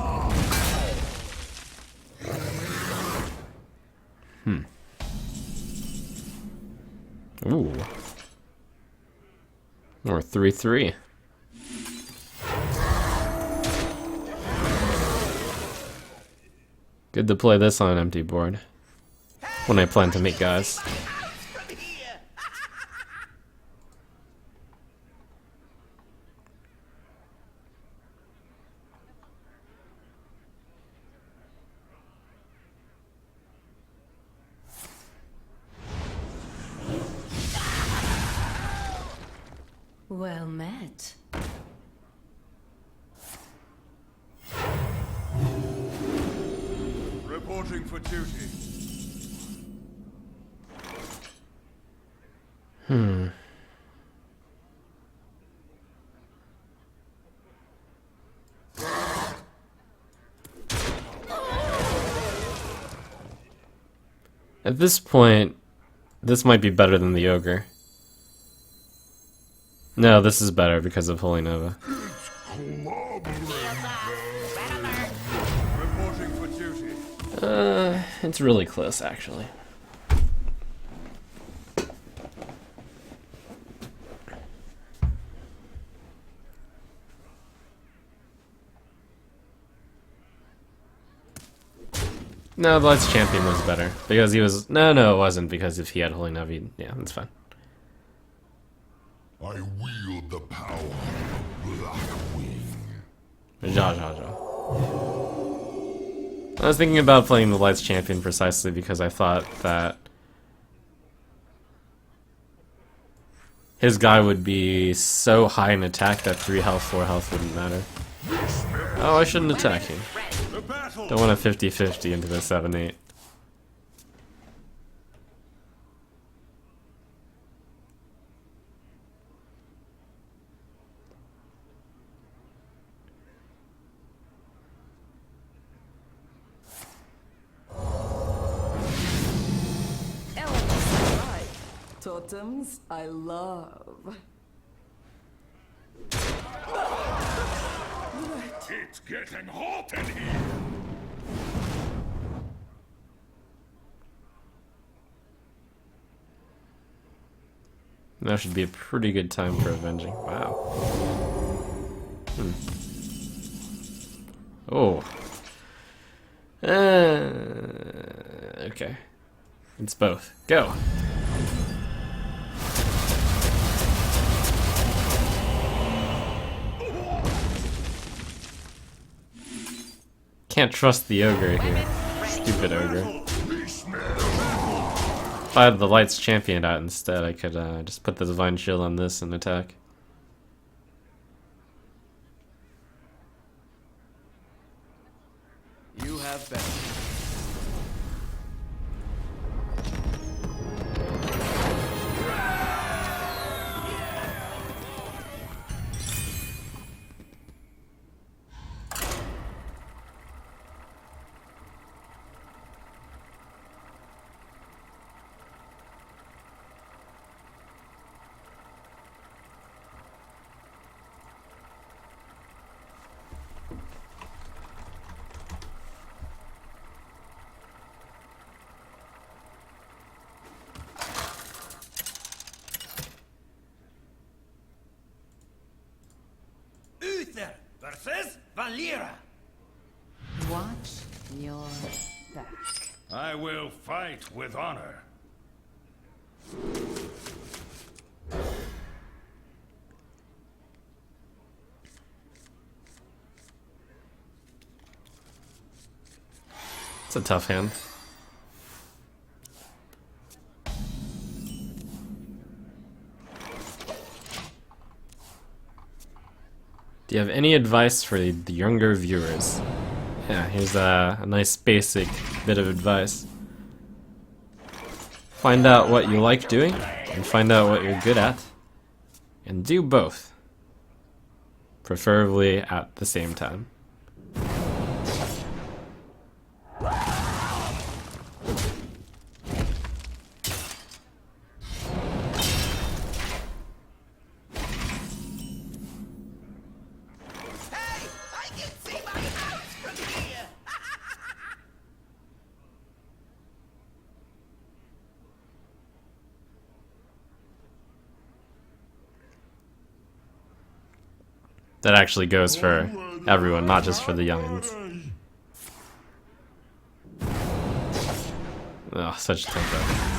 Ooh. Or 3-3. Good to play this on an empty board. When I plan to meet guys. Well met. Reporting for duty. At this point, this might be better than the Ogre. No, this is better because of Holy Nova. Reporting for duty. It's really close, actually. No, the Lights Champion was better. Because he was... No, it wasn't, because if he had Holy Nova, yeah, that's fine. I wield the power of Blackwing. I was thinking about playing the Lights Champion precisely because I thought that his guy would be so high in attack that 3 health, 4 health wouldn't matter. Oh, I shouldn't attack him. Don't want a 50-50 into the 7-8. Totems, I love. It's getting hot in here. That should be a pretty good time for avenging. Wow. Oh. Okay. It's both. Go. Can't trust the Ogre here. Stupid Ogre. If I had the Lights Champion out instead, I could just put the Divine Shield on this and attack. You have better. Uther versus Valera. Watch your back. I will fight with honor. It's a tough hand. Do you have any advice for the younger viewers? Yeah, here's a nice basic bit of advice. Find out what you like doing, and find out what you're good at, and do both. Preferably at the same time. Hey, I can see my house from here. That actually goes for everyone, not just for the youngins. Oh, such tempo.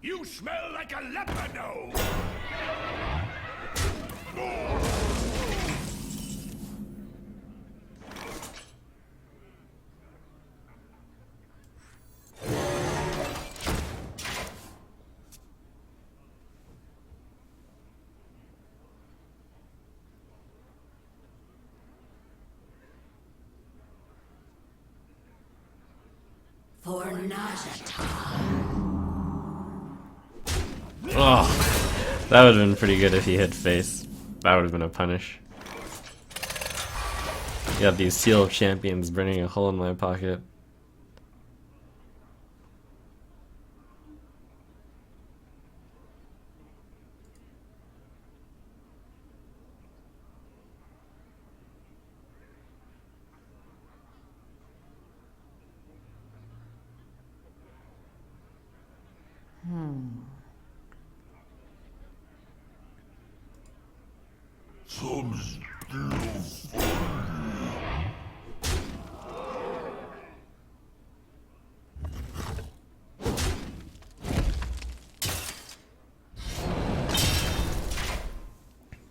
You smell like a leopard. For Najata. Oh, that would have been pretty good if he hit face. That would have been a punish. You have these Seal of Champions burning a hole in my pocket.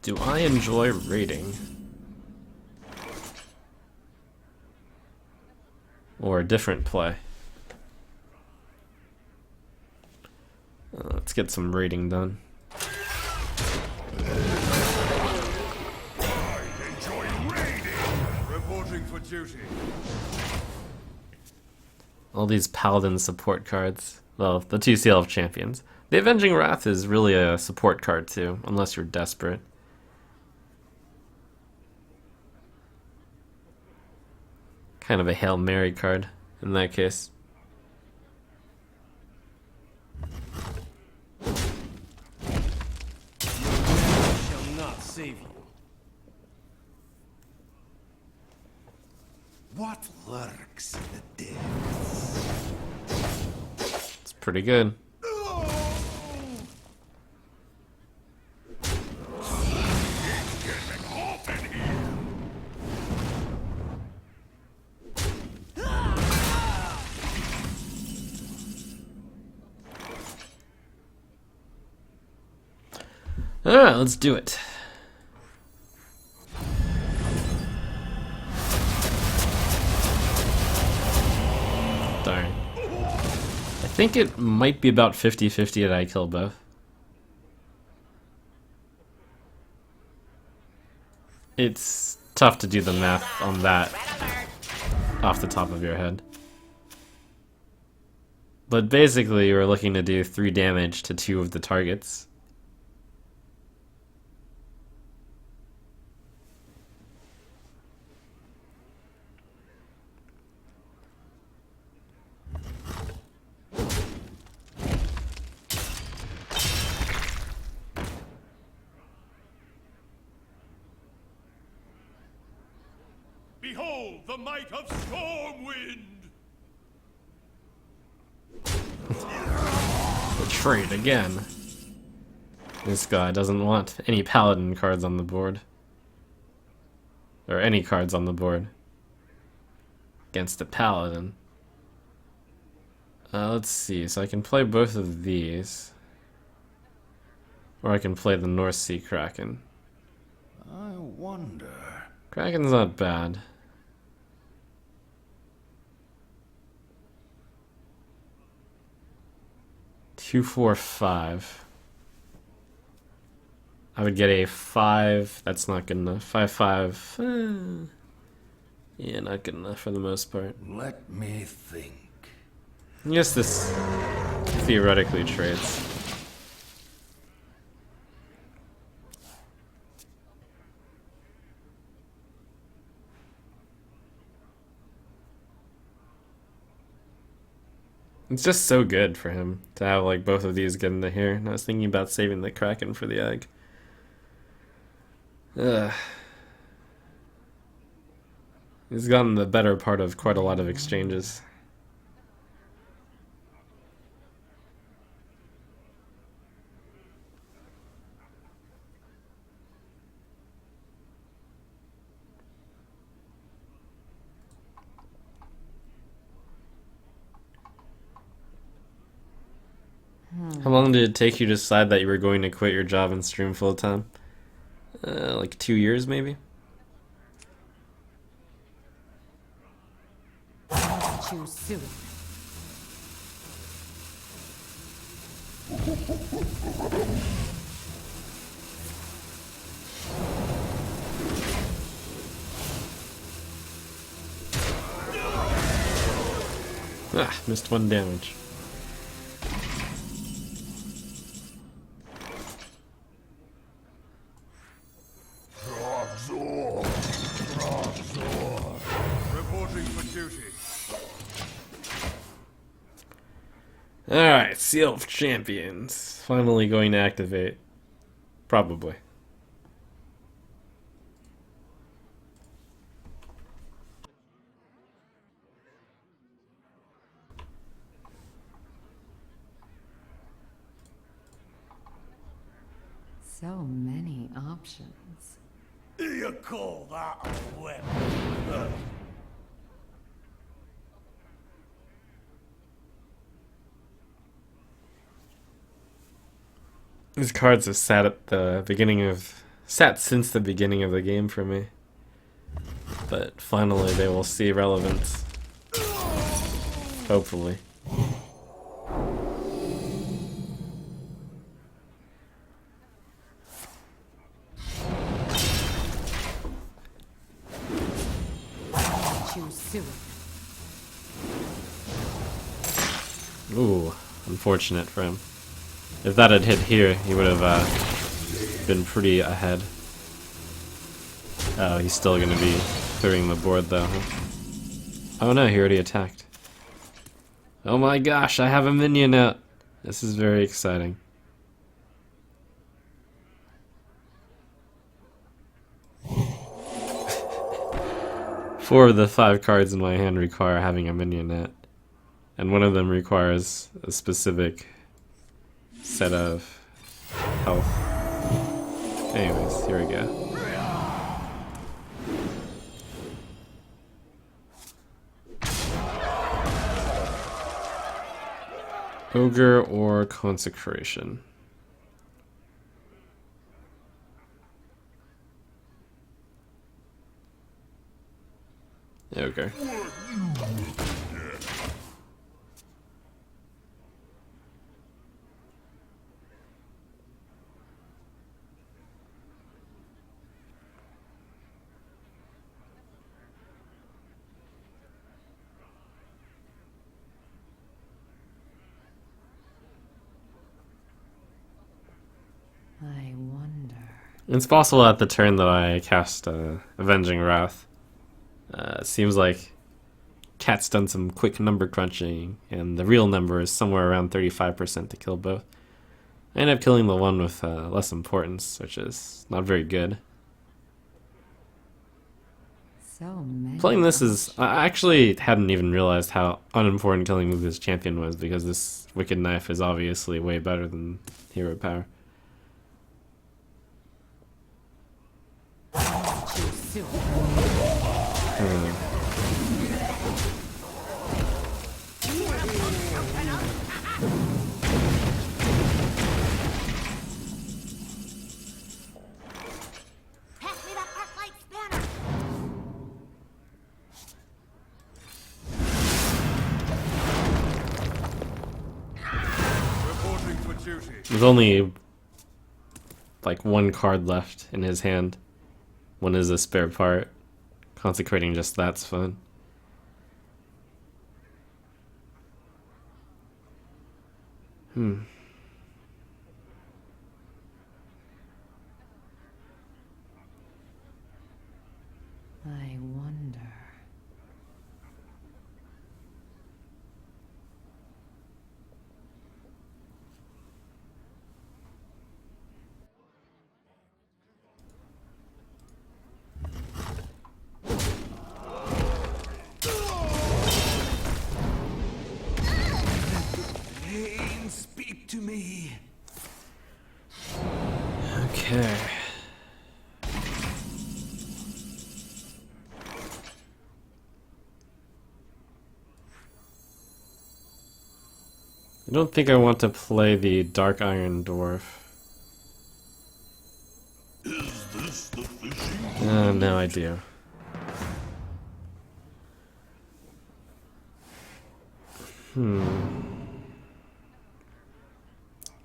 Do I enjoy raiding? Or a different play? Let's get some raiding done. Reporting for duty. All these Paladin support cards. Well, the two Seal of Champions. The Avenging Wrath is really a support card too, unless you're desperate. Kind of a Hail Mary card in that case. Shall not save you. What lurks in the depths? It's pretty good. Alright, let's do it. Darn. I think it might be about 50-50 that I kill both. It's tough to do the math on that off the top of your head. But basically, you're looking to do 3 damage to 2 of the targets. Behold the might of Stormwind! Betrayed again. This guy doesn't want any paladin cards on the board. Or any cards on the board. Against a paladin. Let's see, so I can play both of these. Or I can play the North Sea Kraken. I wonder... Kraken's not bad. Two, 4, 5. I would get a 5. That's not good enough. 5, 5. Yeah, not good enough for the most part. Let me think. Yes, this theoretically trades. It's just so good for him to have like both of these get into here. And I was thinking about saving the Kraken for the egg. He's gotten the better part of quite a lot of exchanges. How long did it take you to decide that you were going to quit your job and stream full time? Like 2 years, maybe? Too soon. Ah, missed 1 damage. Reporting for duty. Alright, Seal of Champions. Finally going to activate. Probably. So many options. You call that a weapon? These cards have sat at the beginning of... sat since the beginning of the game for me. But finally they will see relevance. Hopefully. Too soon. Ooh, unfortunate for him. If that had hit here, he would have been pretty ahead. Oh, he's still gonna be clearing the board though, huh? Oh no, he already attacked. Oh my gosh, I have a minion out! This is very exciting. Four of the 5 cards in my hand require having a minionette. And one of them requires a specific set of health. Anyways, here we go. Ogre or Consecration. Okay. I wonder. It's possible at the turn that I cast Avenging Wrath. Seems like Cat's done some quick number crunching, and the real number is somewhere around 35% to kill both. I end up killing the one with less importance, which is not very good. So many. Playing this is... I actually hadn't even realized how unimportant killing with this champion was, because this Wicked Knife is obviously way better than Hero Power. Choose soon. Pass me that arc light spanner. Reporting for duty. There's only like one card left in his hand. One is a spare part. Consecrating just that's fun. I wonder. Pain, speak to me. Okay. I don't think I want to play the Dark Iron Dwarf. No, I do.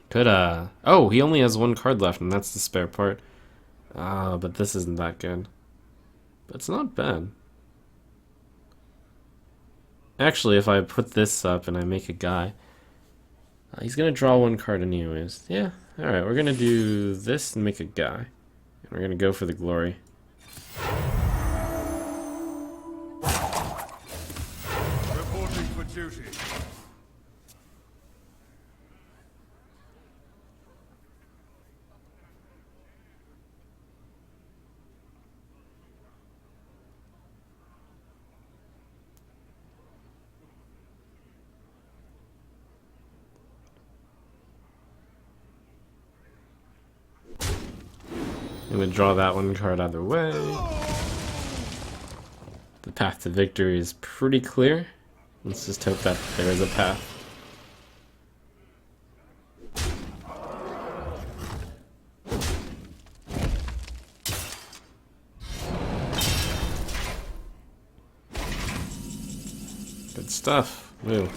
Could, oh, he only has one card left, and that's the spare part. Ah, but this isn't that good. But it's not bad. Actually, if I put this up and I make a guy, he's gonna draw one card anyways. Yeah, alright, we're gonna do this and make a guy. And we're gonna go for the glory. Reporting for duty. I'm gonna draw that one card either way. The path to victory is pretty clear. Let's just hope that there is a path. Good stuff. Woo.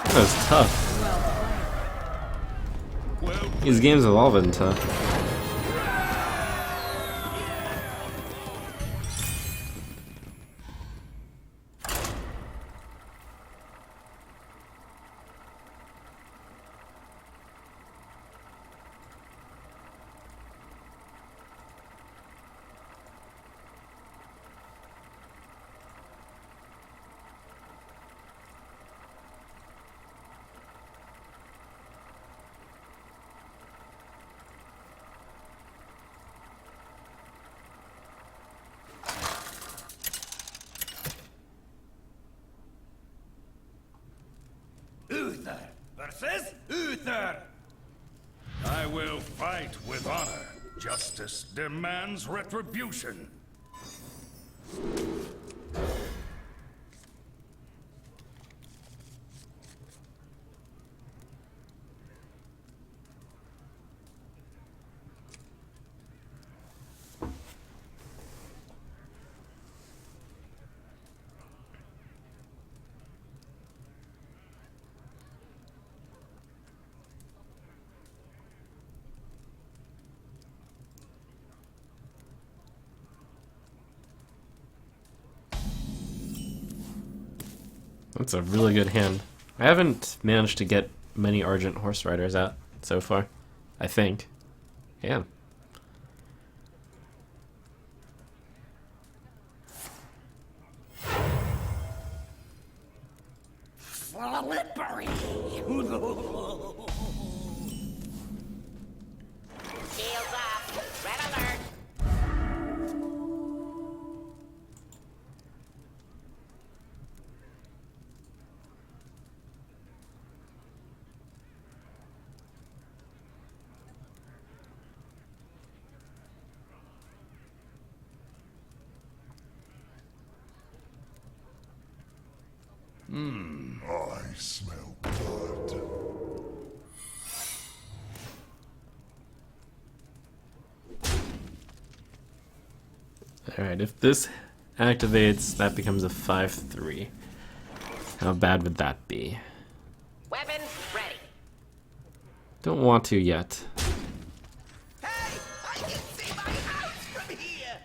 That was tough. These games have all been tough. Uther versus Uther. I will fight with honor. Justice demands retribution. That's a really good hand. I haven't managed to get many Argent Horse Riders out so far, I think. Yeah. Slippery. Shields up. Red alert. I smell blood. Alright, if this activates, that becomes a 5-3. How bad would that be? Weapons ready. Don't want to yet. Hey, I can see my house from here.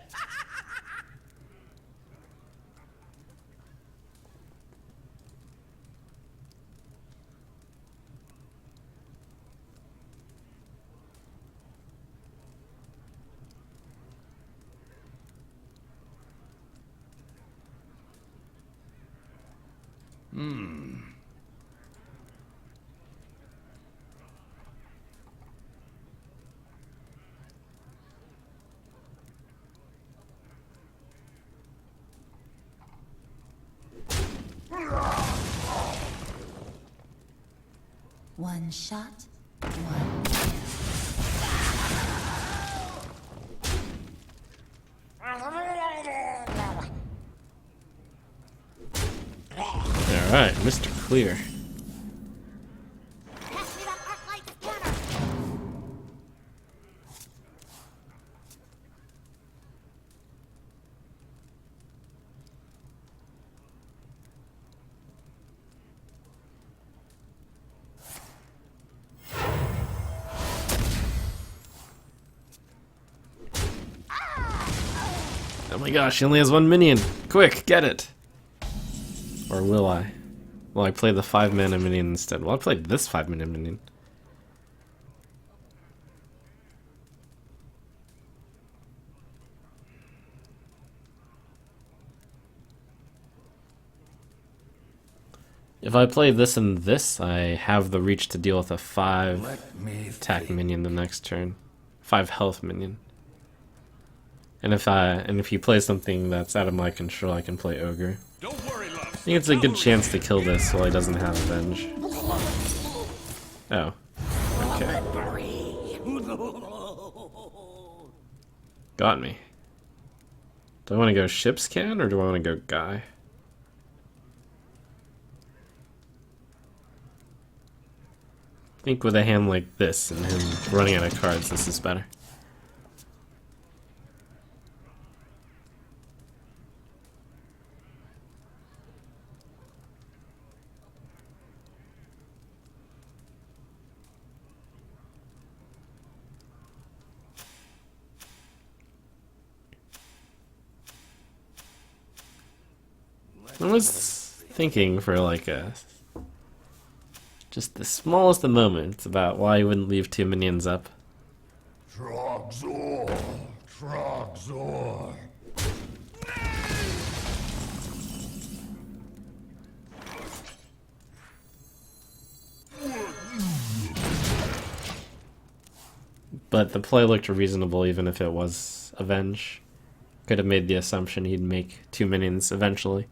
One shot, one kill. Alright, Mr. Clear. Pass me that arc light scanner. Oh my gosh, he only has one minion. Quick, get it. Or will I? Will I play the 5-mana minion instead? Well, I played this 5-mana minion. If I play this and this, I have the reach to deal with a 5 Let me attack think. minion the next turn. 5 health minion. And if he plays something that's out of my control, I can play Ogre. Don't worry, love. I think it's a good chance to kill this while he doesn't have Avenge. Oh. Okay. Got me. Do I want to go Ship's Can or do I want to go Guy? I think with a hand like this and him running out of cards, this is better. I was thinking for like just the smallest of moments about why you wouldn't leave 2 minions up. Trogzor. Trogzor. But the play looked reasonable even if it was Avenge. Could have made the assumption he'd make 2 minions eventually.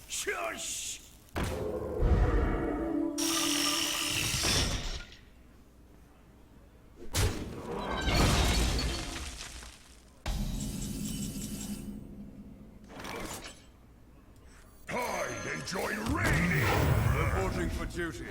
Shush. I enjoy raining. Reporting for duty.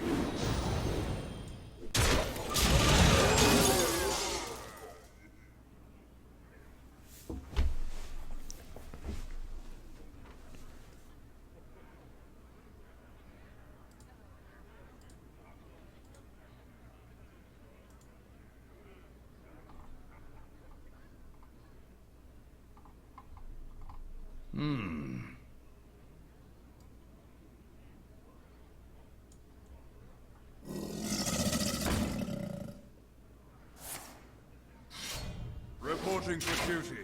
Reporting for duty.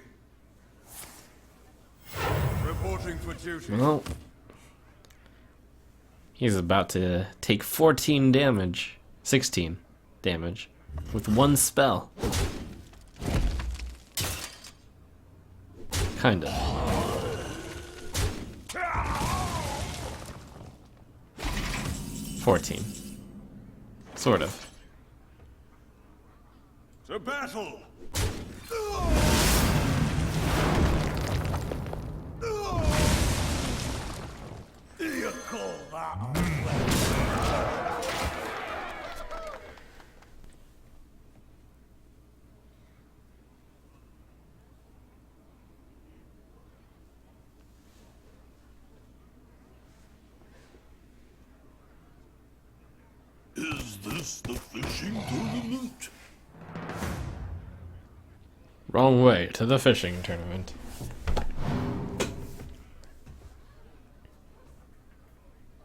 Reporting for duty. Well, he's about to take 14 damage. 16 damage. With one spell. Kinda. $14. Sort of. To battle! You call that a Is this the fishing tournament? Wrong way to the fishing tournament.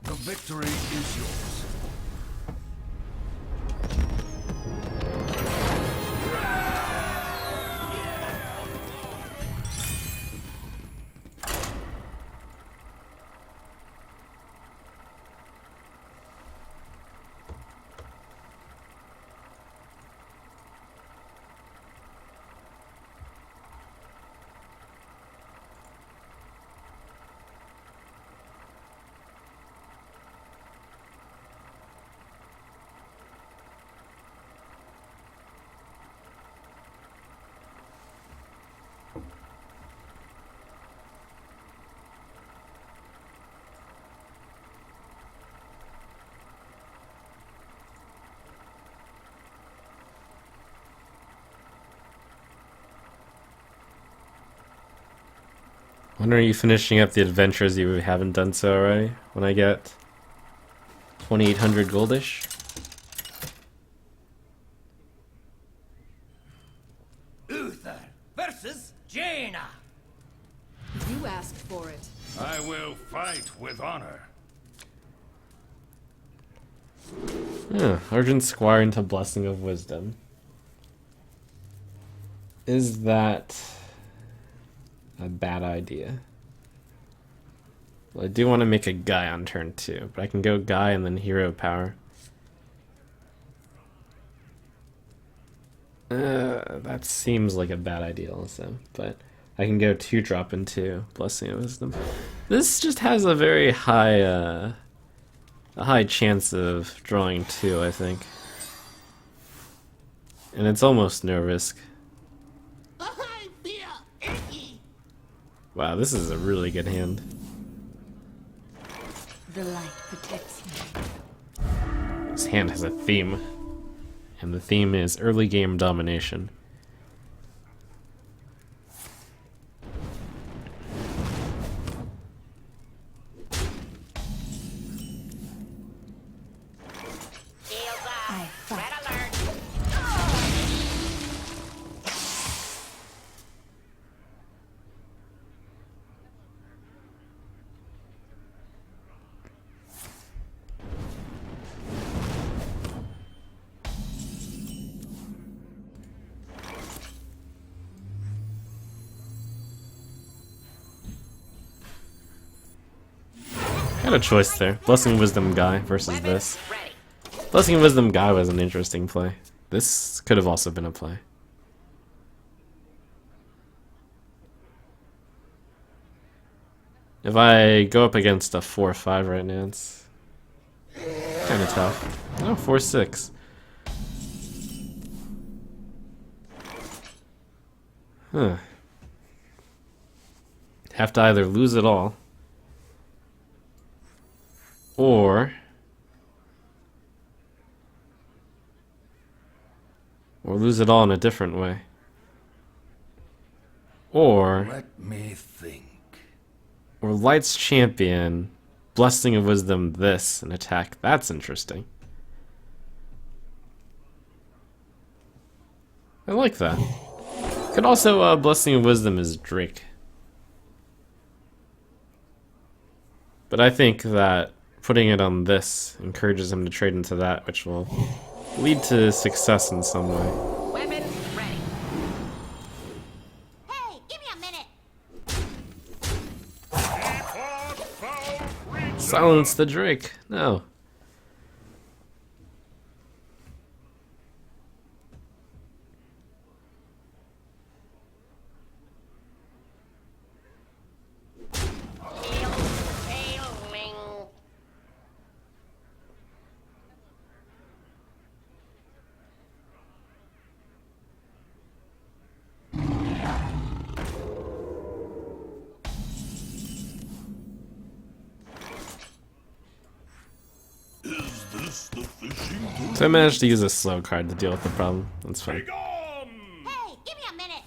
The victory is yours. When are you finishing up the adventures you haven't done so already? When I get 2,800 goldish? Uther versus Jaina. You asked for it. I will fight with honor. Argent Squire into Blessing of Wisdom. Is that a bad idea? Well, I do want to make a Guy on turn 2, but I can go Guy and then Hero Power. That seems like a bad idea also, but I can go 2-drop into Blessing of Wisdom. This just has a very high, a high chance of drawing 2, I think. And it's almost no risk. I feel icky. Wow, this is a really good hand. The light protects me. This hand has a theme. And the theme is early game domination. Shields up. I fight. Red alert. Got a choice there. Blessing of Wisdom Guy versus this. Ready. Blessing of Wisdom Guy was an interesting play. This could have also been a play. If I go up against a 4-5 right now, it's kind of tough. Oh, 4-6. Huh. Have to either lose it all or lose it all in a different way. Or Let me think. Light's Champion, Blessing of Wisdom this, and attack. That's interesting. I like that. Could also, Blessing of Wisdom is Drake. But I think that putting it on this encourages him to trade into that, which will lead to success in some way. Weapons ready. Silence the Drake. No. Is this the fishing tournament? So I managed to use a slow card to deal with the problem. That's fine. Hey, give me a minute.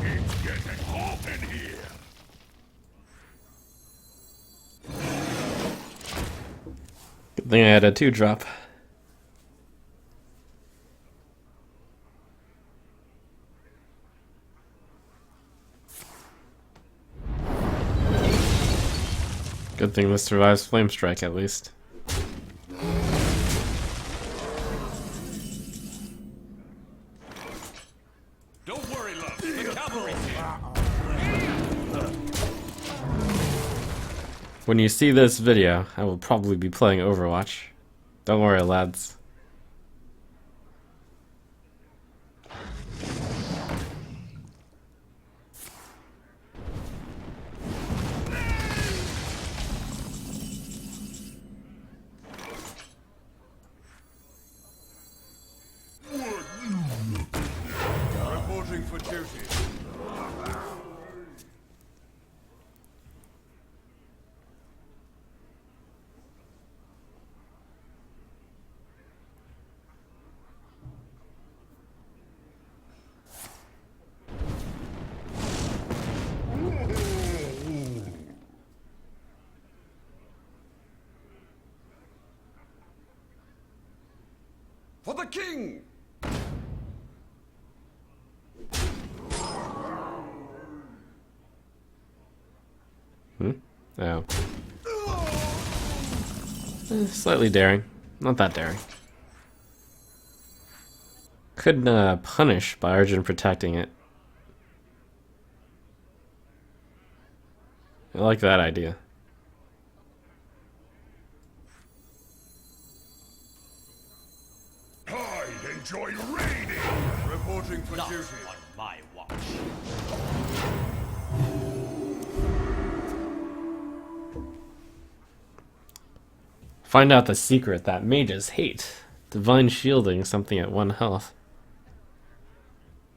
It's getting hot in here. Good thing I had a 2-drop. Good thing this survives Flame Strike at least. Don't worry, love. The cavalry's here. When you see this video, I will probably be playing Overwatch. Don't worry, lads. Reporting for duty. For the king! Oh. Slightly daring. Not that daring. Could punish by urgent protecting it. I like that idea. I enjoy raiding. Reporting for Not duty. on my watch. Find out the secret that mages hate. Divine shielding something at 1 health.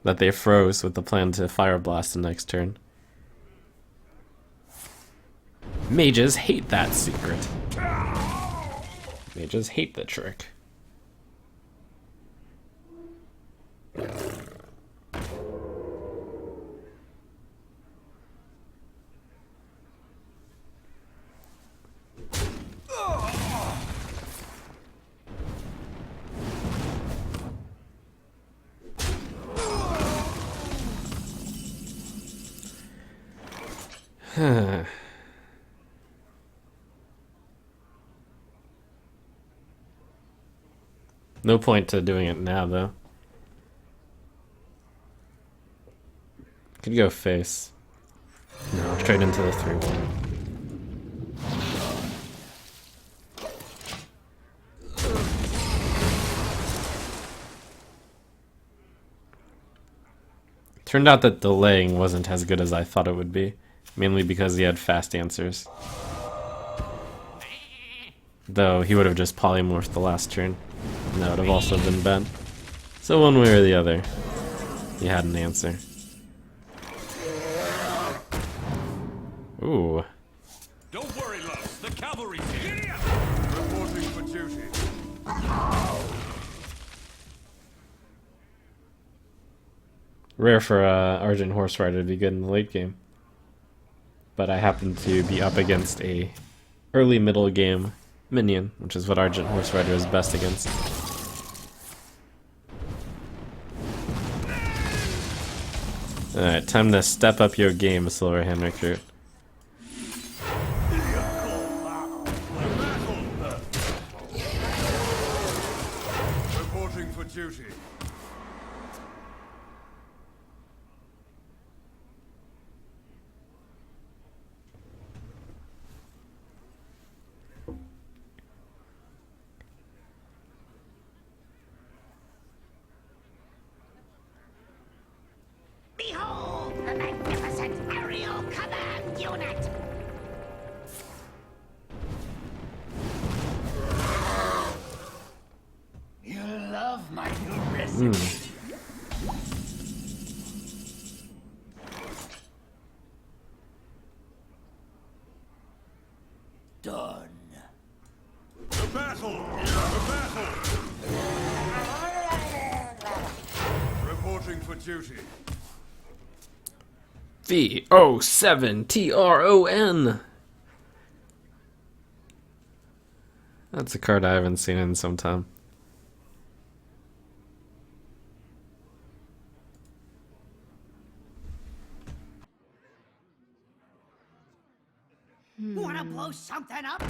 That they froze with the plan to Fire Blast the next turn. Mages hate that secret. Mages hate the trick. No point to doing it now, though. Could go face. No, straight into the 3-1. Turned out that delaying wasn't as good as I thought it would be, mainly because he had fast answers. Though he would have just polymorphed the last turn, and that would have also been bad. So one way or the other, he had an answer. Ooh. Don't worry, love. The cavalry's here. Reporting for Rare for Argent Horse Rider to be good in the late game. But I happen to be up against a early middle game minion, which is what Argent Horse Rider is best against. Alright, time to step up your game, Silverhand Recruit. Reporting for duty. Behold the magnificent aerial command unit! You love my new recipe. Done. The battle! The battle! Reporting for duty. V07TRON. That's a card I haven't seen in some time. Wanna blow something up?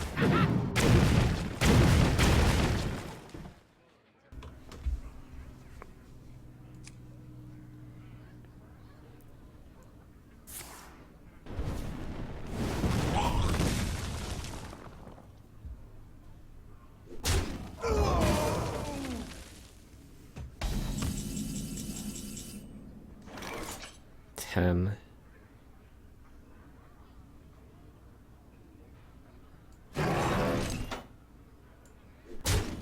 Ten.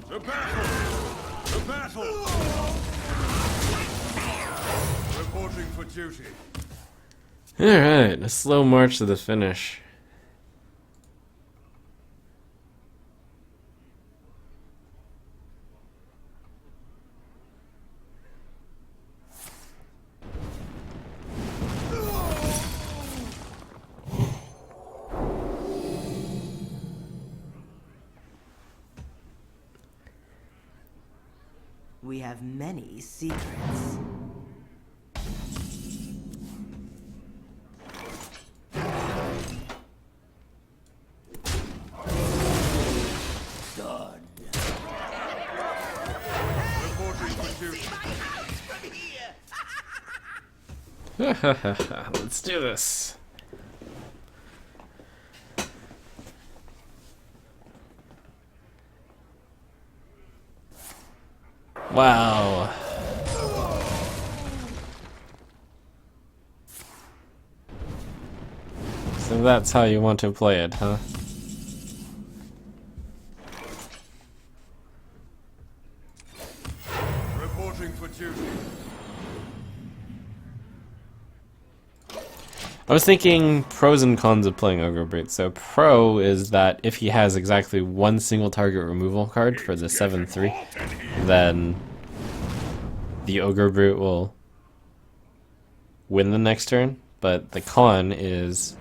The battle! The battle! Reporting for duty. Alright, a slow march to the finish. We have many secrets. Done. Reporting for duty. Let's do this. Wow. So that's how you want to play it, huh? Reporting for duty. I was thinking pros and cons of playing Ogre Brute. So pro is that if he has exactly one single target removal card for the 7/3, then the Ogre Brute will win the next turn. But the con is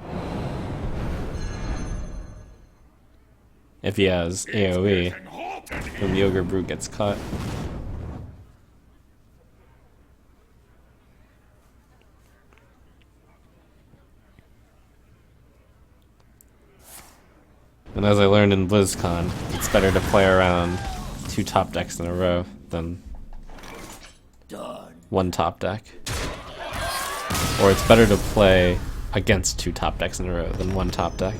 if he has AoE, then the Ogre Brute gets caught. And as I learned in BlizzCon, it's better to play around 2 top decks in a row than Done. 1 top deck. Or it's better to play against 2 top decks in a row than 1 top deck.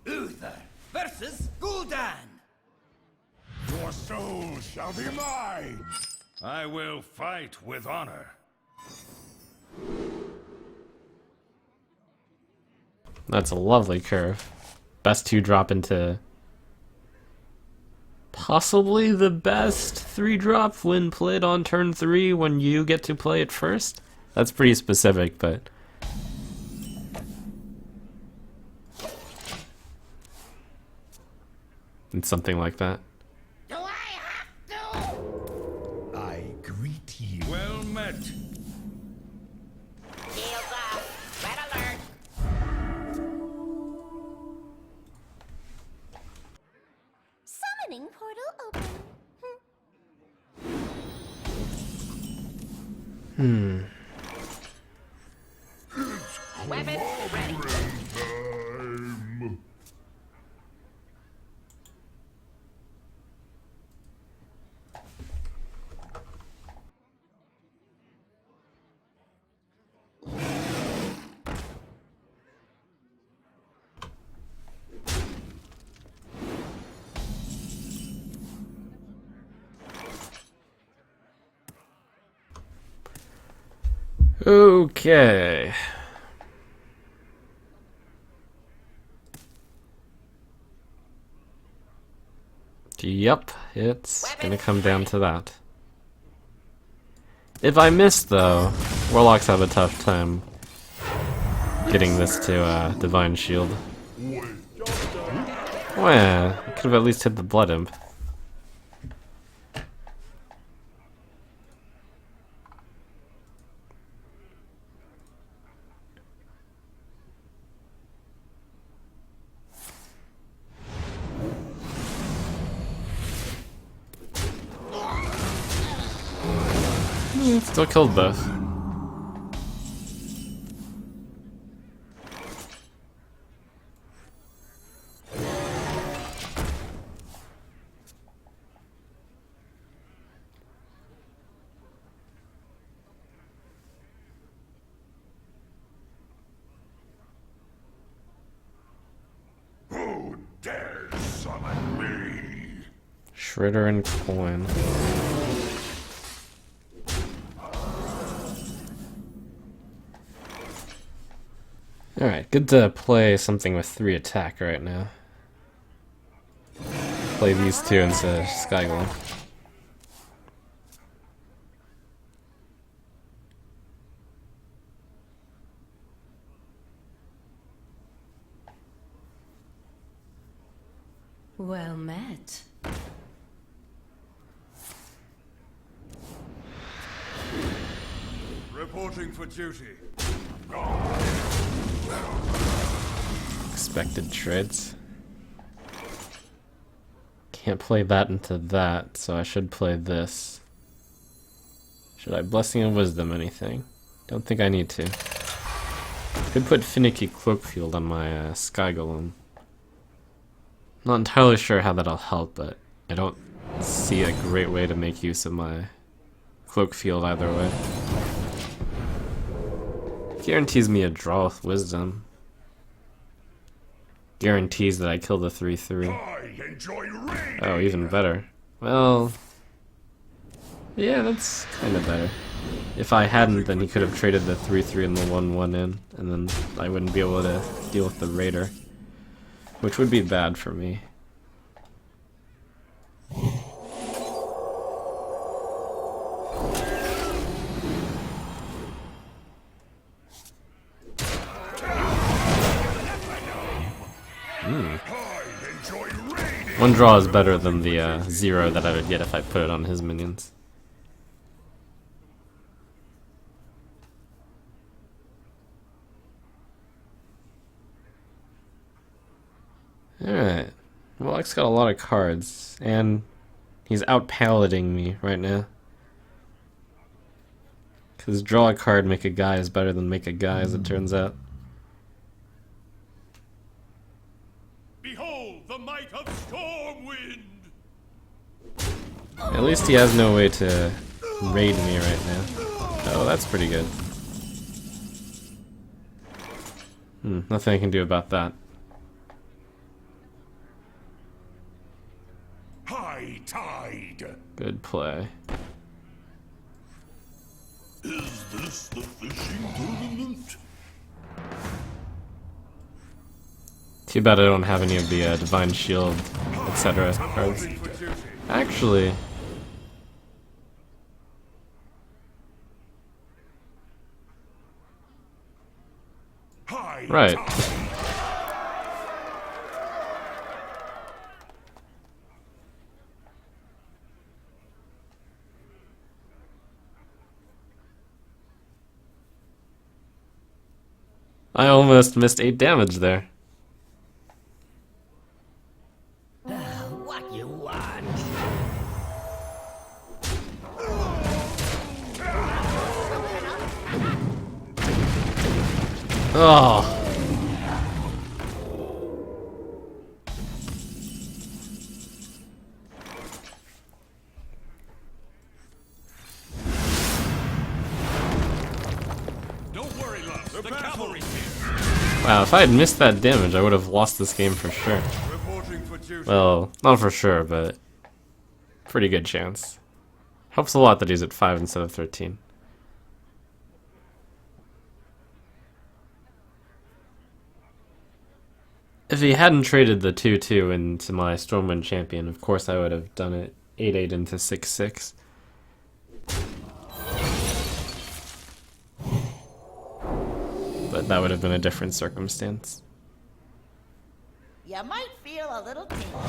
Uther versus Gul'dan. soul shall be mine! I will fight with honor. That's a lovely curve. Best 2-drop into possibly the best 3-drop when played on turn 3 when you get to play it first. That's pretty specific, but it's something like that. Do I have to? I greet you. Well met. Shields up. Red alert. Summoning portal open. Weapon ready. Time. Okay. Yep, it's gonna come down to that. If I miss, though, Warlocks have a tough time getting this to Divine Shield. Well, yeah, I could have at least hit the Blood Imp. Still killed both. Who dares summon me? Shredder and Coin. Alright, good to play something with 3 attack right now. Play these 2 instead of Skyglow. Well met. Reporting for duty. Expected treads. Can't play that into that, so I should play this. Should I Blessing of Wisdom anything? Don't think I need to. Could put Finicky Cloakfield on my Sky Golem. Not entirely sure how that'll help, but I don't see a great way to make use of my Cloakfield either way. Guarantees me a draw with Wisdom. Guarantees that I kill the 3/3. I enjoy raiding. Oh, even better. Well, yeah, that's kind of better. If I hadn't, then he could have traded the 3/3 and the 1/1 in, and then I wouldn't be able to deal with the Raider, which would be bad for me. One draw is better than the 0 that I would get if I put it on his minions. Alright. Well, X got a lot of cards, and he's out-palading me right now. Because draw a card, make a guy is better than make a guy, as it turns out. Behold the might of Stormwind! At least he has no way to raid me right now. Oh, that's pretty good. Nothing I can do about that. High tide. Good play. Is this the fishing tournament? Too bad I don't have any of the Divine Shield, etc. cards. Actually, right. I almost missed 8 damage there. What you want? Oh. Don't worry, love. The cavalry's here. Wow, if I had missed that damage, I would have lost this game for sure. Reporting for duty. Well, not for sure, but pretty good chance. Helps a lot that he's at 5 instead of 13. If he hadn't traded the 2-2 into my Stormwind champion, of course I would have done it 8-8 into 6-6. But that would have been a different circumstance. You might feel a little tingle.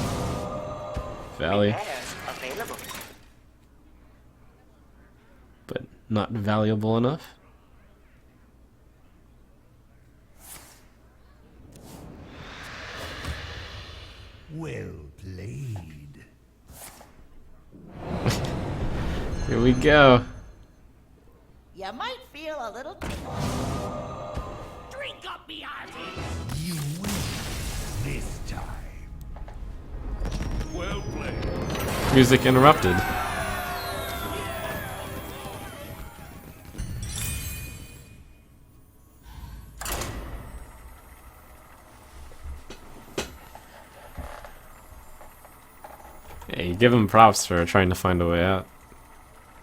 Valley, Repairs available. but not valuable enough. Well played. Here we go. You might feel a little tingle. Drink up me hearty. You win this time. Well played. Music interrupted. Hey, you give him props for trying to find a way out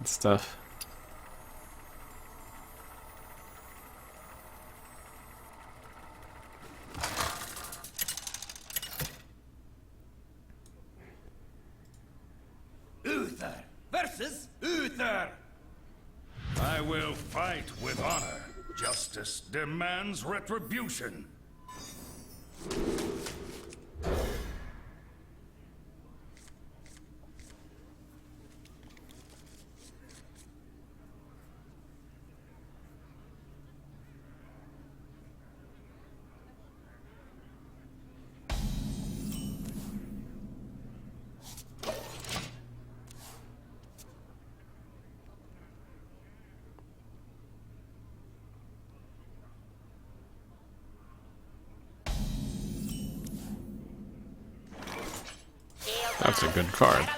and stuff. Uther versus Uther. I will fight with honor. Justice demands retribution. That's a good card.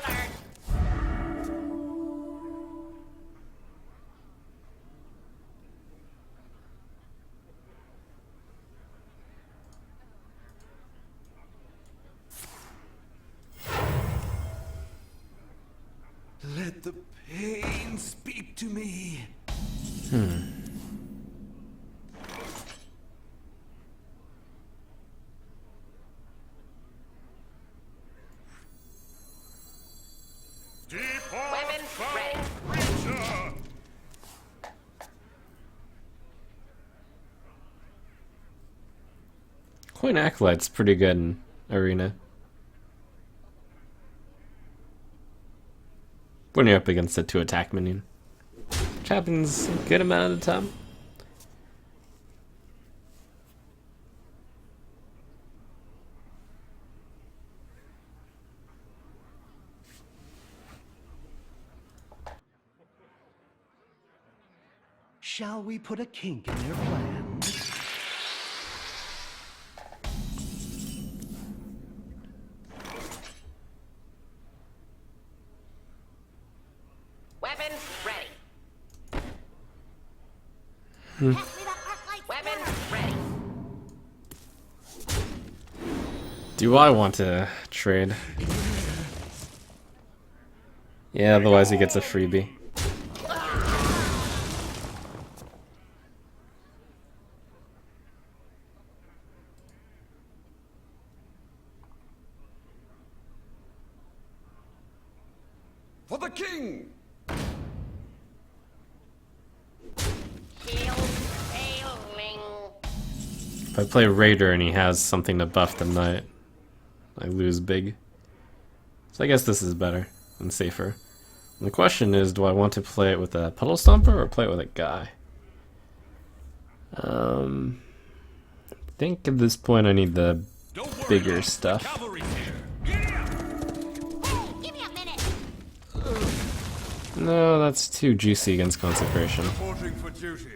Let the pain speak to me. Weapons ready. Creature! Coin Acolyte's pretty good in Arena. When you're up against a 2-attack minion. Which happens a good amount of the time. Shall we put a kink in their plans? Weapons ready. Pass me that arc light. Weapons ready. Do I want to trade? Yeah, otherwise he gets a freebie. For the king! If I play Raider and he has something to buff the knight, I lose big. So I guess this is better and safer. And the question is, do I want to play it with a Puddle Stomper or play it with a guy? I think at this point I need the bigger stuff. No, that's too juicy against Consecration. Reporting for duty.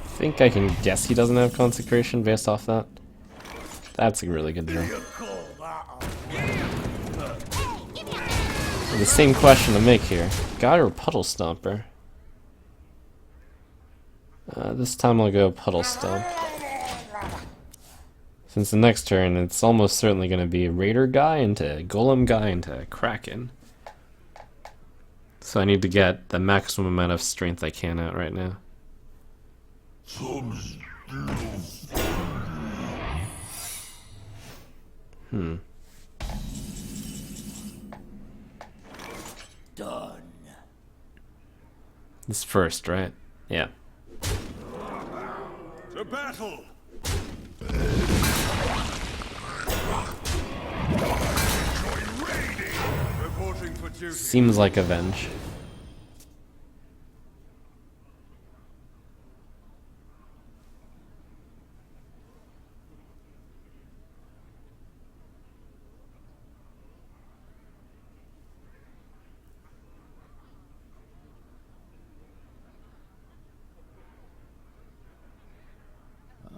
I think I can guess he doesn't have Consecration based off that. That's a really good draw. The same question to make here. Guy or Puddle Stomper? This time I'll go Puddle Stomp. Since the next turn it's almost certainly going to be Raider guy into Golem guy into Kraken. So I need to get the maximum amount of strength I can out right now. Done. This first, right? Yeah. To battle! Reporting for duty. Seems like Avenge.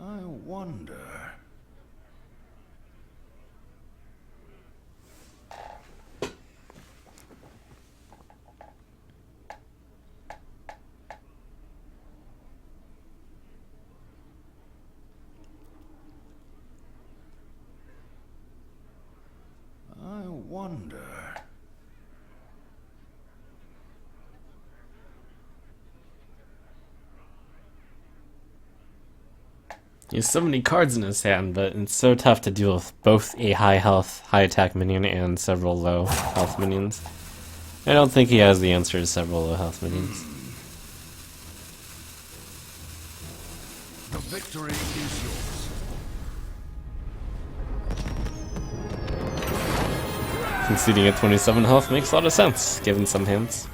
I wonder. I wonder. He has so many cards in his hand, but it's so tough to deal with both a high health, high attack minion and several low health minions. I don't think he has the answer to several low health minions. The victory is yours. Conceding at 27 health makes a lot of sense, given some hints.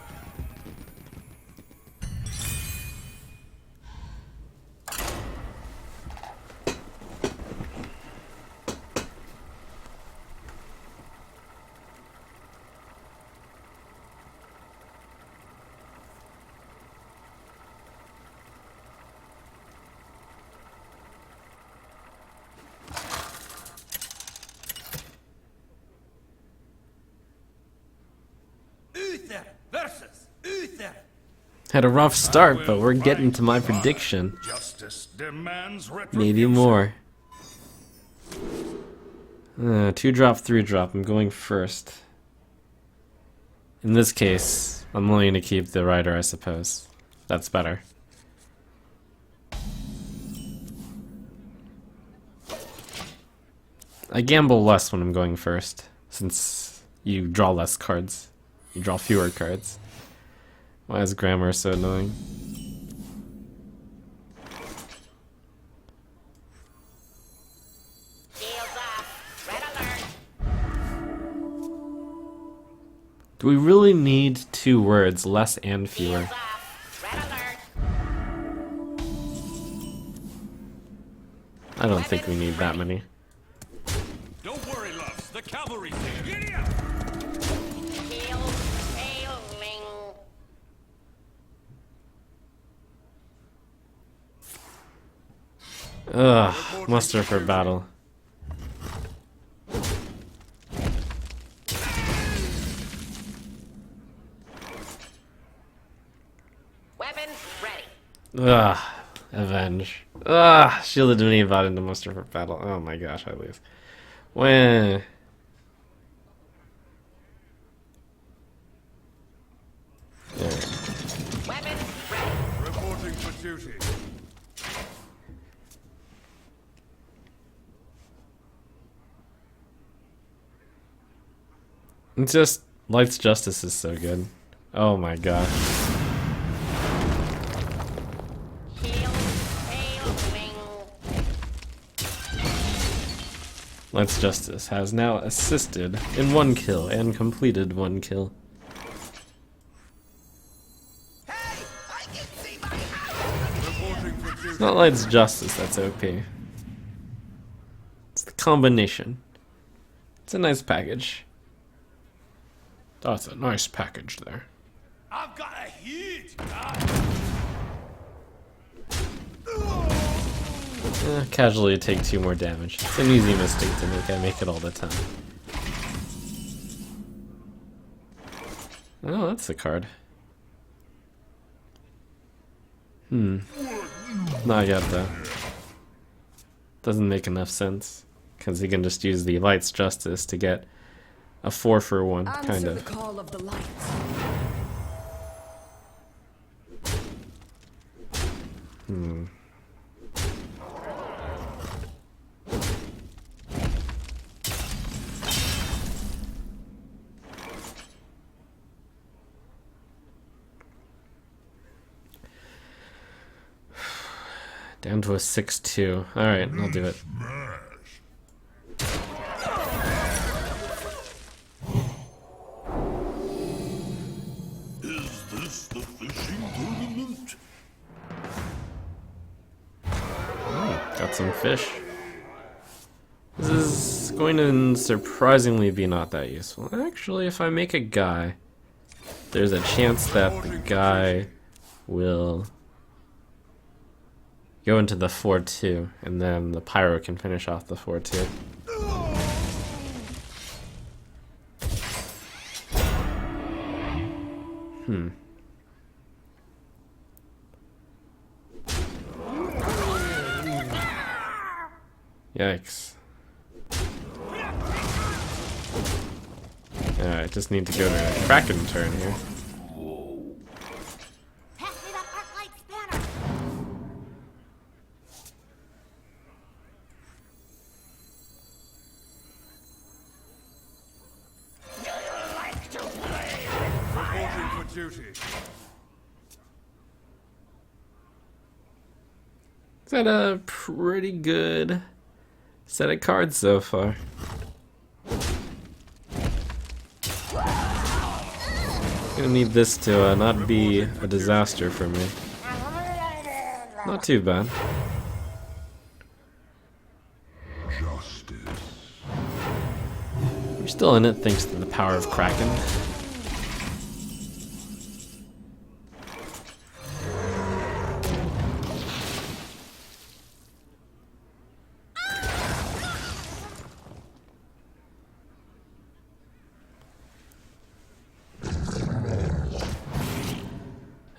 Uther versus Uther. Had a rough start, but we're getting to my prediction. Justice demands Maybe retribution. more. 2-drop, 3-drop. I'm going first. In this case, I'm willing to keep the rider, I suppose. That's better. I gamble less when I'm going first, since you draw less cards. You draw fewer cards. Why is grammar so annoying? Do we really need 2 words, less and fewer? I don't think we need that many. Don't worry, loves. The cavalry's here. Giddy up! Ugh, muster for battle. ready. Avenge. Shielded me bought into muster for battle. Oh my gosh, I lose. When Weapons ready. Reporting for duty. it's just Light's Justice is so good. Oh my gosh. Shield, tail, wing. Light's Justice has now assisted in 1 kill and completed 1 kill. Hey, I can see my house. Reporting for duty. It's not Light's Justice that's OP. It's the combination. It's a nice package. That's a nice package there. I've got a hit. Casually take 2 more damage. It's an easy mistake to make. I make it all the time. Oh, that's a card. Not yet though. Doesn't make enough sense. Because he can just use the Light's Justice to get a 4-for-1, kind Answer of. the call of the light. Down to a 6-2. Alright, I'll do it. Is this the fishing tournament? Got some fish. This is going to surprisingly be not that useful. Actually, if I make a guy, there's a chance that the guy will go into the 4-2, and then the pyro can finish off the 4-2. Yikes. Alright, just need to go to a Kraken turn here. Pass me that Arclight spanner. Reporting for duty. Is that a pretty good set of cards so far? Gonna need this to not be a disaster for me. Not too bad. Justice. We're still in it thanks to the power of Kraken.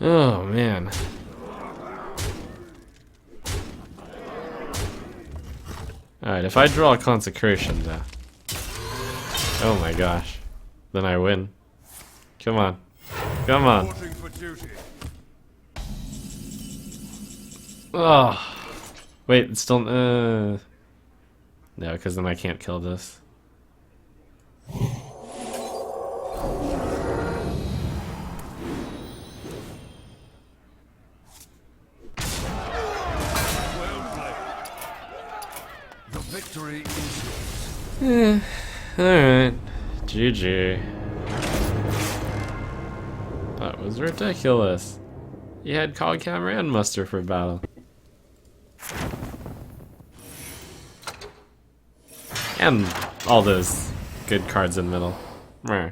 Oh man. Alright, if I draw a Consecration though. Oh my gosh. Then I win. Come on. Come on. Reporting for duty. Oh. Wait, it's still no, because then I can't kill this. The victory is yours. Alright. GG. That was ridiculous. You had Cog Camera and Muster for battle. And all those good cards in the middle. Meh.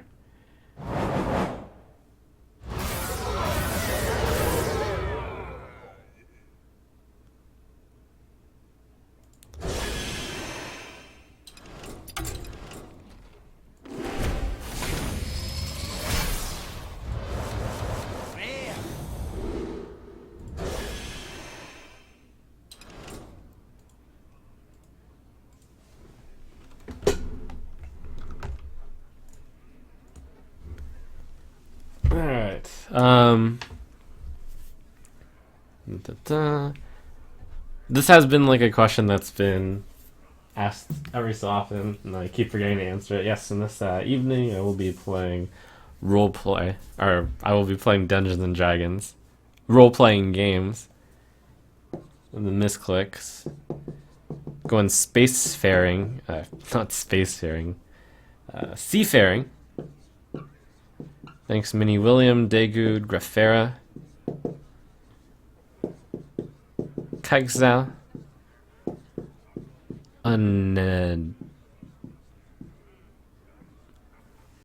This has been like a question that's been asked every so often, and I keep forgetting to answer it. Yes, in this evening, I will be playing roleplay, or I will be playing Dungeons and Dragons, role-playing games. And the misclicks. Going spacefaring, not spacefaring, seafaring. Thanks, Minnie William, Degud, Grafera, Kagza, Uned.